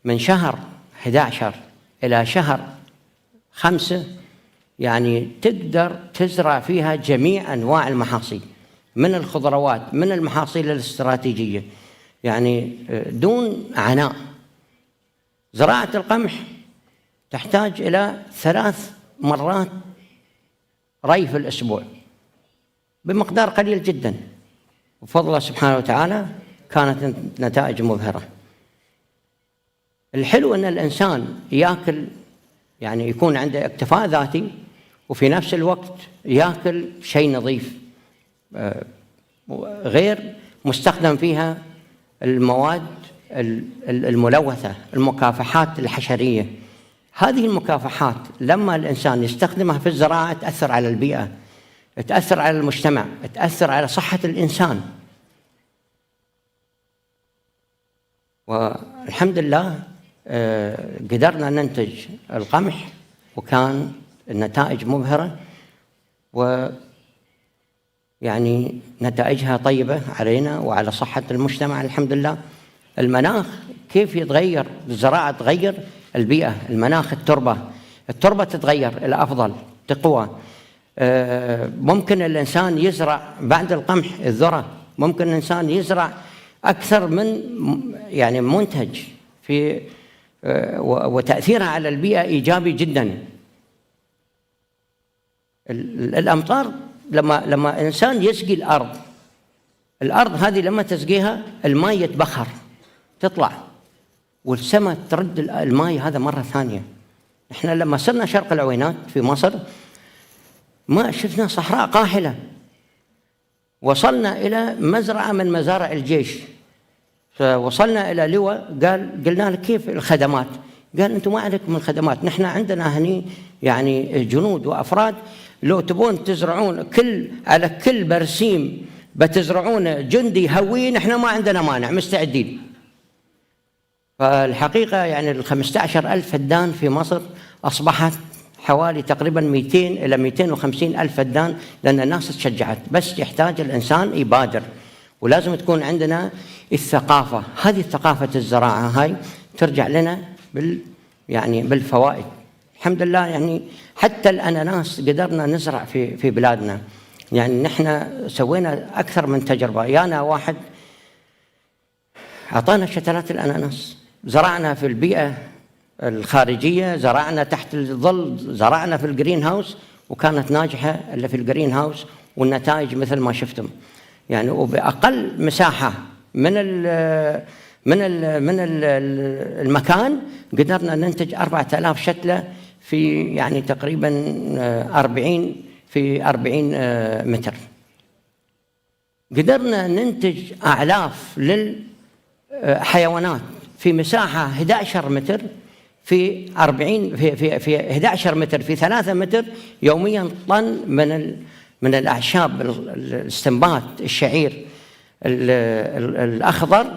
من شهر 11 إلى شهر 5 يعني تقدر تزرع فيها جميع أنواع المحاصيل، من الخضروات، من المحاصيل الاستراتيجية، يعني دون عناء. زراعة القمح تحتاج إلى 3 مرات ري في الأسبوع بمقدار قليل جدا، وبفضل الله سبحانه وتعالى كانت نتائج مبهرة. الحلو أن الإنسان يأكل، يعني يكون عنده اكتفاء ذاتي، وفي نفس الوقت يأكل شيء نظيف غير مستخدم فيها المواد الملوثة، المكافحات الحشرية. هذه المكافحات لما الإنسان يستخدمها في الزراعة تأثر على البيئة، تأثر على المجتمع، تأثر على صحة الإنسان. والحمد لله قدرنا ننتج القمح، وكان النتائج مبهرة، ويعني نتائجها طيبة علينا وعلى صحة المجتمع الحمد لله. المناخ كيف يتغير؟ الزراعة تغير البيئة، المناخ، التربة تتغير إلى أفضل، تقوى. ممكن الإنسان يزرع بعد القمح الذرة، ممكن الإنسان يزرع أكثر من يعني منتج في وتأثيرها على البيئة إيجابي جدا. الأمطار لما إنسان يسقي الأرض هذه لما تسقيها الماء يتبخر تطلع، والسماء ترد الماء هذا مرة ثانية. إحنا لما صرنا شرق العوينات في مصر ما شفنا صحراء قاحلة، وصلنا إلى مزرعة من مزارع الجيش، فوصلنا إلى لواء قلنا له كيف الخدمات؟ قال أنتم ما عليكم من الخدمات، نحن عندنا هني يعني جنود وأفراد، لو تبون تزرعون على كل برسيم بتزرعون جندي هوي، نحن ما عندنا مانع، مستعدين. فالحقيقة يعني 15,000 فدان في مصر أصبحت حوالي تقريبا 200 إلى 250 ألف فدان، لأن الناس تشجعت. بس يحتاج الإنسان يبادر، ولازم تكون عندنا الثقافة. هذه ثقافة الزراعة هاي ترجع لنا يعني بالفوائد. الحمد لله يعني حتى الأناناس قدرنا نزرع في بلادنا. يعني نحن سوينا أكثر من تجربة. يانا واحد أعطانا شتلات الأناناس، زرعنا في البيئة الخارجية، زرعنا تحت الظل، زرعنا في الجرين هاوس، وكانت ناجحة اللي في الجرين هاوس، والنتائج مثل ما شفتم. يعني وبأقل مساحة من المكان قدرنا ننتج 4000 شتلة في يعني تقريبا 40 متر. قدرنا ننتج أعلاف للحيوانات في مساحة 11 متر في 11 متر في 3 متر يوميا، طن من الأعشاب، الاستنبات، الشعير الأخضر،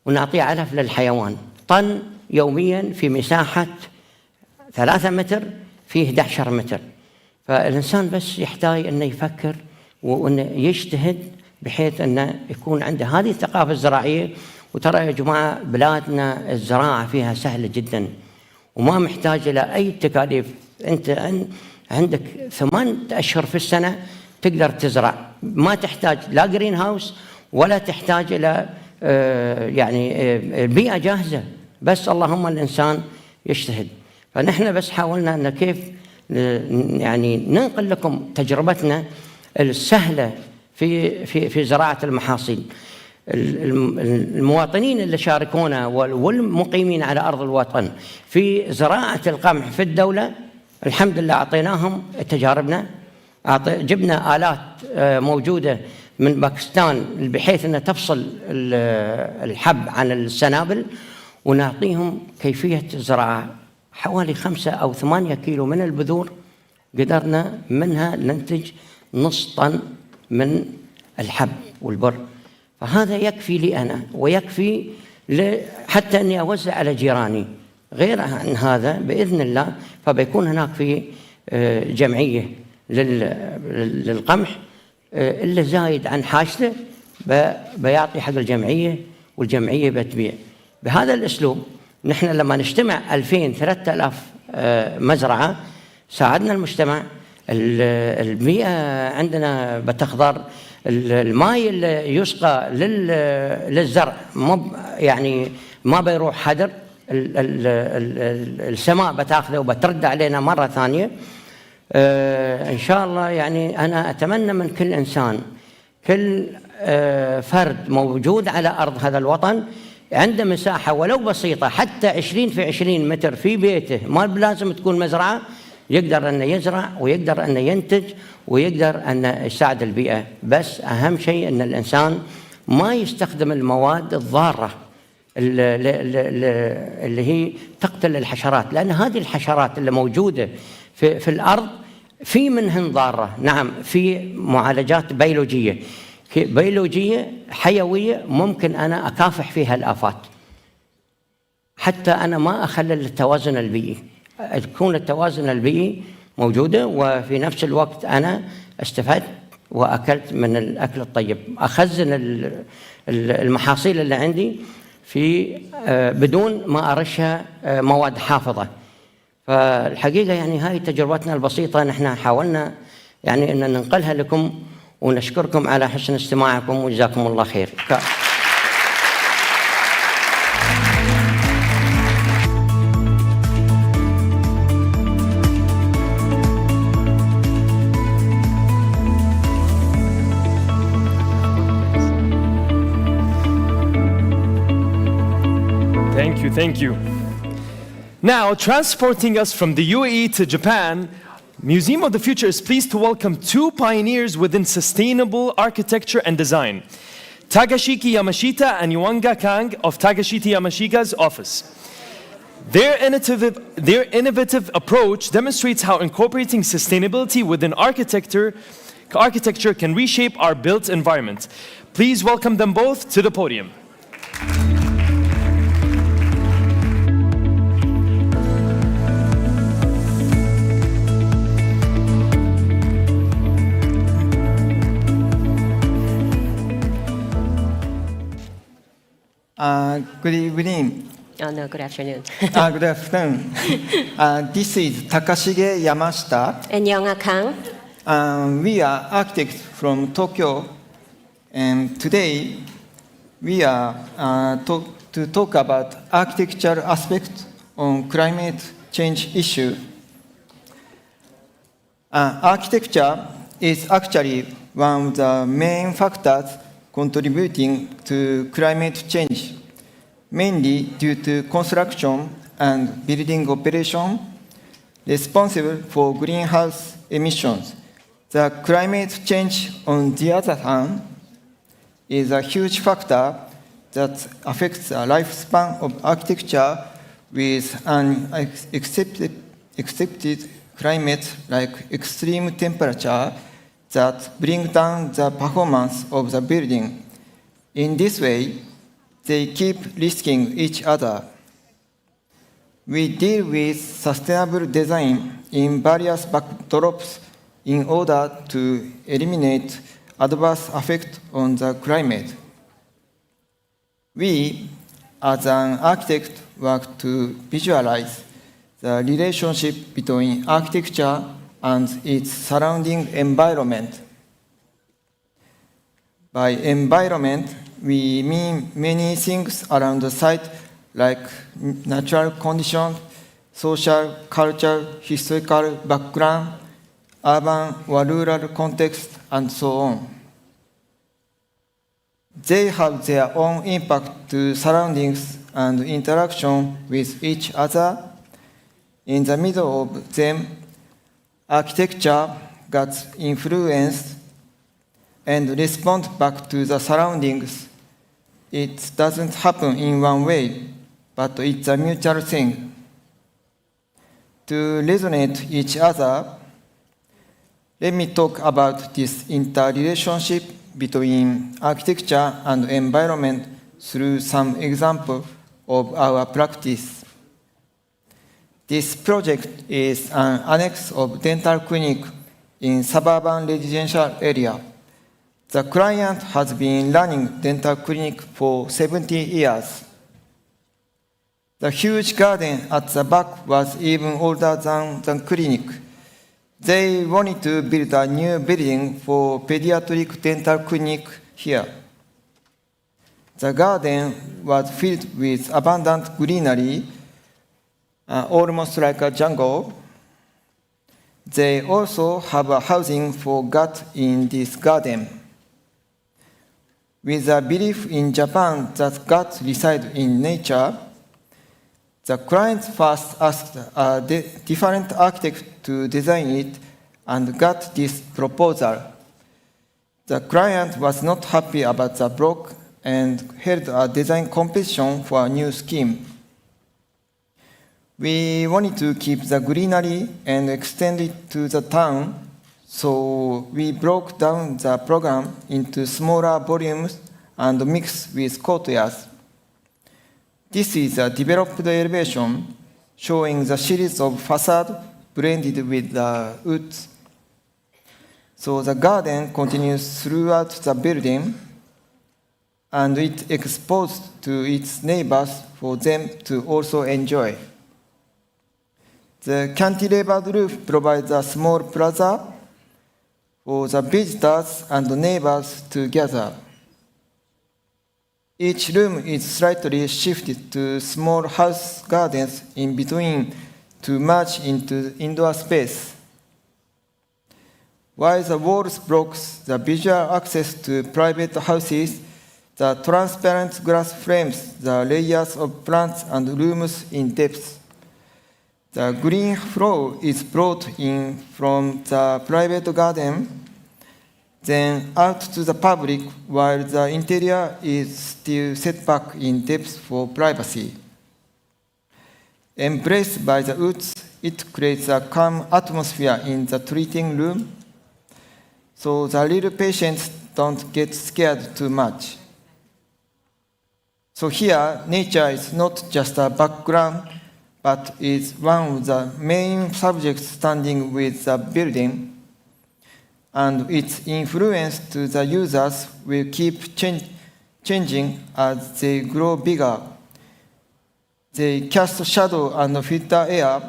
ونعطيه علف للحيوان، طن يوميا في مساحة 3 متر في 11 متر. فالإنسان بس يحتاج أنه يفكر وأنه يجتهد بحيث أنه يكون عنده هذه الثقافة الزراعية. وترى يا جماعة بلادنا الزراعة فيها سهلة جدا، وما محتاج إلى أي تكاليف. أنت عندك 8 أشهر في السنة تقدر تزرع، ما تحتاج لا جرين هاوس ولا تحتاج إلى يعني بيئة جاهزة، بس اللهم الإنسان يجتهد. فنحن بس حاولنا أن كيف يعني ننقل لكم تجربتنا السهلة في زراعة المحاصيل. المواطنين اللي شاركونا والمقيمين على أرض الوطن في زراعة القمح في الدولة الحمد لله أعطيناهم تجاربنا، جبنا آلات موجودة من باكستان بحيث أنها تفصل الحب عن السنابل، ونعطيهم كيفية الزراعة. حوالي 5 أو 8 كيلو من البذور قدرنا منها ننتج نص طن من الحب والبر. فهذا يكفي لي أنا ويكفي حتى أني أوزع على جيراني. غير عن هذا بإذن الله فبيكون هناك في جمعية للقمح اللي زايد عن حاجته بيعطي حق الجمعية والجمعية بتبيع. بهذا الأسلوب نحن لما نجتمع 2000-3000 مزرعة ساعدنا المجتمع. البيئة عندنا بتخضر، الماء اللي يسقى للزرع يعني ما بيروح حدر، السماء بتاخذه وبترد علينا مرة ثانية إن شاء الله. يعني أنا أتمنى من كل إنسان، كل فرد موجود على أرض هذا الوطن عنده مساحة ولو بسيطة، حتى 20 في 20 متر في بيته، ما لازم تكون مزرعة، يقدر أن يزرع ويقدر أن ينتج ويقدر أن يساعد البيئة. بس أهم شيء أن الإنسان ما يستخدم المواد الضارة اللي هي تقتل الحشرات، لأن هذه الحشرات اللي موجودة في الأرض في منهن ضارة. نعم في معالجات بيولوجية حيوية ممكن أنا أكافح فيها الآفات، حتى أنا ما أخلل التوازن البيئي، تكون التوازن البيئي موجودة وفي نفس الوقت أنا استفدت وأكلت من الأكل الطيب. أخزن المحاصيل اللي عندي في بدون ما أرشها مواد حافظة. فالحقيقة يعني هاي تجربتنا البسيطة نحن حاولنا يعني أن ننقلها لكم، ونشكركم على حسن استماعكم وجزاكم الله خير. Thank you. Now, transporting us from the UAE to Japan, Museum of the Future is pleased to welcome 2 pioneers within sustainable architecture and design, Takashiki Yamashita and Yuanga Kang of Takashiki Yamashita's office. Their innovative approach demonstrates how incorporating sustainability within architecture can reshape our built environment. Please welcome them both to the podium. Good evening. No, good afternoon. Good afternoon. This is Takashige Yamashita. And Yuanga Kang. We are architects from Tokyo, and today we are to talk about architectural aspects on climate change issue. Architecture is actually one of the main factors contributing to climate change, mainly due to construction and building operation responsible for greenhouse emissions. The climate change, on the other hand, is a huge factor that affects the lifespan of architecture with an accepted climate like extreme temperature that bring down the performance of the building. In this way, they keep risking each other. We deal with sustainable design in various backdrops in order to eliminate adverse effects on the climate. We, as an architect, work to visualize the relationship between architecture and its surrounding environment. By environment, we mean many things around the site, like natural conditions, social, cultural, historical background, urban or rural context, and so on. They have their own impact to surroundings and interaction with each other. In the middle of them, architecture gets influenced and responds back to the surroundings. It doesn't happen in one way, but it's a mutual thing. To resonate each other, let me talk about this interrelationship between architecture and environment through some examples of our practice. This project is an annex of dental clinic in suburban residential area. The client has been running dental clinic for 70 years. The huge garden at the back was even older than the clinic. They wanted to build a new building for pediatric dental clinic here. The garden was filled with abundant greenery, almost like a jungle. They also have a housing for goats in this garden. With a belief in Japan that gods reside in nature, the client first asked a different architect to design it and got this proposal. The client was not happy about the block and held a design competition for a new scheme. We wanted to keep the greenery and extend it to the town, so we broke down the program into smaller volumes and mixed with courtyards. This is a developed elevation showing the series of facades blended with the woods. So the garden continues throughout the building, and it exposed to its neighbors for them to also enjoy. The cantilevered roof provides a small plaza for the visitors and neighbors to gather. Each room is slightly shifted to small house gardens in between to merge into indoor space. While the walls block the visual access to private houses, the transparent glass frames the layers of plants and rooms in depth. The green floor is brought in from the private garden, then out to the public, while the interior is still set back in depth for privacy. Embraced by the woods, it creates a calm atmosphere in the treating room, so the little patients don't get scared too much. So here, nature is not just a background, but is one of the main subjects standing with the building, and its influence to the users will keep changing as they grow bigger. They cast shadow and filter air.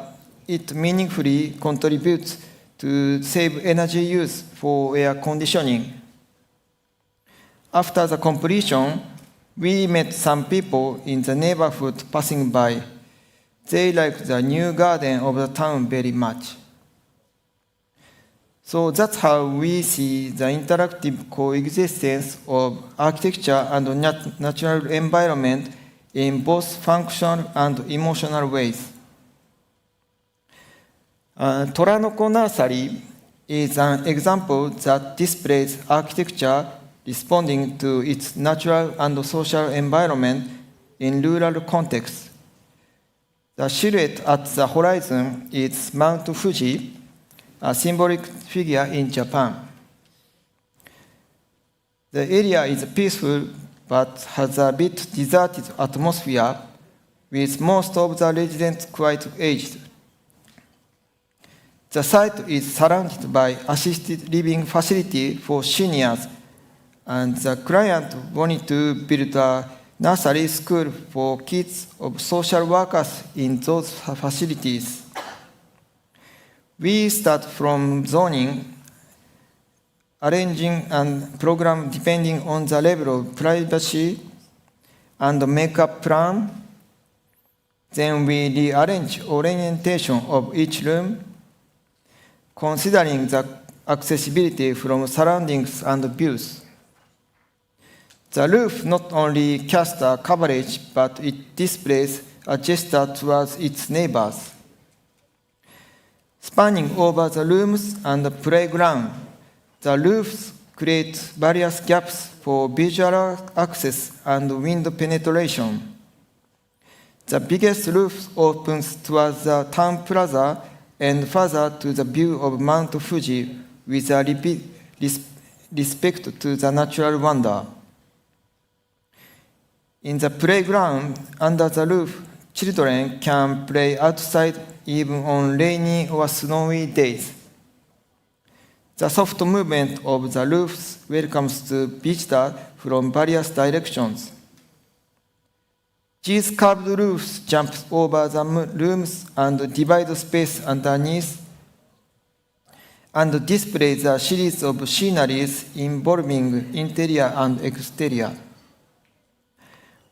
It meaningfully contributes to save energy use for air conditioning. After the completion, we met some people in the neighborhood passing by. They liked the new garden of the town very much. So that's how we see the interactive coexistence of architecture and natural environment in both functional and emotional ways. Toranoko Nursery is an example that displays architecture responding to its natural and social environment in rural context. The silhouette at the horizon is Mount Fuji, a symbolic figure in Japan. The area is peaceful but has a bit deserted atmosphere, with most of the residents quite aged. The site is surrounded by assisted living facility for seniors, and the client wanted to build a nursery school for kids of social workers in those facilities. We start from zoning arranging and program depending on the level of privacy and make a plan. Then we rearrange orientation of each room, considering the accessibility from surroundings and views. The roof not only casts a coverage, but it displays a gesture towards its neighbors. Spanning over the rooms and the playground, the roofs create various gaps for visual access and wind penetration. The biggest roof opens towards the town plaza and further to the view of Mount Fuji with a respect to the natural wonder. In the playground under the roof, children can play outside even on rainy or snowy days. The soft movement of the roofs welcomes the visitors from various directions. These curved roofs jump over the rooms and divide space underneath, and display a series of sceneries involving interior and exterior.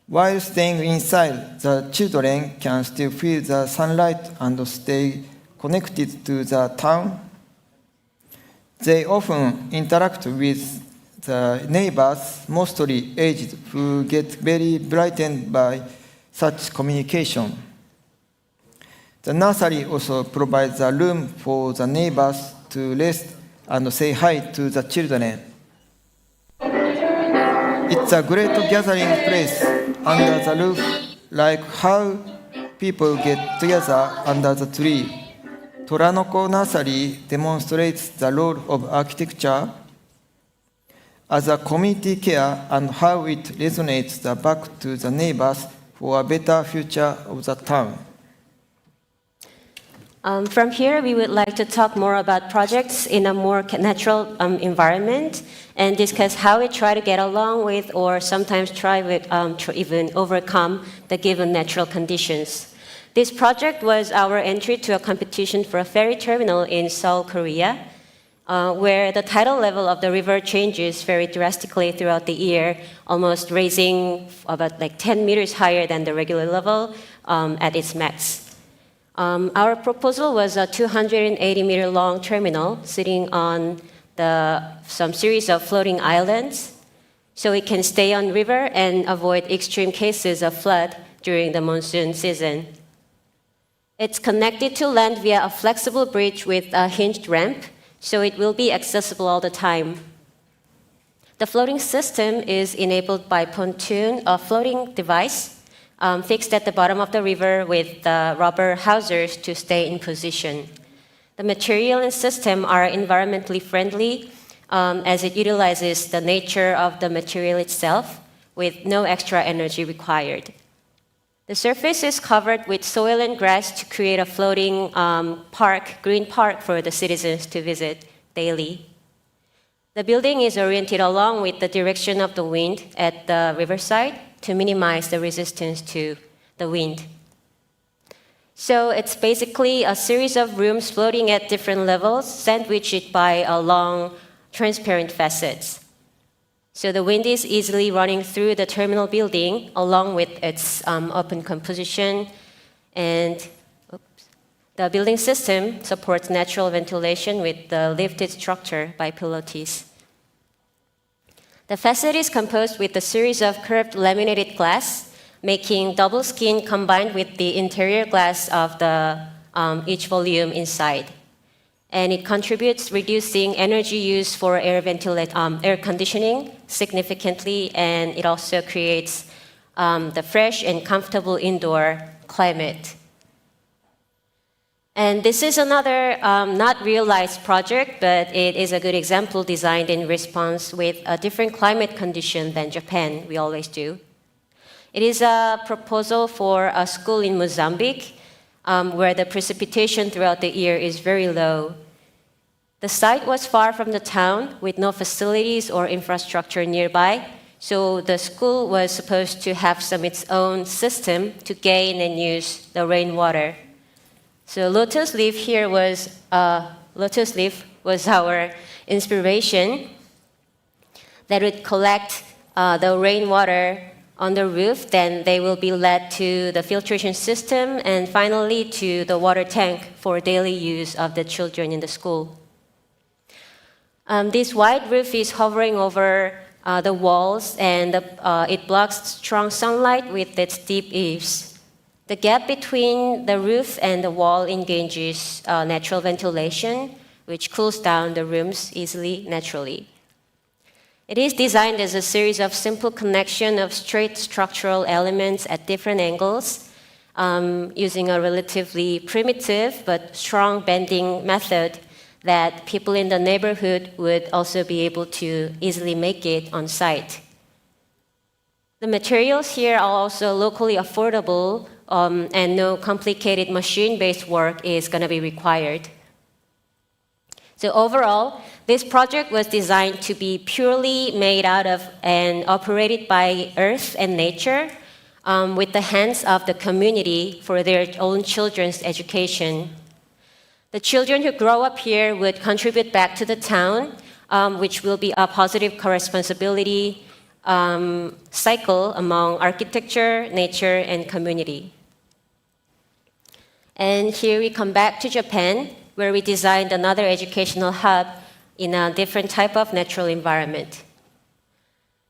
While staying inside, the children can still feel the sunlight and stay connected to the town. They often interact with the neighbors, mostly aged, who get very brightened by such communication. The nursery also provides a room for the neighbors to rest and say hi to the children. It's a great gathering place under the roof, like how people get together under the tree. Toranoko Nursery demonstrates the role of architecture as a community care and how it resonates back to the neighbors for a better future of the town. From here, we would like to talk more about projects in a more natural environment and discuss how we try to get along with or sometimes try with even overcome the given natural conditions. This project was our entry to a competition for a ferry terminal in Seoul, Korea, where the tidal level of the river changes very drastically throughout the year, almost raising about 10 meters higher than the regular level at its max. Our proposal was a 280-meter long terminal sitting on some series of floating islands, so it can stay on river and avoid extreme cases of flood during the monsoon season. It's connected to land via a flexible bridge with a hinged ramp, so it will be accessible all the time. The floating system is enabled by pontoon, a floating device fixed at the bottom of the river with rubber housers to stay in position. The material and system are environmentally friendly as it utilizes the nature of the material itself with no extra energy required. The surface is covered with soil and grass to create a floating green park for the citizens to visit daily. The building is oriented along with the direction of the wind at the riverside to minimize the resistance to the wind. So it's basically a series of rooms floating at different levels, sandwiched by long, transparent facets. So the wind is easily running through the terminal building along with its open composition, and the building system supports natural ventilation with the lifted structure by pilotis. The facade is composed with a series of curved laminated glass, making double skin combined with the interior glass of each volume inside. And it contributes reducing energy use for air conditioning significantly, and it also creates the fresh and comfortable indoor climate. And this is another not realized project, but it is a good example designed in response with a different climate condition than Japan, we always do. It is a proposal for a school in Mozambique where the precipitation throughout the year is very low. The site was far from the town with no facilities or infrastructure nearby, so the school was supposed to have its own system to gain and use the rainwater. So lotus leaf was our inspiration. that would collect the rainwater on the roof. Then they will be led to the filtration system and finally to the water tank for daily use of the children in the school. This wide roof is hovering over the walls, and it blocks strong sunlight with its deep eaves. The gap between the roof and the wall engages natural ventilation, which cools down the rooms easily, naturally. It is designed as a series of simple connection of straight structural elements at different angles, using a relatively primitive but strong bending method that people in the neighborhood would also be able to easily make it on site. The materials here are also locally affordable, and no complicated machine-based work is going to be required. So overall, this project was designed to be purely made out of and operated by earth and nature, with the hands of the community for their own children's education. The children who grow up here would contribute back to the town, which will be a positive co-responsibility cycle among architecture, nature, and community. And here we come back to Japan, where we designed another educational hub in a different type of natural environment.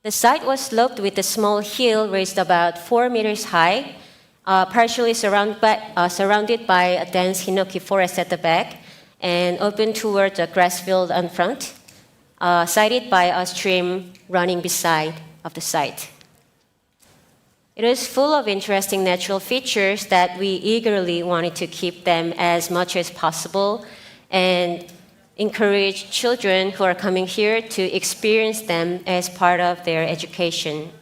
The site was sloped with a small hill raised about 4 meters high, partially surrounded by a dense hinoki forest at the back, and open towards a grass field in front, sided by a stream running beside of the site. It is full of interesting natural features that we eagerly wanted to keep them as much as possible and encourage children who are coming here to experience them as part of their education.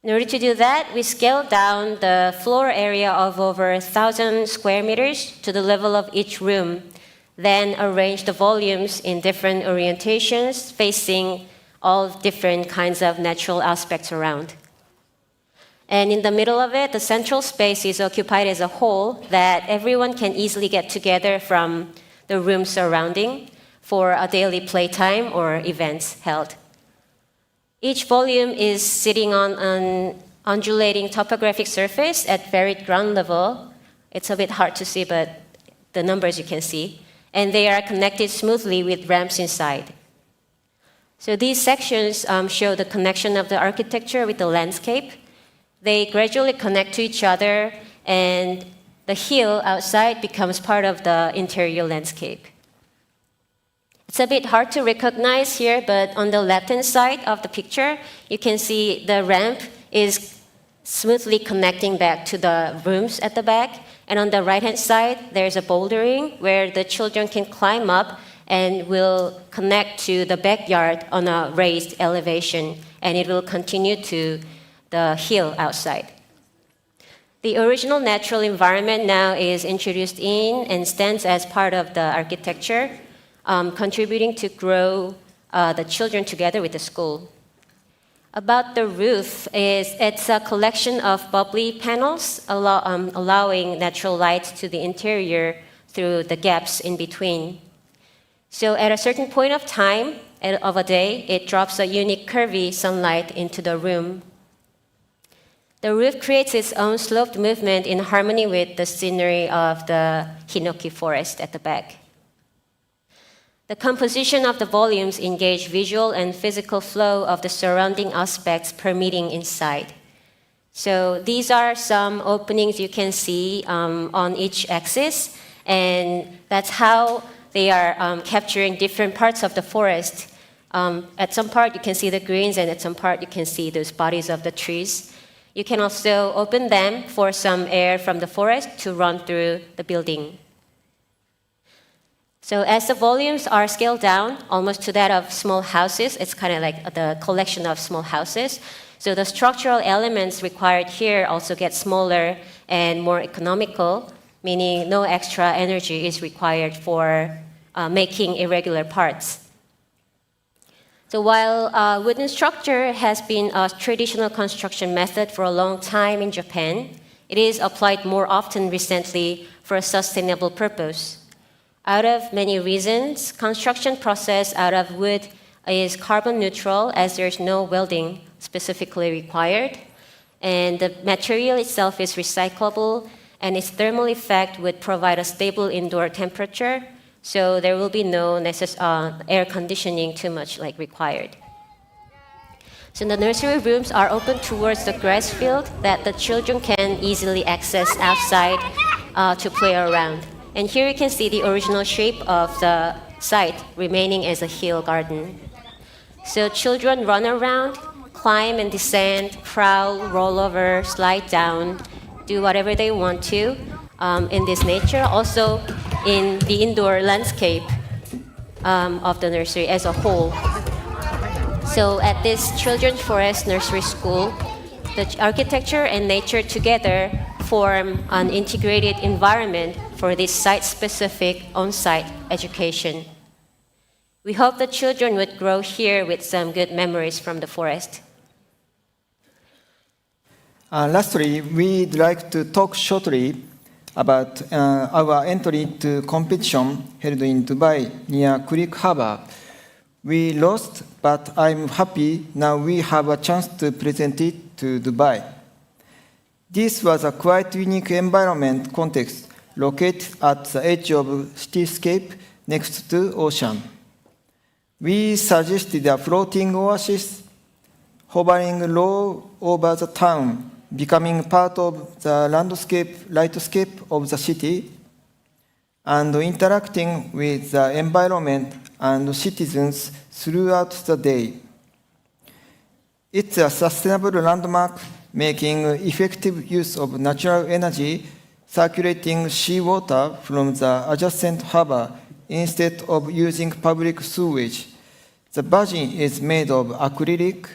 In order to do that, we scaled down the floor area of over 1,000 square meters to the level of each room, then arranged the volumes in different orientations, facing all different kinds of natural aspects around. And in the middle of it, the central space is occupied as a hall that everyone can easily get together from the room surrounding for a daily playtime or events held. Each volume is sitting on an undulating topographic surface at varied ground level. It's a bit hard to see, but the numbers you can see. And they are connected smoothly with ramps inside. So these sections show the connection of the architecture with the landscape. They gradually connect to each other, and the hill outside becomes part of the interior landscape. It's a bit hard to recognize here, but on the left-hand side of the picture, you can see the ramp is smoothly connecting back to the rooms at the back. And on the right-hand side, there's a bouldering where the children can climb up and will connect to the backyard on a raised elevation, and it will continue to the hill outside. The original natural environment now is introduced in and stands as part of the architecture, contributing to grow the children together with the school. About the roof, it's a collection of bubbly panels allowing natural light to the interior through the gaps in between. So at a certain point of time of a day, it drops a unique curvy sunlight into the room. The roof creates its own sloped movement in harmony with the scenery of the hinoki forest at the back. The composition of the volumes engage visual and physical flow of the surrounding aspects permeating inside. So these are some openings you can see on each axis, and that's how they are capturing different parts of the forest. At some part you can see the greens, and at some part you can see those bodies of the trees. You can also open them for some air from the forest to run through the building. So as the volumes are scaled down, almost to that of small houses, it's kind of like the collection of small houses. So the structural elements required here also get smaller and more economical, meaning no extra energy is required for making irregular parts. So while wooden structure has been a traditional construction method for a long time in Japan, it is applied more often recently for a sustainable purpose. Out of many reasons, construction process out of wood is carbon neutral as there's no welding specifically required. And the material itself is recyclable, and its thermal effect would provide a stable indoor temperature, so there will be no air conditioning too much required. So the nursery rooms are open towards the grass field that the children can easily access outside to play around. And here you can see the original shape of the site remaining as a hill garden. So children run around, climb and descend, crawl, roll over, slide down, do whatever they want to in this nature, also in the indoor landscape of the nursery as a whole. So at this Children's Forest Nursery School, the architecture and nature together form an integrated environment for this site-specific on-site education. We hope the children would grow here with some good memories from the forest. Lastly, we'd like to talk shortly about our entry to competition held in Dubai near Creek Harbor. We lost, but I'm happy now we have a chance to present it to Dubai. This was a quite unique environment context located at the edge of cityscape next to ocean. We suggested a floating oasis hovering low over the town, becoming part of the landscape of the city, and interacting with the environment and citizens throughout the day. It's a sustainable landmark making effective use of natural energy, circulating seawater from the adjacent harbor instead of using public sewage. The barging is made of acrylic,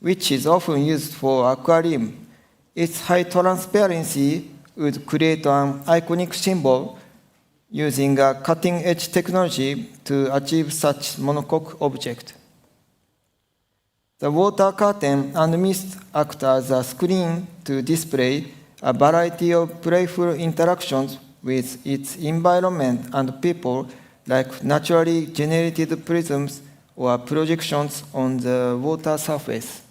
which is often used for aquarium. Its high transparency would create an iconic symbol using a cutting-edge technology to achieve such monocoque object. The water curtain and mist act as a screen to display a variety of playful interactions with its environment and people, like naturally generated prisms or projections on the water surface.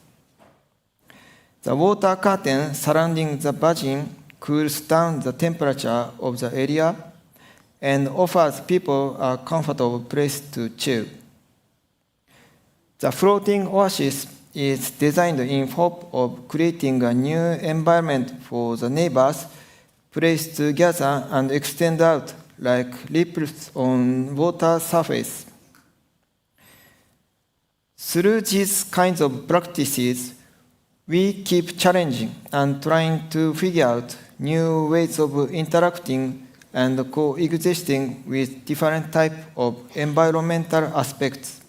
The water curtain surrounding the barging cools down the temperature of the area and offers people a comfortable place to chill. The floating oasis is designed in hope of creating a new environment for the neighbors, place to gather and extend out like ripples on water surface. Through these kinds of practices, we keep challenging and trying to figure out new ways of interacting and coexisting with different types of environmental aspects.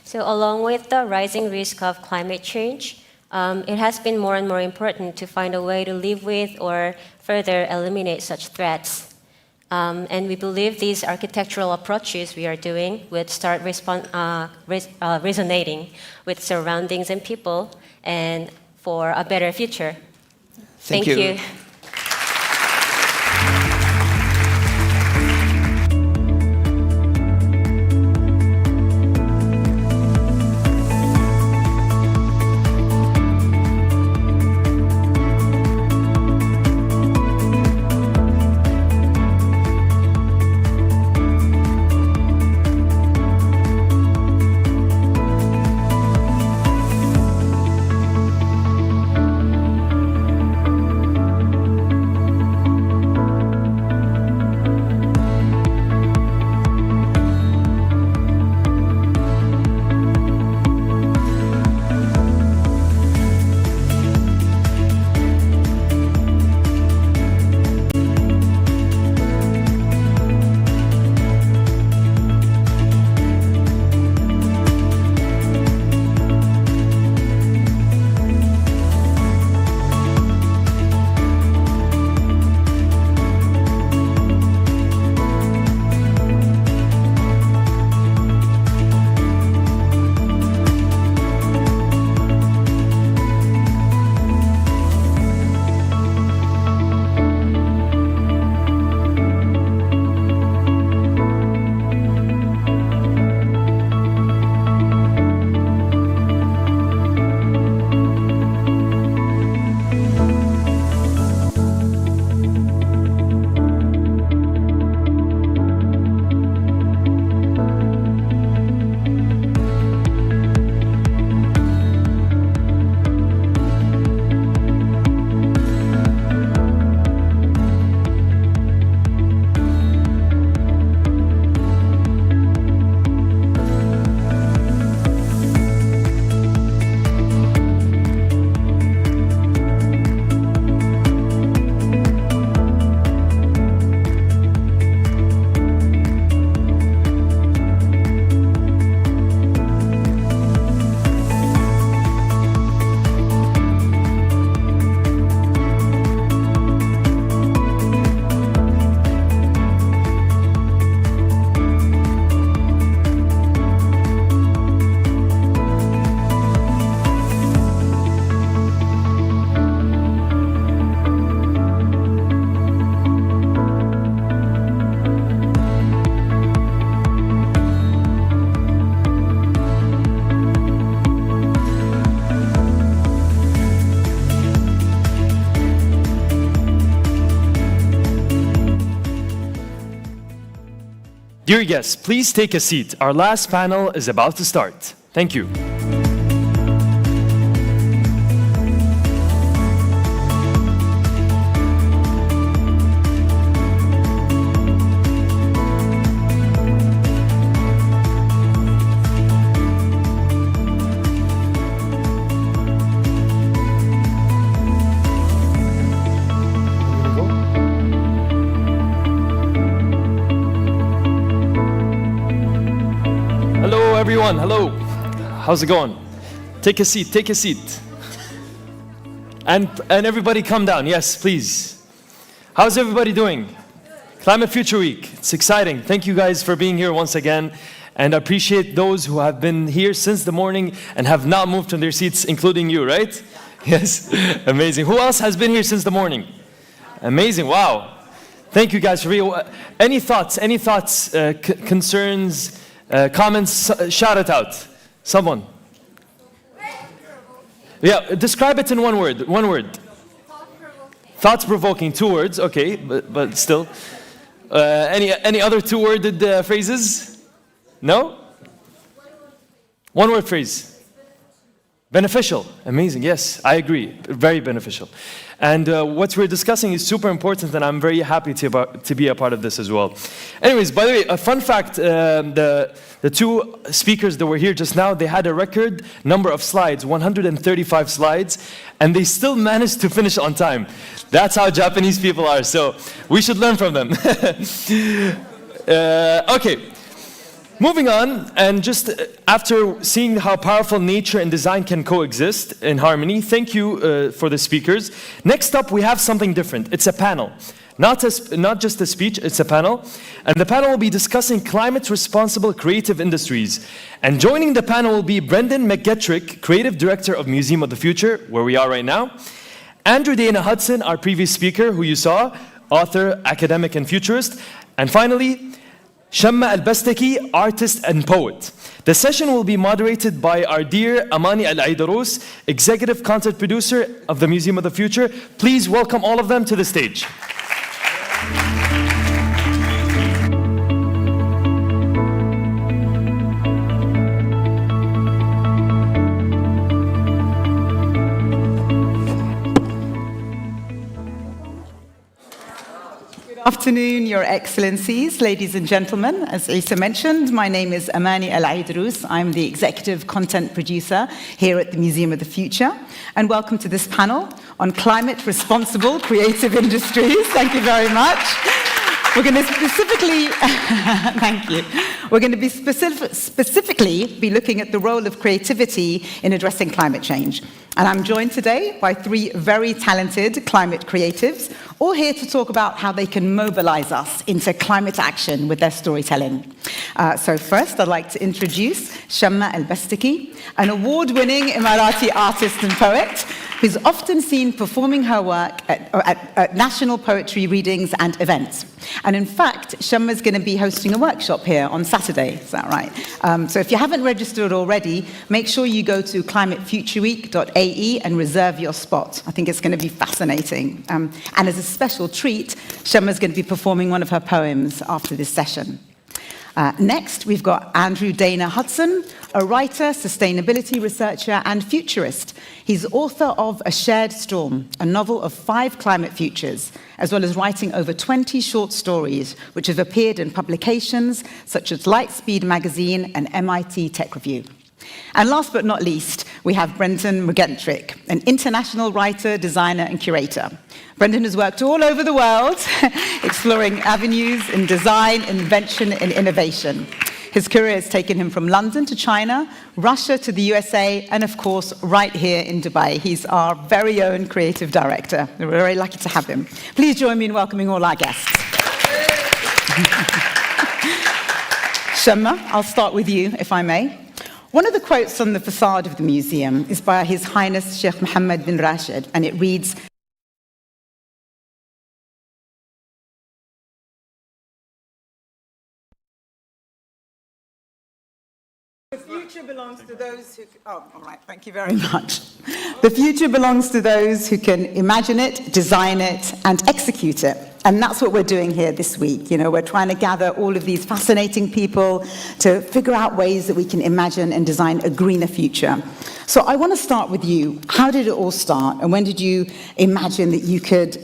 So along with the rising risk of climate change, it has been more and more important to find a way to live with or further eliminate such threats. And we believe these architectural approaches we are doing would start resonating with surroundings and people and for a better future. Thank you. Dear guests, please take a seat. Our last panel is about to start. Thank you. Everyone, hello. How's it going? Take a seat, take a seat. And everybody come down, yes, please. How's everybody doing? Climate Future Week, it's exciting. Thank you guys for being here once again. And I appreciate those who have been here since the morning and have not moved from their seats, including you, right? Yes, amazing. Who else has been here since the morning? Amazing, wow. Thank you guys for being here. Any thoughts, concerns, comments, shout it out. Someone. Yeah, describe it in one word. One word. Thought-provoking. 2 words. Okay, but still. Any other 2-worded phrases? No? One-word phrase. Beneficial. Amazing. Yes, I agree. Very beneficial. And what we're discussing is super important, and I'm very happy to be a part of this as well. Anyways, by the way, a fun fact, the 2 speakers that were here just now, they had a record number of slides, 135 slides, and they still managed to finish on time. That's how Japanese people are, so we should learn from them. Okay. Moving on, and just after seeing how powerful nature and design can coexist in harmony, thank you for the speakers. Next up, we have something different. It's a panel. Not just a speech, it's a panel. And the panel will be discussing climate-responsible creative industries. And joining the panel will be Brendan McGettrick, Creative Director of Museum of the Future, where we are right now. Andrew Dana Hudson, our previous speaker, who you saw, author, academic, and futurist. And finally, Shamma Al-Bastaki, artist and poet. The session will be moderated by our dear Amani Al-Aidarous, executive content producer of the Museum of the Future. Please welcome all of them to the stage. Good afternoon, Your Excellencies, ladies and gentlemen. As Isa mentioned, my name is Amani Al-Aidarous. I'm the executive content producer here at the Museum of the Future. And welcome to this panel on climate responsible creative industries. Thank you very much. We're going to specifically, thank you. We're going to be specifically be looking at the role of creativity in addressing climate change. And I'm joined today by 3 very talented climate creatives, all here to talk about how they can mobilize us into climate action with their storytelling. So first, I'd like to introduce Shamma Al-Bastaki, an award-winning Emirati artist and poet who's often seen performing her work at national poetry readings and events. And in fact, Shamma's going to be hosting a workshop here on Saturday, is that right? So if you haven't registered already, make sure you go to climatefutureweek.ae and reserve your spot. I think it's going to be fascinating. And as a special treat, Shamma's going to be performing one of her poems after this session. Next, we've got Andrew Dana Hudson, a writer, sustainability researcher, and futurist. He's author of A Shared Storm, a novel of 5 climate futures, as well as writing over 20 short stories, which have appeared in publications such as Lightspeed Magazine and MIT Tech Review. And last but not least, we have Brendan McGettrick, an international writer, designer, and curator. Brendan has worked all over the world, exploring avenues in design, invention, and innovation. His career has taken him from London to China, Russia to the USA, and of course, right here in Dubai. He's our very own creative director. We're very lucky to have him. Please join me in welcoming all our guests. Shamma, I'll start with you, if I may. One of the quotes on the facade of the museum is by His Highness Sheikh Mohammed bin Rashid, and it reads, "The future belongs to those who..." Oh, all right, thank you very much. "The future belongs to those who can imagine it, design it, and execute it. And that's what we're doing here this week. You know, we're trying to gather all of these fascinating people to figure out ways that we can imagine and design a greener future. So I want to start with you. How did it all start? And when did you imagine that you could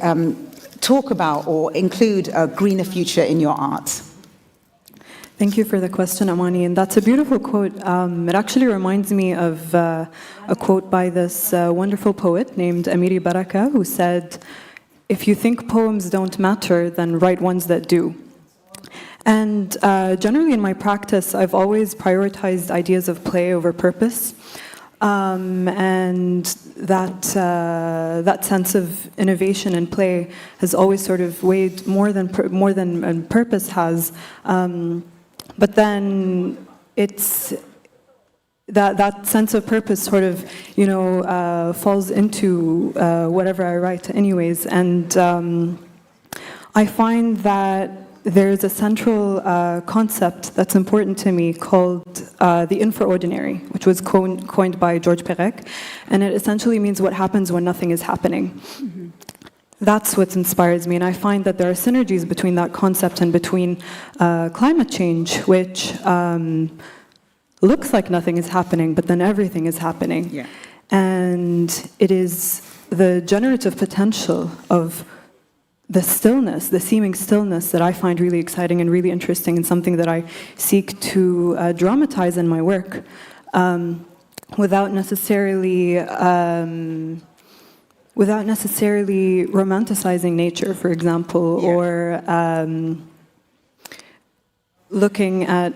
talk about or include a greener future in your art? Thank you for the question, Amani. And that's a beautiful quote. It actually reminds me of a quote by this wonderful poet named Amiri Baraka, who said, "If you think poems don't matter, then write ones that do." And generally in my practice, I've always prioritized ideas of play over purpose. And that sense of innovation and play has always sort of weighed more than purpose has. But then it's that sense of purpose sort of, falls into whatever I write anyways. And I find that there's a central concept that's important to me called the infraordinary, which was coined by George Perec. And it essentially means what happens when nothing is happening. Mm-hmm. That's what inspires me, and I find that there are synergies between that concept and between climate change, which looks like nothing is happening, but then everything is happening. Yeah. And it is the generative potential of the stillness, the seeming stillness, that I find really exciting and really interesting, and something that I seek to dramatize in my work without necessarily romanticizing nature, for example, yeah. Or looking at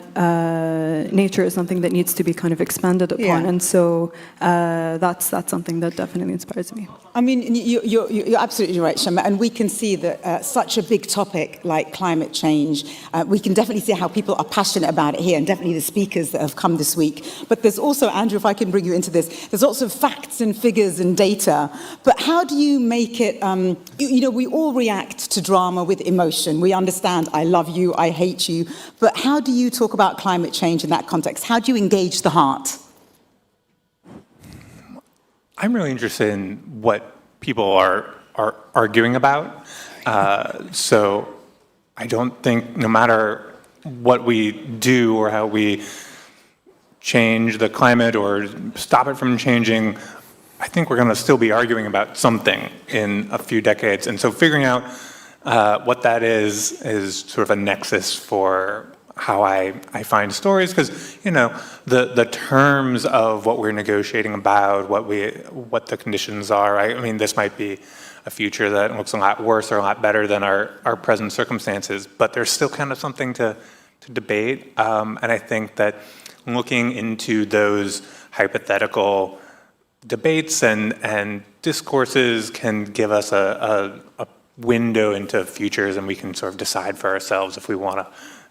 nature as something that needs to be kind of expanded upon. Yeah. And so that's something that definitely inspires me. I mean, you're absolutely right, Shama, and we can see that such a big topic like climate change, we can definitely see how people are passionate about it here, and definitely the speakers that have come this week. But there's also, Andrew, if I can bring you into this, there's lots of facts and figures and data, but how do you make it, we all react to drama with emotion. We understand, I love you, I hate you, but how do you talk about climate change in that context? How do you engage the heart? I'm really interested in what people are arguing about. So I don't think no matter what we do or how we change the climate or stop it from changing, I think we're going to still be arguing about something in a few decades. And so figuring out what that is sort of a nexus for how I find stories, because the terms of what we're negotiating about, what the conditions are. I mean, this might be a future that looks a lot worse or a lot better than our present circumstances, but there's still kind of something to debate. And I think that looking into those hypothetical debates and discourses can give us a window into futures, and we can sort of decide for ourselves if we want to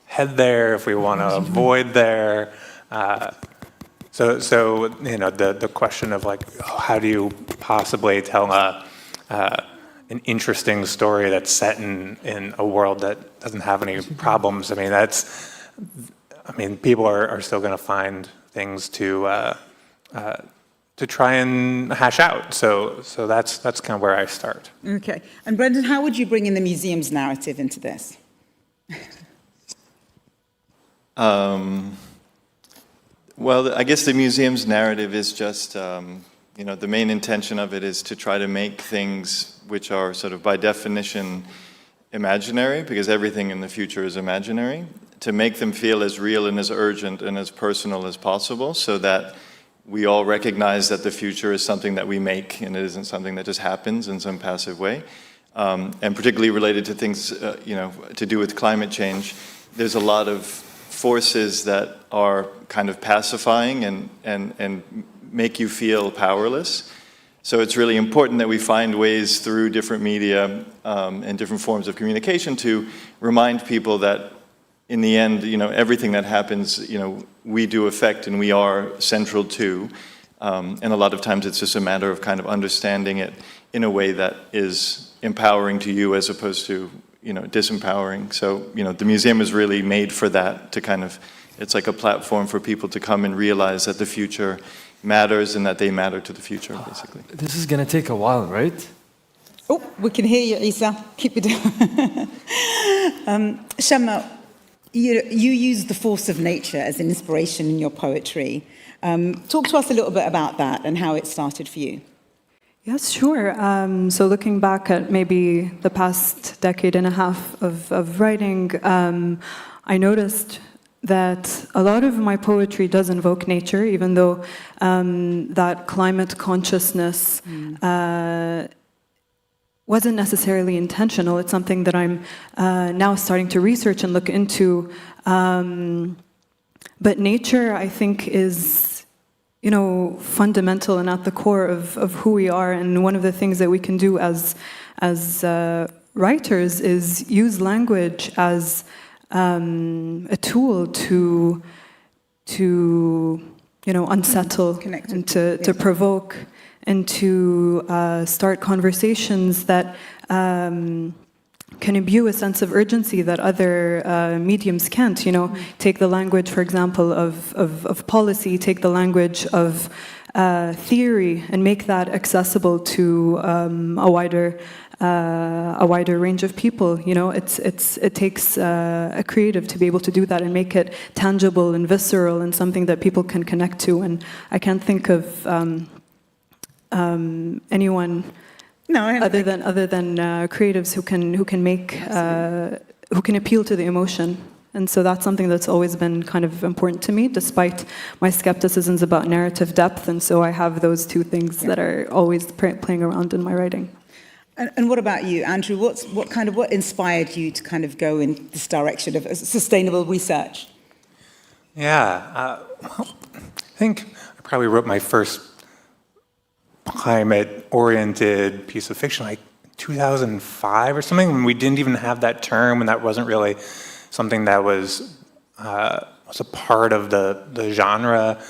head there, if we want to avoid there. So the question of how do you possibly tell an interesting story that's set in a world that doesn't have any problems? I mean, people are still going to find things to try and hash out. So that's kind of where I start. Okay. And Brendan, how would you bring in the museum's narrative into this? Well, I guess the museum's narrative is just, the main intention of it is to try to make things which are sort of by definition imaginary, because everything in the future is imaginary, to make them feel as real and as urgent and as personal as possible, so that we all recognize that the future is something that we make and it isn't something that just happens in some passive way. And particularly related to things, to do with climate change, there's a lot of forces that are kind of pacifying and make you feel powerless. So it's really important that we find ways through different media and different forms of communication to remind people that in the end, everything that happens, we do affect and we are central to. And a lot of times it's just a matter of kind of understanding it in a way that is empowering to you as opposed to disempowering. So, the museum is really made for that, to kind of, it's like a platform for people to come and realize that the future matters and that they matter to the future, basically. This is going to take a while, right? Oh, we can hear you, Isa. Keep it down. Shamma, you use the force of nature as an inspiration in your poetry. Talk to us a little bit about that and how it started for you. Yes, sure. So looking back at maybe the past decade and a half of writing, I noticed that a lot of my poetry does invoke nature, even though that climate consciousness wasn't necessarily intentional. It's something that I'm now starting to research and look into. But nature, I think, is, you know, fundamental and at the core of who we are. And one of the things that we can do as writers is use language as a tool to you know, unsettle and to provoke and to start conversations that can imbue a sense of urgency that other mediums can't. You know, take the language, for example, of policy, take the language of theory, and make that accessible to a wider range of people. You know, it takes a creative to be able to do that and make it tangible and visceral and something that people can connect to. And I can't think of anyone other than creatives who can make who can appeal to the emotion. And so that's something that's always been kind of important to me, despite my skepticisms about narrative depth. And so I have those two things that are always playing around in my writing. And what about you, Andrew? What inspired you to kind of go in this direction of sustainable research? Yeah, well, I think I probably wrote my first climate-oriented piece of fiction like 2005 or something, when we didn't even have that term, and that wasn't really something that was a part of the genre.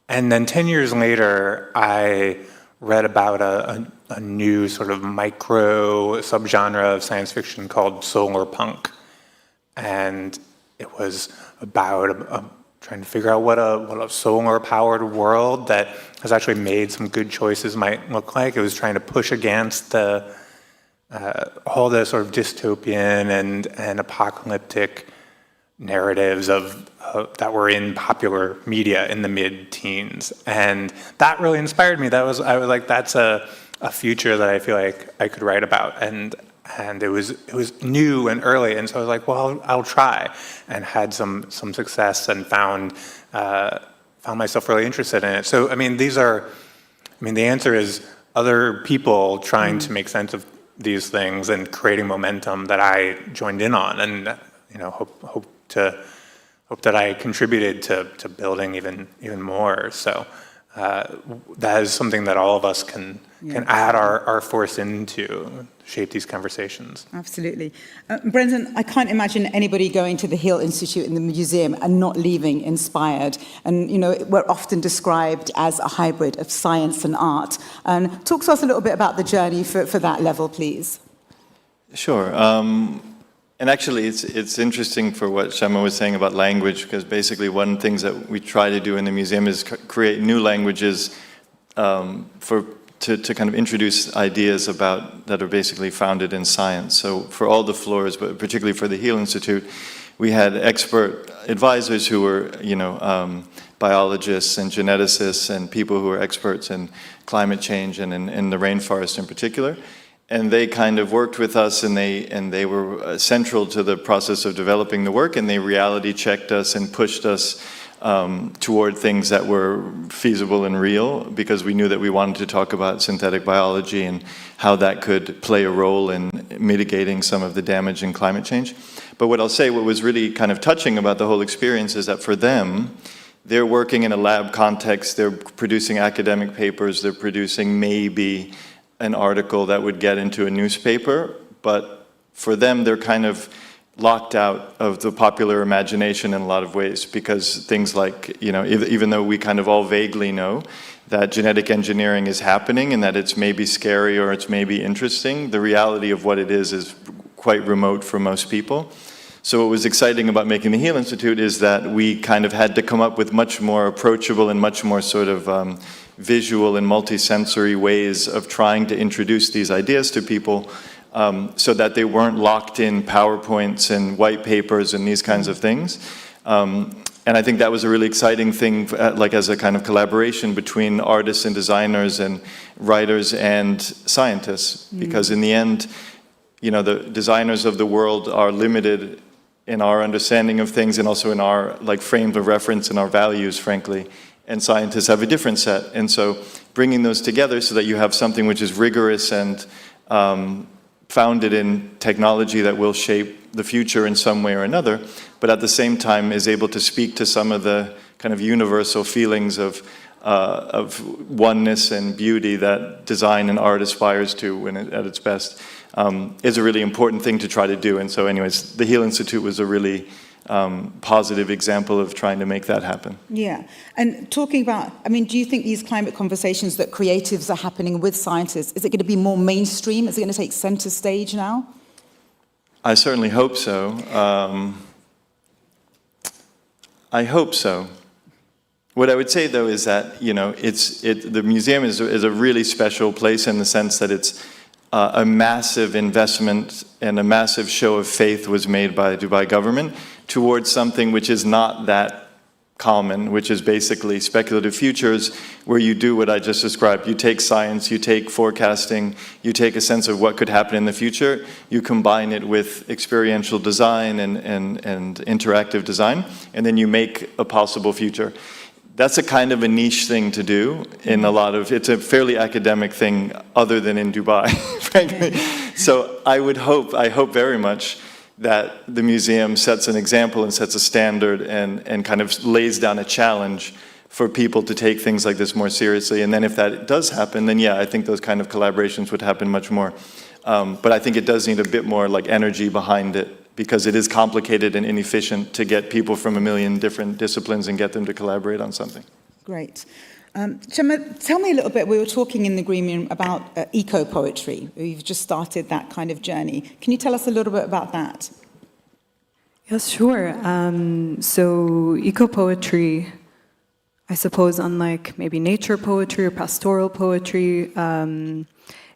And then 10 years later, I read about a new sort of micro subgenre of science fiction called solar punk, and it was about trying to figure out what a solar-powered world that has actually made some good choices might look like. It was trying to push against all the sort of dystopian and apocalyptic narratives that were in popular media in the mid-teens, and that really inspired me. I was like, that's a future that I feel like I could write about, and it was new and early, and so I was like, well, I'll try, and had some success, and found myself really interested in it. So I mean, the answer is other people trying to make sense of these things and creating momentum that I joined in on, and you know, hope that I contributed to building even more. So that is something that all of us can add our force into, shape these conversations. Absolutely. Brendan, I can't imagine anybody going to the Hill Institute in the museum and not leaving inspired. And, you know, we're often described as a hybrid of science and art. And talk to us a little bit about the journey for that level, please. Sure. And actually, it's interesting for what Shamma was saying about language, because basically one of the things that we try to do in the museum is create new languages to kind of introduce ideas that are basically founded in science. So for all the floors, but particularly for the Hill Institute, we had expert advisors who were, you know, biologists and geneticists and people who are experts in climate change and in the rainforest in particular. And they kind of worked with us, and they were central to the process of developing the work, and they reality checked us and pushed us toward things that were feasible and real, because we knew that we wanted to talk about synthetic biology and how that could play a role in mitigating some of the damage in climate change. But what I'll say, what was really kind of touching about the whole experience is that for them, they're working in a lab context, they're producing academic papers, they're producing maybe an article that would get into a newspaper, but for them, they're kind of locked out of the popular imagination in a lot of ways, because things like, you know, even though we kind of all vaguely know that genetic engineering is happening and that it's maybe scary or it's maybe interesting, the reality of what it is quite remote for most people. So what was exciting about making the Hill Institute is that we kind of had to come up with much more approachable and much more sort of visual and multisensory ways of trying to introduce these ideas to people, so that they weren't locked in PowerPoints and white papers and these kinds of things. And I think that was a really exciting thing, like as a kind of collaboration between artists and designers and writers and scientists. Because in the end, you know, the designers of the world are limited in our understanding of things and also in our like frames of reference and our values, frankly. And scientists have a different set. And so bringing those together so that you have something which is rigorous and founded in technology that will shape the future in some way or another, but at the same time is able to speak to some of the kind of universal feelings of oneness and beauty that design and art aspires to when at its best, is a really important thing to try to do. And so anyways, the Heal Institute was a really positive example of trying to make that happen. Yeah, and talking about, I mean, do you think these climate conversations that creatives are happening with scientists, is it going to be more mainstream? Is it going to take center stage now? I certainly hope so. I hope so. What I would say, though, is that, you know, the museum is a really special place in the sense that it's a massive investment and a massive show of faith was made by Dubai government towards something which is not that common, which is basically speculative futures, where you do what I just described. You take science, you take forecasting, you take a sense of what could happen in the future, you combine it with experiential design and interactive design, and then you make a possible future. That's a kind of a niche thing to do in a lot of, it's a fairly academic thing other than in Dubai, frankly. So I hope very much that the museum sets an example and sets a standard and kind of lays down a challenge for people to take things like this more seriously. And then if that does happen, then yeah, I think those kind of collaborations would happen much more. But I think it does need a bit more like energy behind it, because it is complicated and inefficient to get people from a million different disciplines and get them to collaborate on something. Great. Gemma, tell me a little bit, we were talking in the green room about eco-poetry. You've just started that kind of journey. Can you tell us a little bit about that? Yes, sure. So eco-poetry, I suppose, unlike maybe nature poetry or pastoral poetry,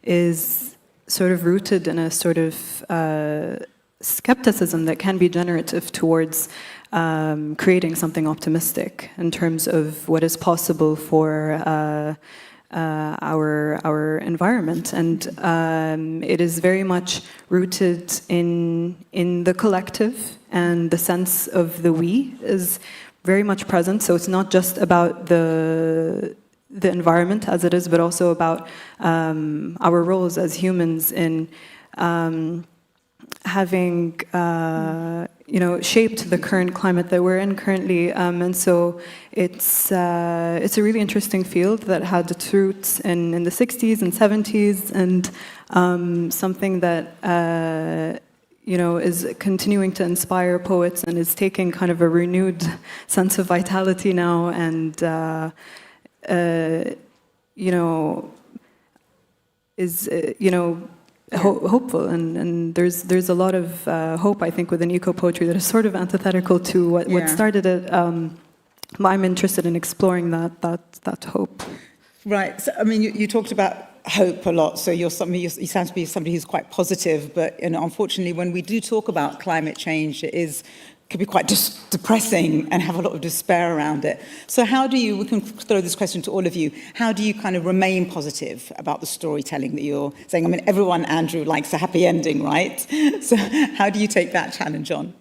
is sort of rooted in a sort of skepticism that can be generative towards creating something optimistic in terms of what is possible for our environment, and it is very much rooted in the collective, and the sense of the we is very much present. So it's not just about the environment as it is, but also about our roles as humans in having shaped the current climate that we're in currently, and so it's a really interesting field that had its roots in the 60s and 70s, and something that is continuing to inspire poets and is taking kind of a renewed sense of vitality now, and is hopeful, and there's a lot of hope, I think, within eco-poetry that is sort of antithetical to what started it. I'm interested in exploring that hope. Right. So, I mean, you talked about hope a lot. So you sound to be somebody who's quite positive. But unfortunately, when we do talk about climate change, could be quite depressing and have a lot of despair around it. So we can throw this question to all of you, how do you kind of remain positive about the storytelling that you're saying? I mean, everyone, Andrew, likes a happy ending, right? So how do you take that challenge on?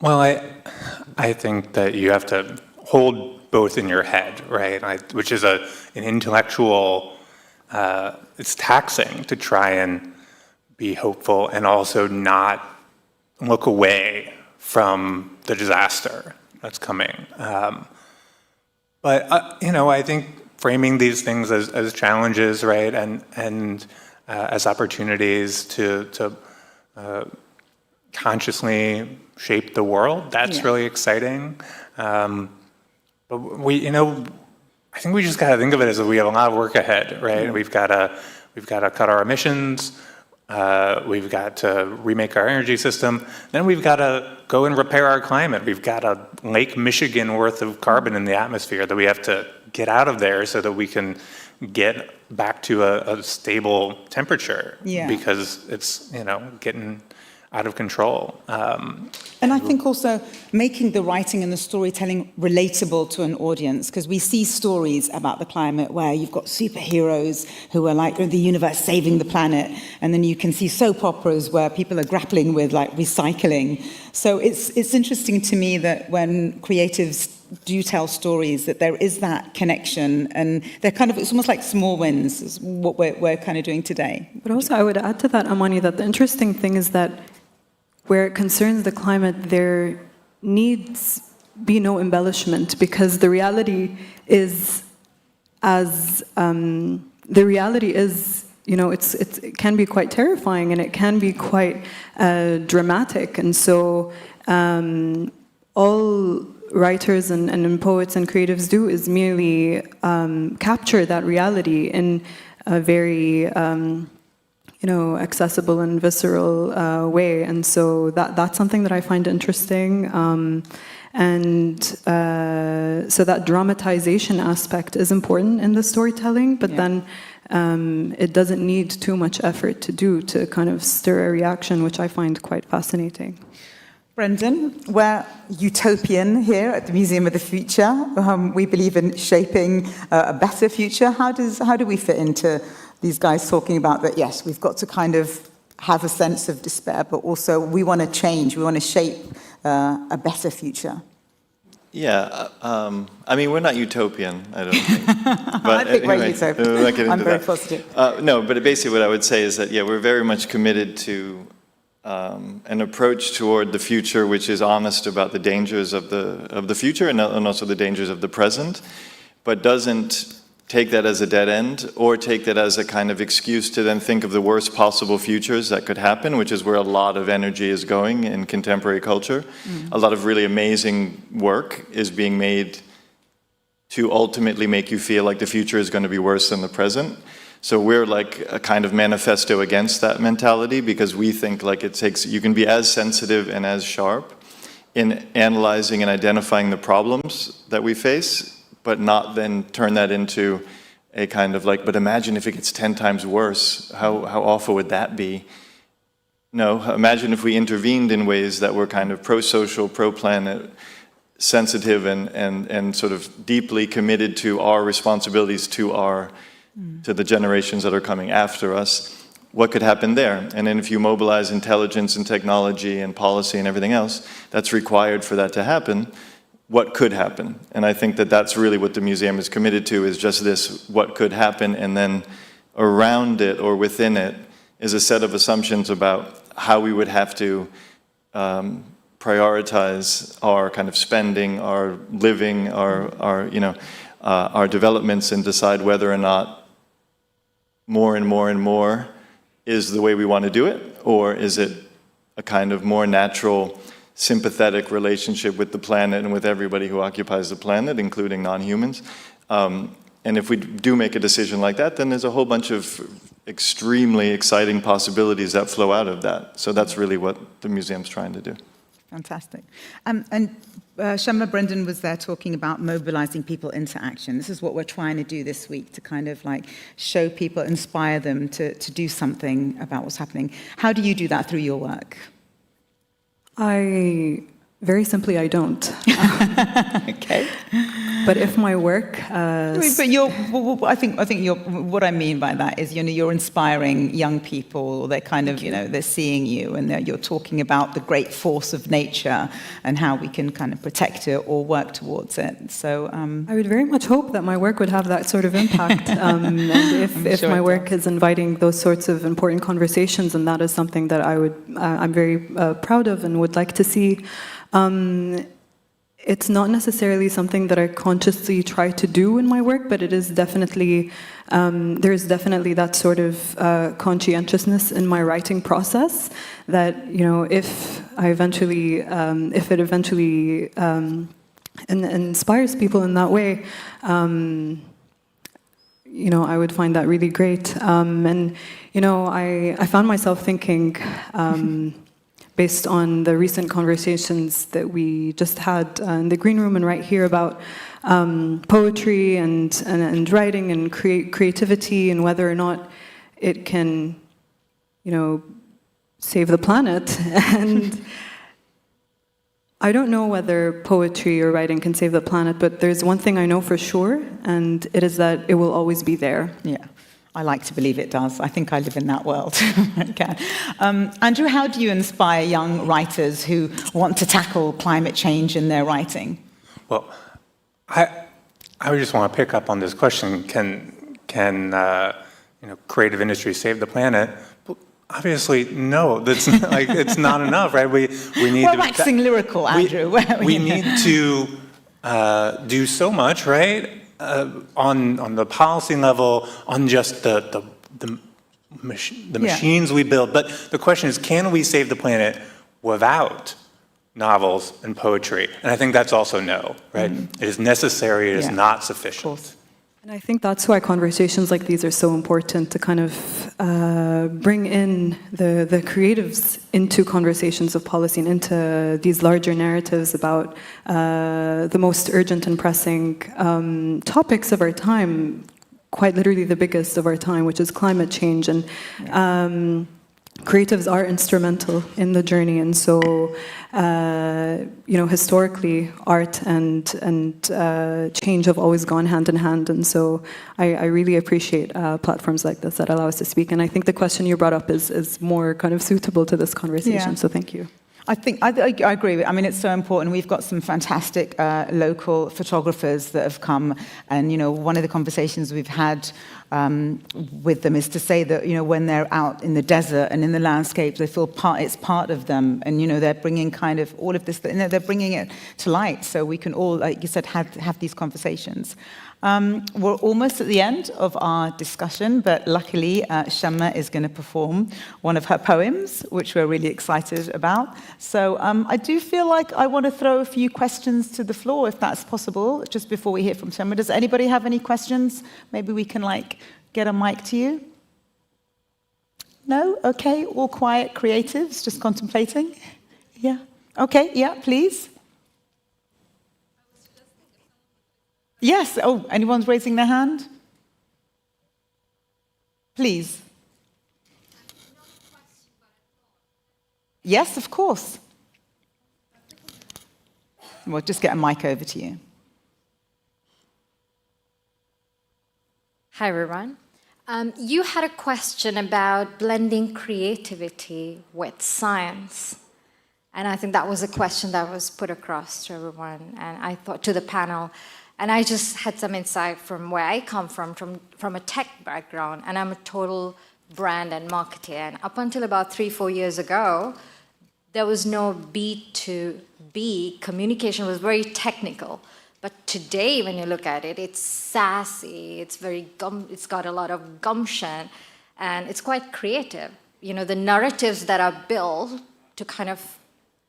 Well, I think that you have to hold both in your head, right? Which is an intellectual, it's taxing to try and be hopeful and also not look away from the disaster that's coming. But I think framing these things as challenges, right, and as opportunities to consciously shape the world, that's really exciting. But I think we just got to think of it as we have a lot of work ahead, right? We've got to cut our emissions. We've got to remake our energy system. Then we've got to go and repair our climate. We've got a Lake Michigan worth of carbon in the atmosphere that we have to get out of there so that we can get back to a stable temperature. Yeah. Because it's, getting out of control. And I think also making the writing and the storytelling relatable to an audience, because we see stories about the climate where you've got superheroes who are like the universe saving the planet, and then you can see soap operas where people are grappling with like recycling. So it's interesting to me that when creatives do tell stories that there is that connection, and they're kind of, it's almost like small wins is what we're kind of doing today. But also I would add to that, Amani, that the interesting thing is that where it concerns the climate, there needs be no embellishment, because the reality is it can be quite terrifying, and it can be quite dramatic. And so all writers and poets and creatives do is merely capture that reality in a very accessible and visceral way. And so that's something that I find interesting. So that dramatization aspect is important in the storytelling, but then it doesn't need too much effort to kind of stir a reaction, which I find quite fascinating. Brendan, we're utopian here at the Museum of the Future. We believe in shaping a better future. How do we fit into these guys talking about that? Yes, we've got to kind of have a sense of despair, but also we want to change, we want to shape a better future. Yeah, I mean, we're not utopian, I don't think. But I think we're utopian. I'm very positive. No, but basically what I would say is that, yeah, we're very much committed to an approach toward the future which is honest about the dangers of the future and also the dangers of the present, but doesn't take that as a dead end or take that as a kind of excuse to then think of the worst possible futures that could happen, which is where a lot of energy is going in contemporary culture. A lot of really amazing work is being made to ultimately make you feel like the future is going to be worse than the present. So we're like a kind of manifesto against that mentality, because we think like you can be as sensitive and as sharp in analyzing and identifying the problems that we face, but not then turn that into a kind of like, but imagine if it gets 10 times worse, how awful would that be? No, imagine if we intervened in ways that were kind of pro-social, pro-planet, sensitive and sort of deeply committed to our responsibilities to the generations that are coming after us. What could happen there? And then if you mobilize intelligence and technology and policy and everything else that's required for that to happen, what could happen? And I think that that's really what the museum is committed to, is just this, what could happen, and then around it or within it is a set of assumptions about how we would have to prioritize our kind of spending, our living, our developments, and decide whether or not more and more and more is the way we want to do it, or is it a kind of more natural, sympathetic relationship with the planet and with everybody who occupies the planet, including non-humans. And if we do make a decision like that, then there's a whole bunch of extremely exciting possibilities that flow out of that. So that's really what the museum's trying to do. Fantastic. And Shamma, Brendan was there talking about mobilizing people into action. This is what we're trying to do this week, to kind of like show people, inspire them to do something about what's happening. How do you do that through your work? Very simply, I don't. Okay. But if my work... But I think what I mean by that is, you're inspiring young people. They're kind of, they're seeing you, and you're talking about the great force of nature and how we can kind of protect it or work towards it. So I would very much hope that my work would have that sort of impact. And if my work is inviting those sorts of important conversations, and that is something that I'm very proud of and would like to see. It's not necessarily something that I consciously try to do in my work, but it is definitely, there's definitely that sort of conscientiousness in my writing process that, if it eventually inspires people in that way, I would find that really great. And, I found myself thinking, based on the recent conversations that we just had in the green room and right here about poetry and writing and creativity and whether or not it can, save the planet. And I don't know whether poetry or writing can save the planet, but there's one thing I know for sure, and it is that it will always be there. Yeah, I like to believe it does. I think I live in that world. Okay. Andrew, how do you inspire young writers who want to tackle climate change in their writing? Well, I would just want to pick up on this question. Can creative industry save the planet? Obviously, no. That's it's not enough, right? We need. We're waxing lyrical, Andrew. We need to do so much, right? On the policy level, on just the machines we build. But the question is, can we save the planet without novels and poetry? And I think that's also no, right? It is necessary. It is not sufficient. And I think that's why conversations like these are so important, to kind of bring in the creatives into conversations of policy and into these larger narratives about the most urgent and pressing topics of our time, quite literally the biggest of our time, which is climate change. And creatives are instrumental in the journey, and so historically, art and change have always gone hand in hand, and so I really appreciate platforms like this that allow us to speak. And I think the question you brought up is more kind of suitable to this conversation. So thank you. I think I agree with. I mean, it's so important. We've got some fantastic local photographers that have come, and one of the conversations we've had with them is to say that when they're out in the desert and in the landscape, they feel it's part of them, and they're bringing kind of all of this. They're bringing it to light, so we can all, like you said, have these conversations. We're almost at the end of our discussion, but luckily Shamma is going to perform one of her poems, which we're really excited about. So I do feel like I want to throw a few questions to the floor, if that's possible, just before we hear from Shamma. Does anybody have any questions? Maybe we can get a mic to you. No? Okay, all quiet creatives, just contemplating. Yeah. Okay, yeah, please. Yes. Oh, anyone's raising their hand? Please. Yes, of course. We'll just get a mic over to you. Hi, everyone. You had a question about blending creativity with science. And I think that was a question that was put across to everyone, and I thought to the panel. And I just had some insight from where I come from a tech background, and I'm a total brand and marketer. And up until about 3-4 years ago, there was no B2B. Communication was very technical. But today, when you look at it, it's sassy, it's got a lot of gumption, and it's quite creative. The narratives that are built to kind of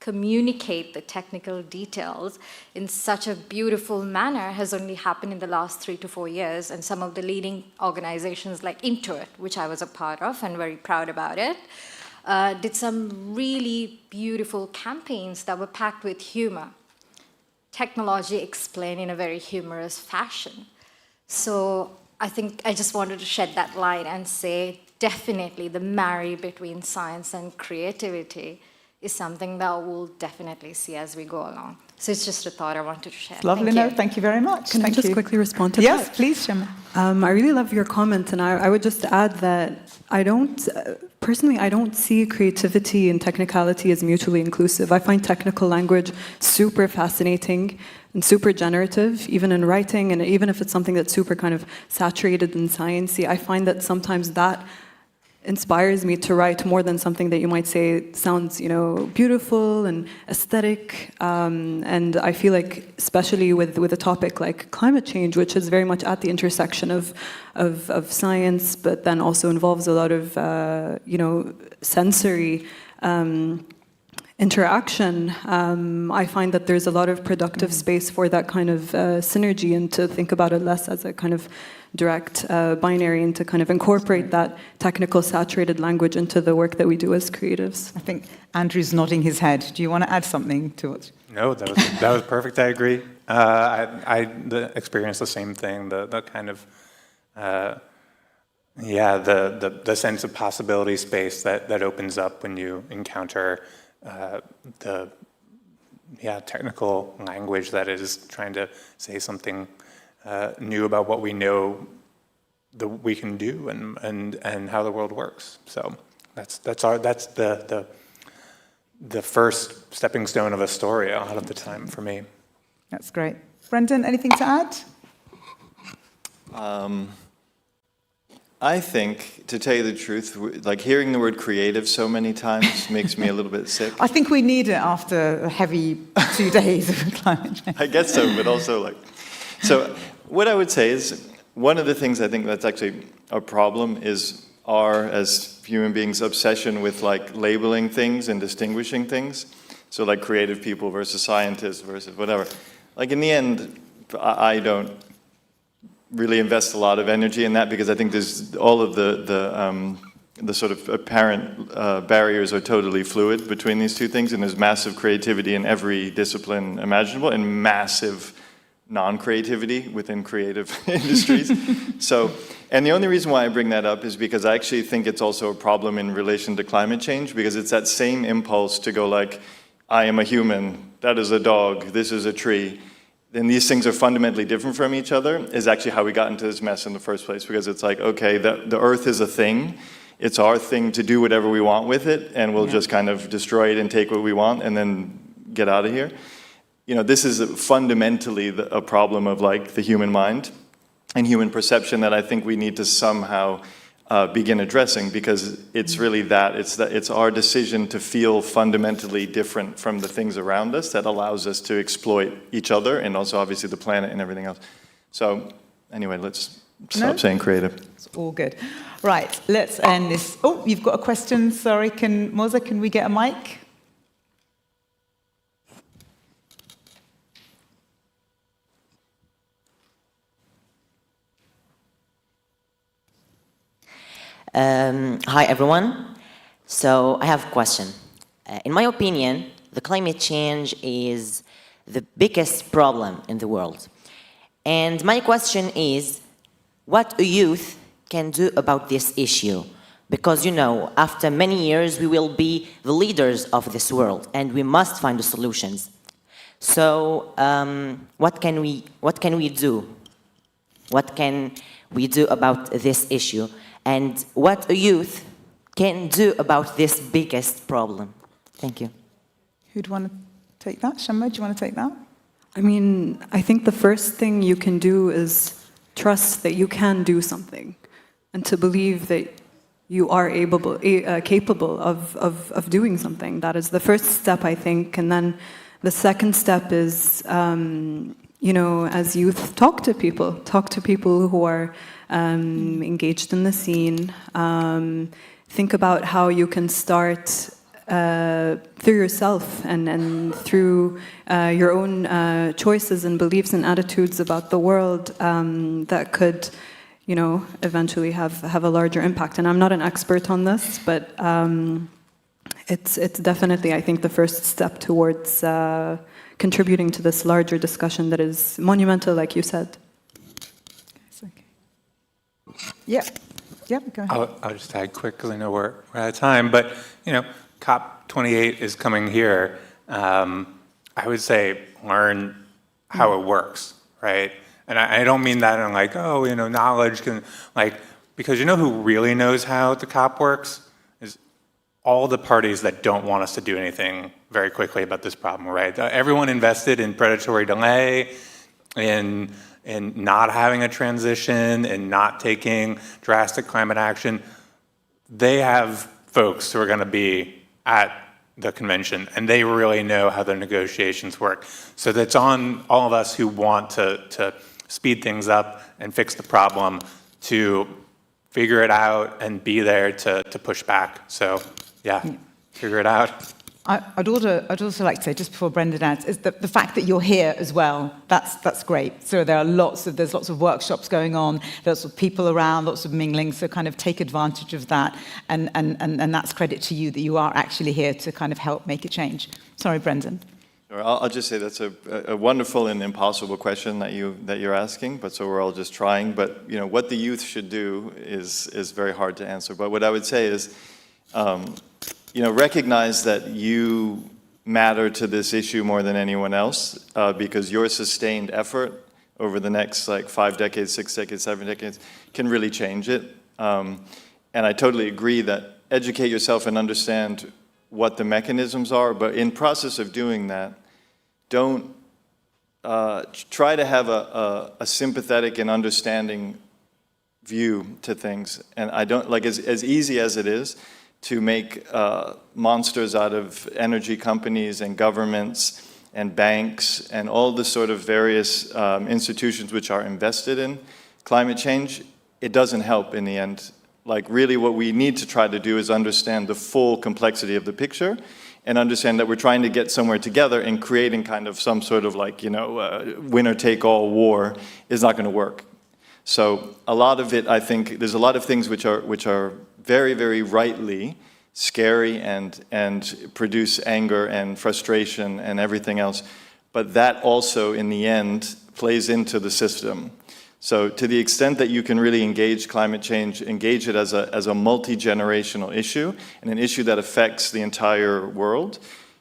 communicate the technical details in such a beautiful manner has only happened in the last 3 to 4 years, and some of the leading organizations like Intuit, which I was a part of and very proud about it, did some really beautiful campaigns that were packed with humor. Technology explained in a very humorous fashion. So I think I just wanted to shed that light and say definitely the marry between science and creativity is something that we'll definitely see as we go along. So it's just a thought I wanted to share. Lovely. Thank you very much. Can I just quickly respond to that? Yes, please, Shamma. I really love your comment, and I would just add that I don't see creativity and technicality as mutually inclusive. I find technical language super fascinating and super generative, even in writing, and even if it's something that's super kind of saturated in sciencey, I find that sometimes that inspires me to write more than something that you might say sounds, beautiful and aesthetic. And I feel like, especially with a topic like climate change, which is very much at the intersection of science, but then also involves a lot of, sensory interaction, I find that there's a lot of productive space for that kind of synergy, and to think about it less as a kind of direct binary, and to kind of incorporate that technical saturated language into the work that we do as creatives. I think Andrew's nodding his head. Do you want to add something to it? No, that was perfect. I agree. I experienced the same thing. The kind of the sense of possibility space that opens up when you encounter the technical language that is trying to say something new about what we know that we can do and how the world works. So that's the first stepping stone of a story a lot of the time for me. That's great. Brendan, anything to add? I think, to tell you the truth, like hearing the word creative so many times makes me a little bit sick. I think we need it after a heavy 2 days of climate change. I guess so, but also so what I would say is, one of the things I think that's actually a problem is our, as human beings, obsession with like labeling things and distinguishing things. So like creative people versus scientists versus whatever. Like in the end, I don't really invest a lot of energy in that, because I think there's all of the sort of apparent barriers are totally fluid between these two things, and there's massive creativity in every discipline imaginable and massive non-creativity within creative industries. So, and the only reason why I bring that up is because I actually think it's also a problem in relation to climate change, because it's that same impulse to go like, I am a human, that is a dog, this is a tree. And these things are fundamentally different from each other, is actually how we got into this mess in the first place. Because it's like, okay, the Earth is a thing. It's our thing to do whatever we want with it, and we'll just kind of destroy it and take what we want and then get out of here. You know, this is fundamentally a problem of like the human mind and human perception that I think we need to somehow begin addressing, because it's really it's our decision to feel fundamentally different from the things around us that allows us to exploit each other and also obviously the planet and everything else. So anyway, let's stop saying creative. It's all good. Right, let's end this. Oh, you've got a question. Sorry, Moza, can we get a mic? Hi everyone. So I have a question. In my opinion, the climate change is the biggest problem in the world. And my question is, what youth can do about this issue? Because, you know, after many years, we will be the leaders of this world, and we must find the solutions. So, what can we do? What can we do about this issue? And what youth can do about this biggest problem? Thank you. Who'd want to take that? Shamma, do you want to take that? I mean, I think the first thing you can do is trust that you can do something, and to believe that you are capable of doing something. That is the first step, I think. And then the second step is, you know, as youth, talk to people who are engaged in the scene. Think about how you can start through yourself and through your own choices and beliefs and attitudes about the world that could, you know, eventually have a larger impact. And I'm not an expert on this, but it's definitely, I think, the first step towards contributing to this larger discussion that is monumental, like you said. Yeah, go ahead. I'll just add quick, because I know we're out of time. But, you know, COP28 is coming here. I would say learn how it works, right? And I don't mean that in like, oh, you know, knowledge can, like, because you know who really knows how the COP works? Is all the parties that don't want us to do anything very quickly about this problem, right? Everyone invested in predatory delay, in not having a transition, and not taking drastic climate action. They have folks who are going to be at the convention, and they really know how the negotiations work. So that's on all of us who want to speed things up and fix the problem to figure it out and be there to push back. So, yeah, figure it out. I'd also like to say, just before Brendan adds, is that the fact that you're here as well, that's great. So there's lots of workshops going on, lots of people around, lots of mingling, so kind of take advantage of that, and that's credit to you that you are actually here to kind of help make a change. Sorry, Brendan. I'll just say that's a wonderful and impossible question that you're asking, but so we're all just trying. But what the youth should do is very hard to answer. But what I would say is, recognize that you matter to this issue more than anyone else, because your sustained effort over the next 5 decades, 6 decades, 7 decades can really change it. And I totally agree that educate yourself and understand what the mechanisms are, but in process of doing that, don't try to have a sympathetic and understanding view to things. And I don't, as easy as it is to make monsters out of energy companies and governments and banks and all the sort of various institutions which are invested in climate change, it doesn't help in the end. Really what we need to try to do is understand the full complexity of the picture and understand that we're trying to get somewhere together, and creating kind of some sort of winner-take-all war is not going to work. So a lot of it, I think, there's a lot of things which are very, very rightly scary and produce anger and frustration and everything else, but that also, in the end, plays into the system. So to the extent that you can really engage climate change, engage it as a multi-generational issue, and an issue that affects the entire world,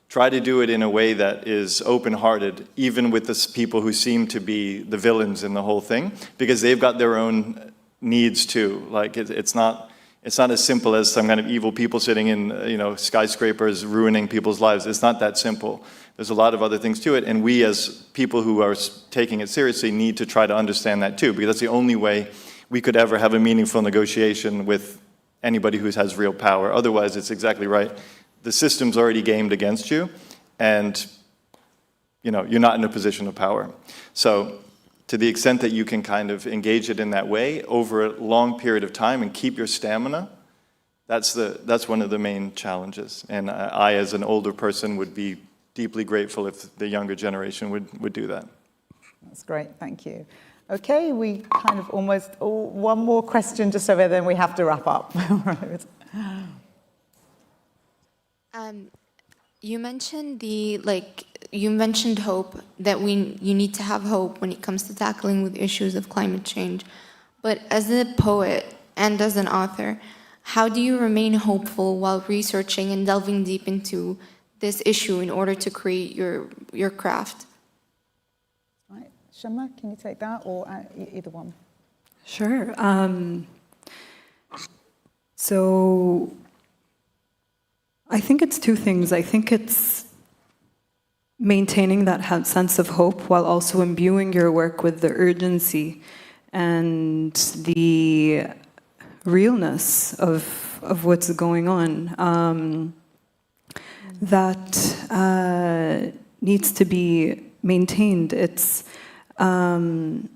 try to do it in a way that is open-hearted, even with the people who seem to be the villains in the whole thing, because they've got their own needs too. It's not as simple as some kind of evil people sitting in skyscrapers ruining people's lives. It's not that simple. There's a lot of other things to it, and we as people who are taking it seriously need to try to understand that too, because that's the only way we could ever have a meaningful negotiation with anybody who has real power. Otherwise, it's exactly right. The system's already gamed against you, and you're not in a position of power. So to the extent that you can kind of engage it in that way over a long period of time and keep your stamina, that's one of the main challenges. And I, as an older person, would be deeply grateful if the younger generation would do that. That's great, thank you. Okay, we kind of almost, one more question just over, then we have to wrap up. You mentioned you mentioned hope, that you need to have hope when it comes to tackling with issues of climate change. But as a poet and as an author, how do you remain hopeful while researching and delving deep into this issue in order to create your craft? Right, Shema, can you take that, or either one? Sure. So I think it's two things. I think it's maintaining that sense of hope while also imbuing your work with the urgency and the realness of what's going on. That needs to be maintained. It's you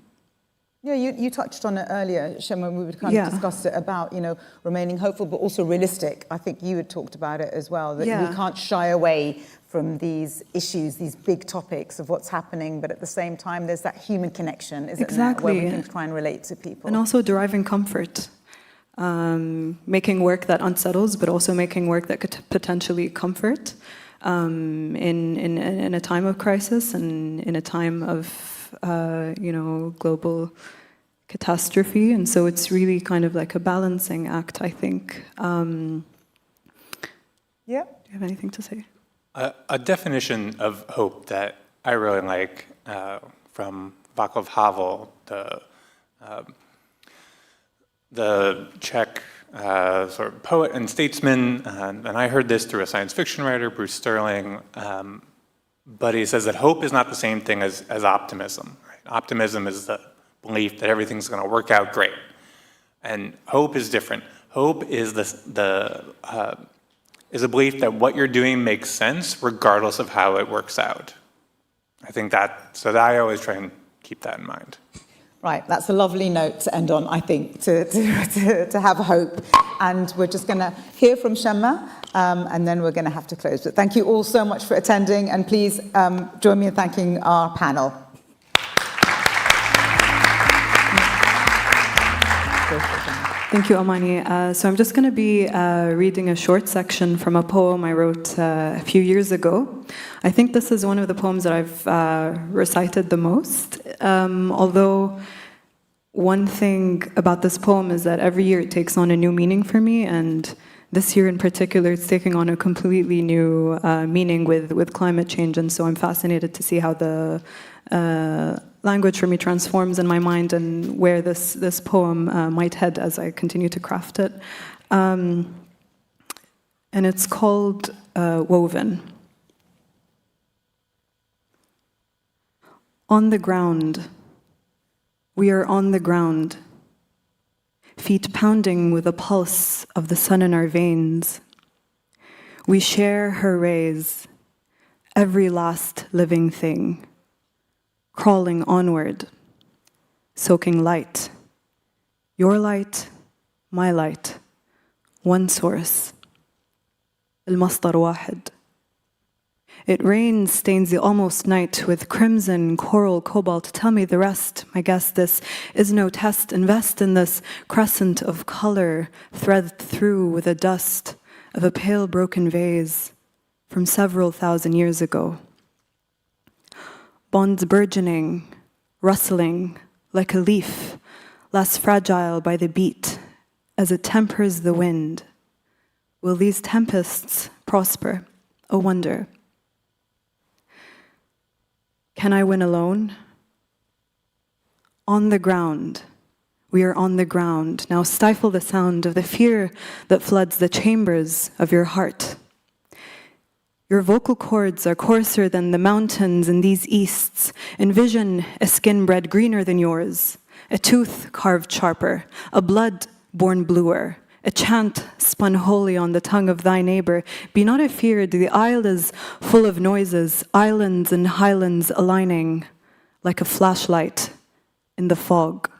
touched on it earlier, Shema, when we would kind of discussed it about, remaining hopeful, but also realistic. I think you had talked about it as well, that we can't shy away from these issues, these big topics of what's happening, but at the same time, there's that human connection, isn't there, where we can try and relate to people. And also deriving comfort. Making work that unsettles, but also making work that could potentially comfort in a time of crisis and in a time of global catastrophe. And so it's really kind of like a balancing act, I think. Do you have anything to say? A definition of hope that I really like from Václav Havel, the Czech sort of poet and statesman, and I heard this through a science fiction writer, Bruce Sterling, but he says that hope is not the same thing as optimism. Right? Optimism is the belief that everything's going to work out great, and hope is different. Hope is is a belief that what you're doing makes sense regardless of how it works out. I think so that I always try and keep that in mind. Right, that's a lovely note to end on, I think, to have hope. And we're just going to hear from Shamma, and then we're going to have to close. But thank you all so much for attending, and please join me in thanking our panel. Thank you, Amani. So I'm just going to be reading a short section from a poem I wrote a few years ago. I think this is one of the poems that I've recited the most, although one thing about this poem is that every year it takes on a new meaning for me, and this year in particular it's taking on a completely new meaning with climate change, and so I'm fascinated to see how the language for me transforms in my mind and where this poem might head as I continue to craft it. And it's called Woven. On the ground. We are on the ground. Feet pounding with the pulse of the sun in our veins. We share her rays, every last living thing. Crawling onward, soaking light. Your light, my light, one source. المصدر واحد. It rains, stains the almost night with crimson, coral, cobalt. Tell me the rest, my guest, this is no test. Invest in this crescent of color, thread through with the dust of a pale broken vase from several thousand years ago. Bonds burgeoning, rustling, like a leaf, less fragile by the beat as it tempers the wind. Will these tempests prosper? Oh, wonder. Can I win alone? On the ground. We are on the ground. Now stifle the sound of the fear that floods the chambers of your heart. Your vocal cords are coarser than the mountains in these easts. Envision a skin bred greener than yours, a tooth carved sharper, a blood born bluer, a chant spun wholly on the tongue of thy neighbor. Be not afeared, the isle is full of noises, islands and highlands aligning like a flashlight in the fog.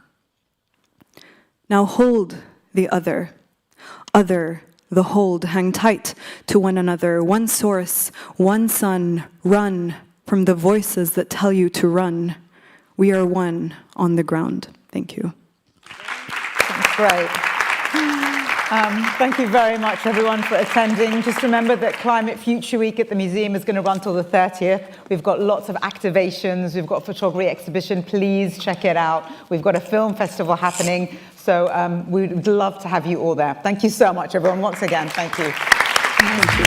Now hold the other, the hold, hang tight to one another, one source, one sun, run from the voices that tell you to run. We are one on the ground. Thank you. That's great. Thank you very much, everyone, for attending. Just remember that Climate Future Week at the museum is going to run till the 30th. We've got lots of activations. We've got a photography exhibition. Please check it out. We've got a film festival happening. So we'd love to have you all there. Thank you so much, everyone. Once again, thank you. Thank you.